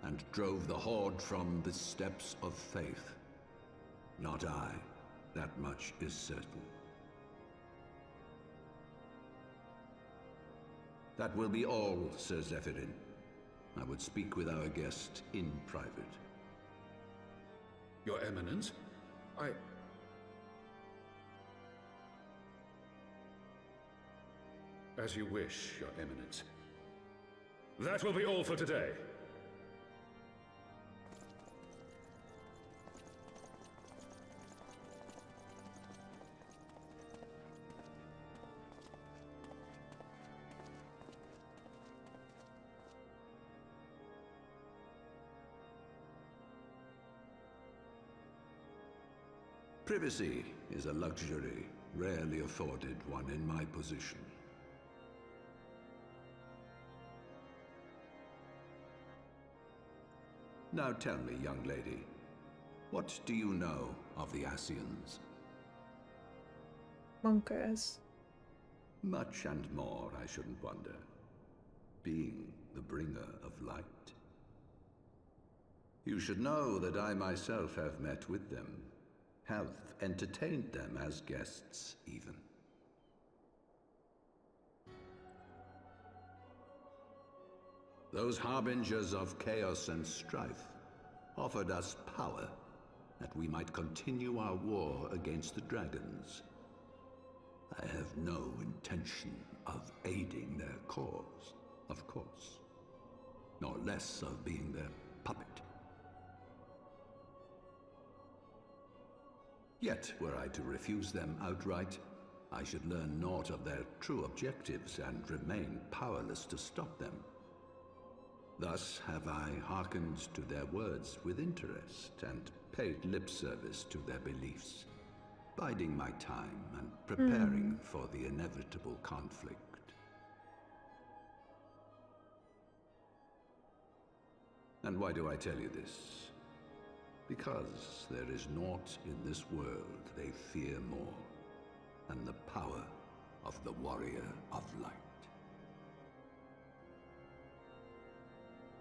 and drove the Horde from the steps of faith? Not I. That much is certain. That will be all, Sir Zephyrin. I would speak with our guest in private. Your Eminence, As you wish, Your Eminence. That will be all for today. Privacy is a luxury rarely afforded one in my position. Now tell me, young lady, what do you know of the Ascians? Monkas. Much and more, I shouldn't wonder. Being the bringer of light. You should know that I myself have met with them, have entertained them as guests, even. Those harbingers of chaos and strife offered us power that we might continue our war against the dragons. I have no intention of aiding their cause, of course, nor less of being their puppet. Yet, were I to refuse them outright, I should learn naught of their true objectives and remain powerless to stop them. Thus have I hearkened to their words with interest and paid lip service to their beliefs, biding my time and preparing for the inevitable conflict. And why do I tell you this? Because there is naught in this world they fear more than the power of the Warrior of Light.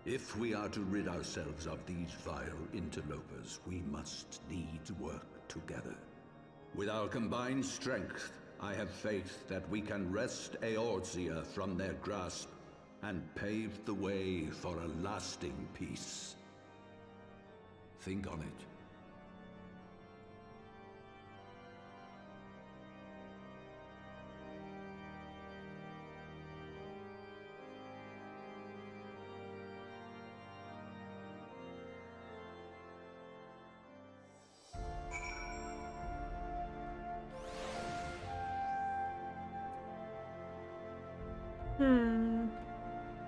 If we are to rid ourselves of these vile interlopers, we must needs work together. With our combined strength, I have faith that we can wrest Eorzea from their grasp and pave the way for a lasting peace. Think on it.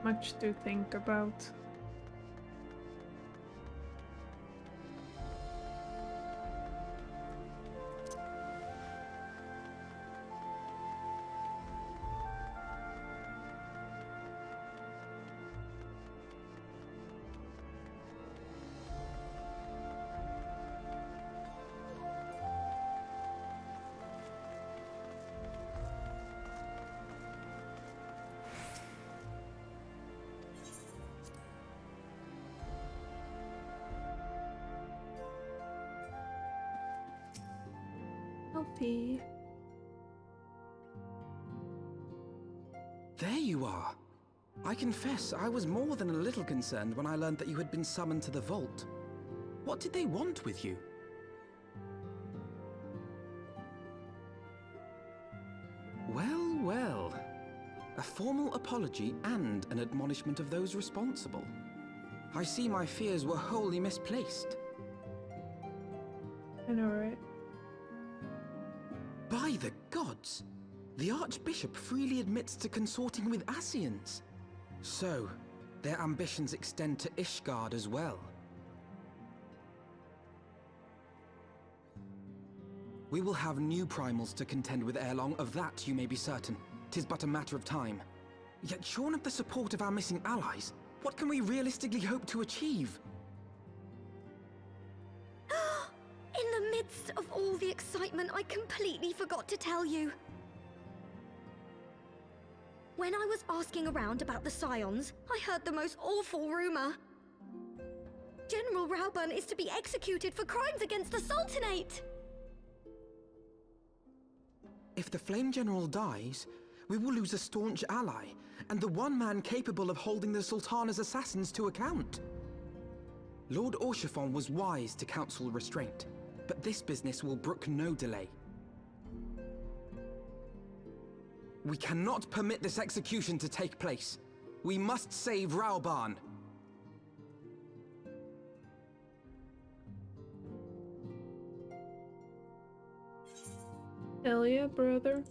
Much to think about. Healthy. There you are. I confess, I was more than a little concerned when I learned that you had been summoned to the vault. What did they want with you? Well, well. A formal apology and an admonishment of those responsible. I see my fears were wholly misplaced. I know, right? By the gods! The Archbishop freely admits to consorting with Ascians. So, their ambitions extend to Ishgard as well. We will have new primals to contend with ere long, of that you may be certain. 'Tis but a matter of time. Yet shorn of the support of our missing allies, what can we realistically hope to achieve? In the midst of all the excitement, I completely forgot to tell you. When I was asking around about the Scions, I heard the most awful rumor. General Rauburn is to be executed for crimes against the Sultanate! If the Flame General dies, we will lose a staunch ally, and the one man capable of holding the Sultana's assassins to account. Lord Orchiphon was wise to counsel restraint, but this business will brook no delay. We cannot permit this execution to take place. We must save Rauburn. Hell yeah, brother.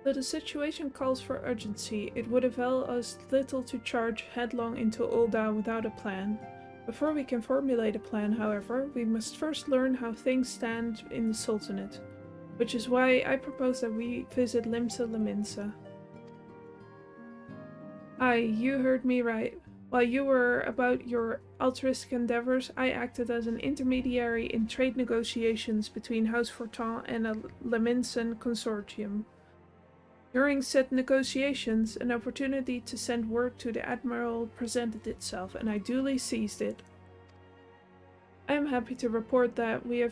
But the situation calls for urgency. It would avail us little to charge headlong into Ul'dah without a plan. Before we can formulate a plan, however, we must first learn how things stand in the Sultanate. which is why I propose that we visit Limsa Laminsa. Aye, you heard me right. While you were about your altruistic endeavors, I acted as an intermediary in trade negotiations between House Fortin and a Laminsan consortium. During said negotiations, an opportunity to send word to the Admiral presented itself, and I duly seized it. I am happy to report that we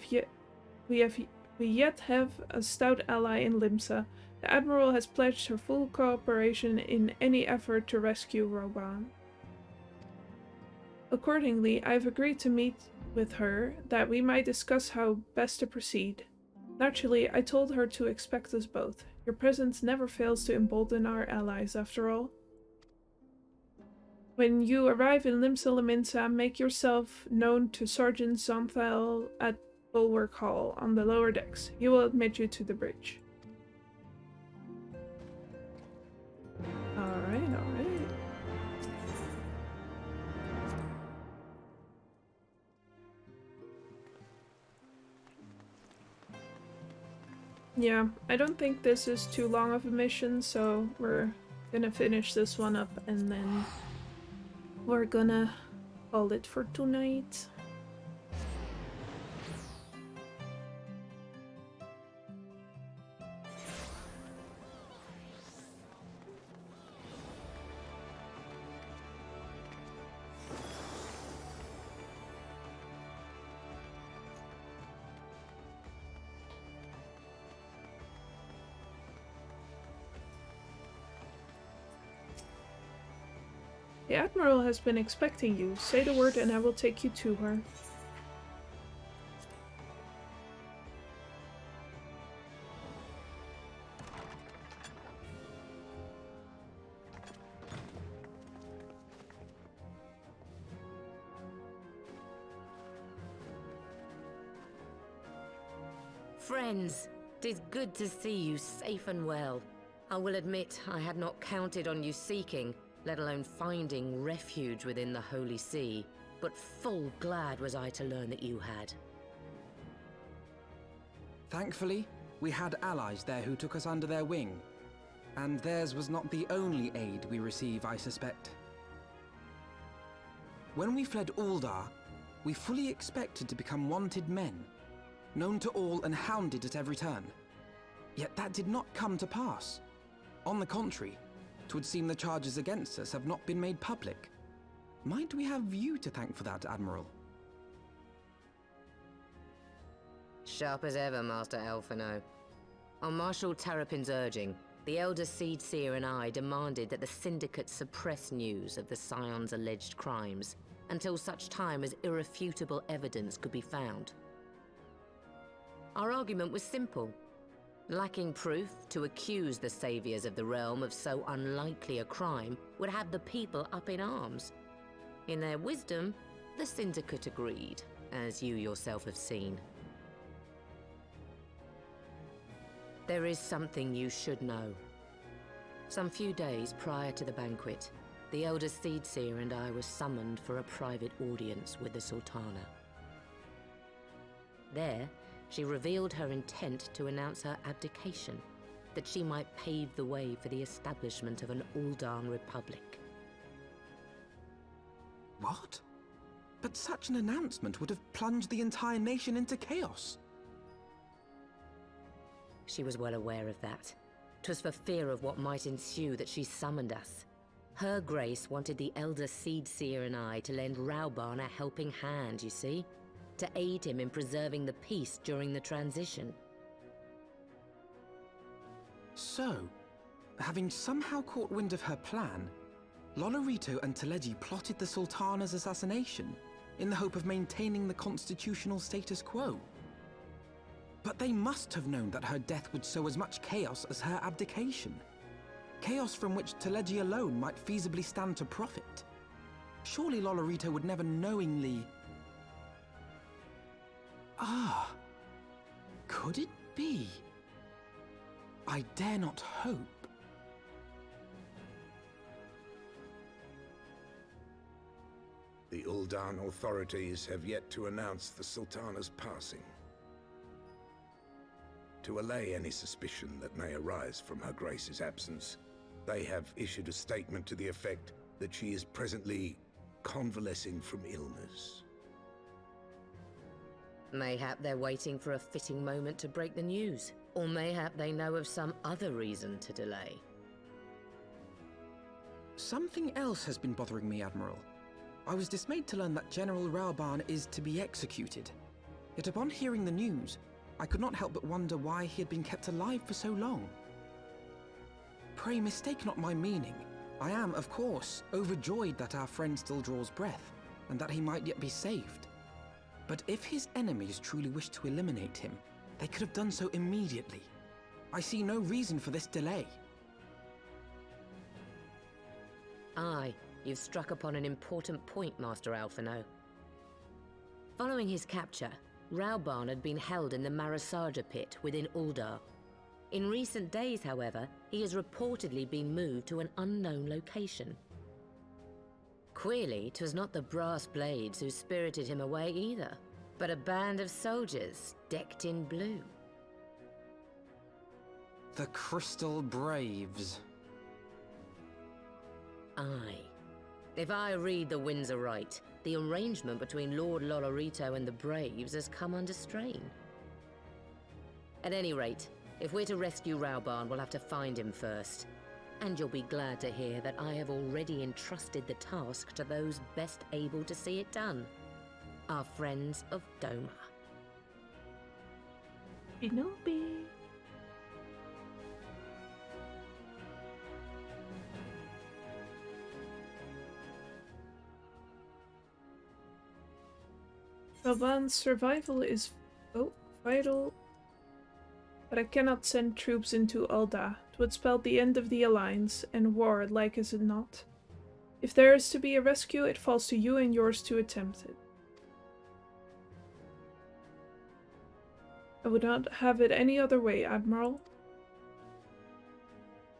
yet have a stout ally in Limsa. The Admiral has pledged her full cooperation in any effort to rescue Roban. Accordingly, I have agreed to meet with her that we might discuss how best to proceed. Naturally, I told her to expect us both. Your presence never fails to embolden our allies, after all. When you arrive in Limsa Laminsa, make yourself known to Sergeant Zonthal at Bulwark Hall on the lower decks. He will admit you to the bridge. Alright. Yeah, I don't think this is too long of a mission, so we're gonna finish this one up and then we're gonna call it for tonight. The Admiral has been expecting you. Say the word and I will take you to her. Friends, 'tis good to see you safe and well. I will admit I had not counted on you seeking, let alone finding refuge within the Holy See, but full glad was I to learn that you had. Thankfully, we had allies there who took us under their wing, and theirs was not the only aid we receive, I suspect. When we fled Uldar, we fully expected to become wanted men, known to all and hounded at every turn. Yet that did not come to pass. On the contrary, 'twould seem the charges against us have not been made public. Might we have you to thank for that, Admiral? Sharp as ever, Master Elfino. On Marshal Terrapin's urging, the Elder Seedseer and I demanded that the Syndicate suppress news of the Scion's alleged crimes until such time as irrefutable evidence could be found. Our argument was simple. Lacking proof, to accuse the saviors of the realm of so unlikely a crime would have the people up in arms. In their wisdom, the Syndicate agreed, as you yourself have seen. There is something you should know. Some few days prior to the banquet, the Elder Seedseer and I were summoned for a private audience with the Sultana. There, she revealed her intent to announce her abdication, that she might pave the way for the establishment of an Uldan Republic. What? But such an announcement would have plunged the entire nation into chaos. She was well aware of that. 'Twas for fear of what might ensue that she summoned us. Her Grace wanted the Elder Seedseer and I to lend Rauban a helping hand, you see? To aid him in preserving the peace during the transition. So, having somehow caught wind of her plan, Lolorito and Teleji plotted the Sultana's assassination in the hope of maintaining the constitutional status quo. But they must have known that her death would sow as much chaos as her abdication. Chaos from which Teleji alone might feasibly stand to profit. Surely Lolorito would never knowingly... Ah, could it be? I dare not hope. The Uldan authorities have yet to announce the Sultana's passing. To allay any suspicion that may arise from Her Grace's absence, they have issued a statement to the effect that she is presently convalescing from illness. Mayhap they're waiting for a fitting moment to break the news. Or mayhap they know of some other reason to delay. Something else has been bothering me, Admiral. I was dismayed to learn that General Raoban is to be executed. Yet upon hearing the news, I could not help but wonder why he had been kept alive for so long. Pray mistake not my meaning. I am, of course, overjoyed that our friend still draws breath, and that he might yet be saved. But if his enemies truly wished to eliminate him, they could have done so immediately. I see no reason for this delay. Aye, you've struck upon an important point, Master Alphino. Following his capture, Raoban had been held in the Marasaja pit within Uldar. In recent days, however, he has reportedly been moved to an unknown location. Queerly, 'twas not the brass blades who spirited him away either, but a band of soldiers decked in blue. The Crystal Braves. Aye. If I read the winds aright, the arrangement between Lord Lolorito and the Braves has come under strain. At any rate, if we're to rescue Raoban, we'll have to find him first. And you'll be glad to hear that I have already entrusted the task to those best able to see it done. Our friends of Doma. Shinobi. Raoban's survival is vital, but I cannot send troops into Ulda. It would spell the end of the Alliance, and war, like is it not? If there is to be a rescue, it falls to you and yours to attempt it. I would not have it any other way, Admiral.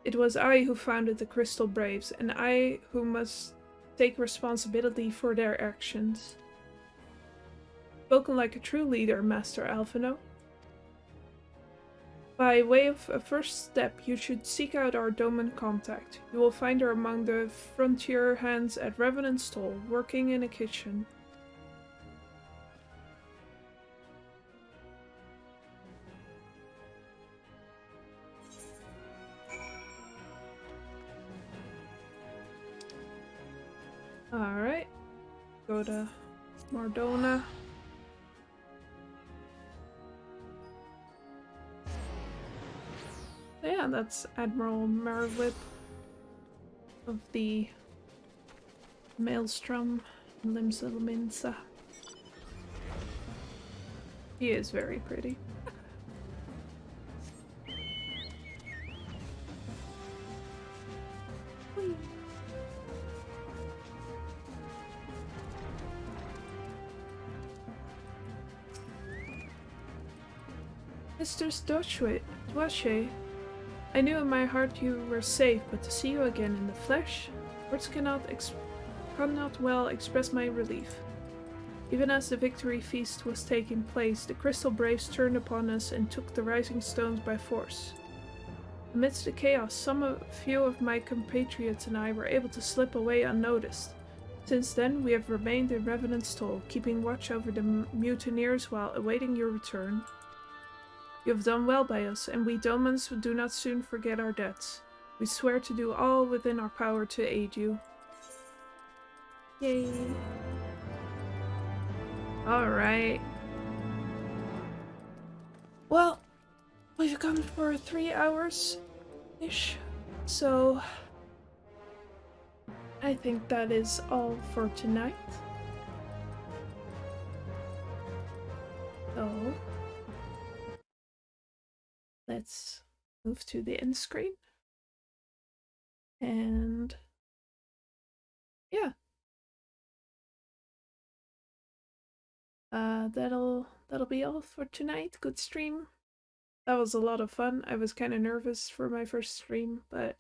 It was I who founded the Crystal Braves, and I who must take responsibility for their actions. Spoken like a true leader, Master Alphino. By way of a first step, you should seek out our Doman contact. You will find her among the frontier hands at Revenant's Toll, working in a kitchen. Alright. Go to Mardona. Yeah, that's Admiral Merwip of the Maelstrom Limsa. He is very pretty. Mr. Dwache, I knew in my heart you were safe, but to see you again in the flesh, words cannot well express my relief. Even as the victory feast was taking place, the Crystal Braves turned upon us and took the Rising Stones by force. Amidst the chaos, few of my compatriots and I were able to slip away unnoticed. Since then, we have remained in Revenant's Toll, keeping watch over the mutineers while awaiting your return. You have done well by us, and we Domans do not soon forget our debts. We swear to do all within our power to aid you. Yay! Alright. Well, we've gone for 3 hours-ish, so I think that is all for tonight. So let's move to the end screen. And yeah. That'll be all for tonight. Good stream. That was a lot of fun. I was kind of nervous for my first stream, but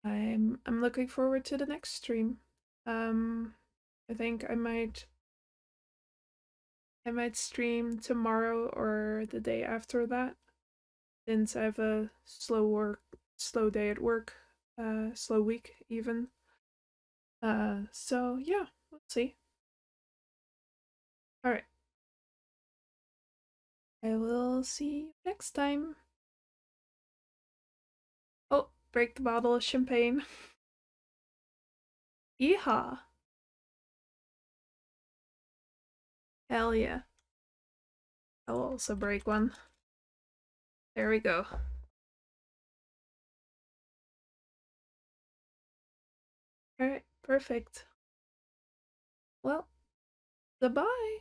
I'm looking forward to the next stream. I think I might I might stream tomorrow or the day after that, since I have a slow day at work, slow week even. So yeah, we'll see. Alright. I will see you next time. Oh, break the bottle of champagne. Yeehaw! Hell yeah. I'll also break one. There we go. Alright, perfect. Well, goodbye.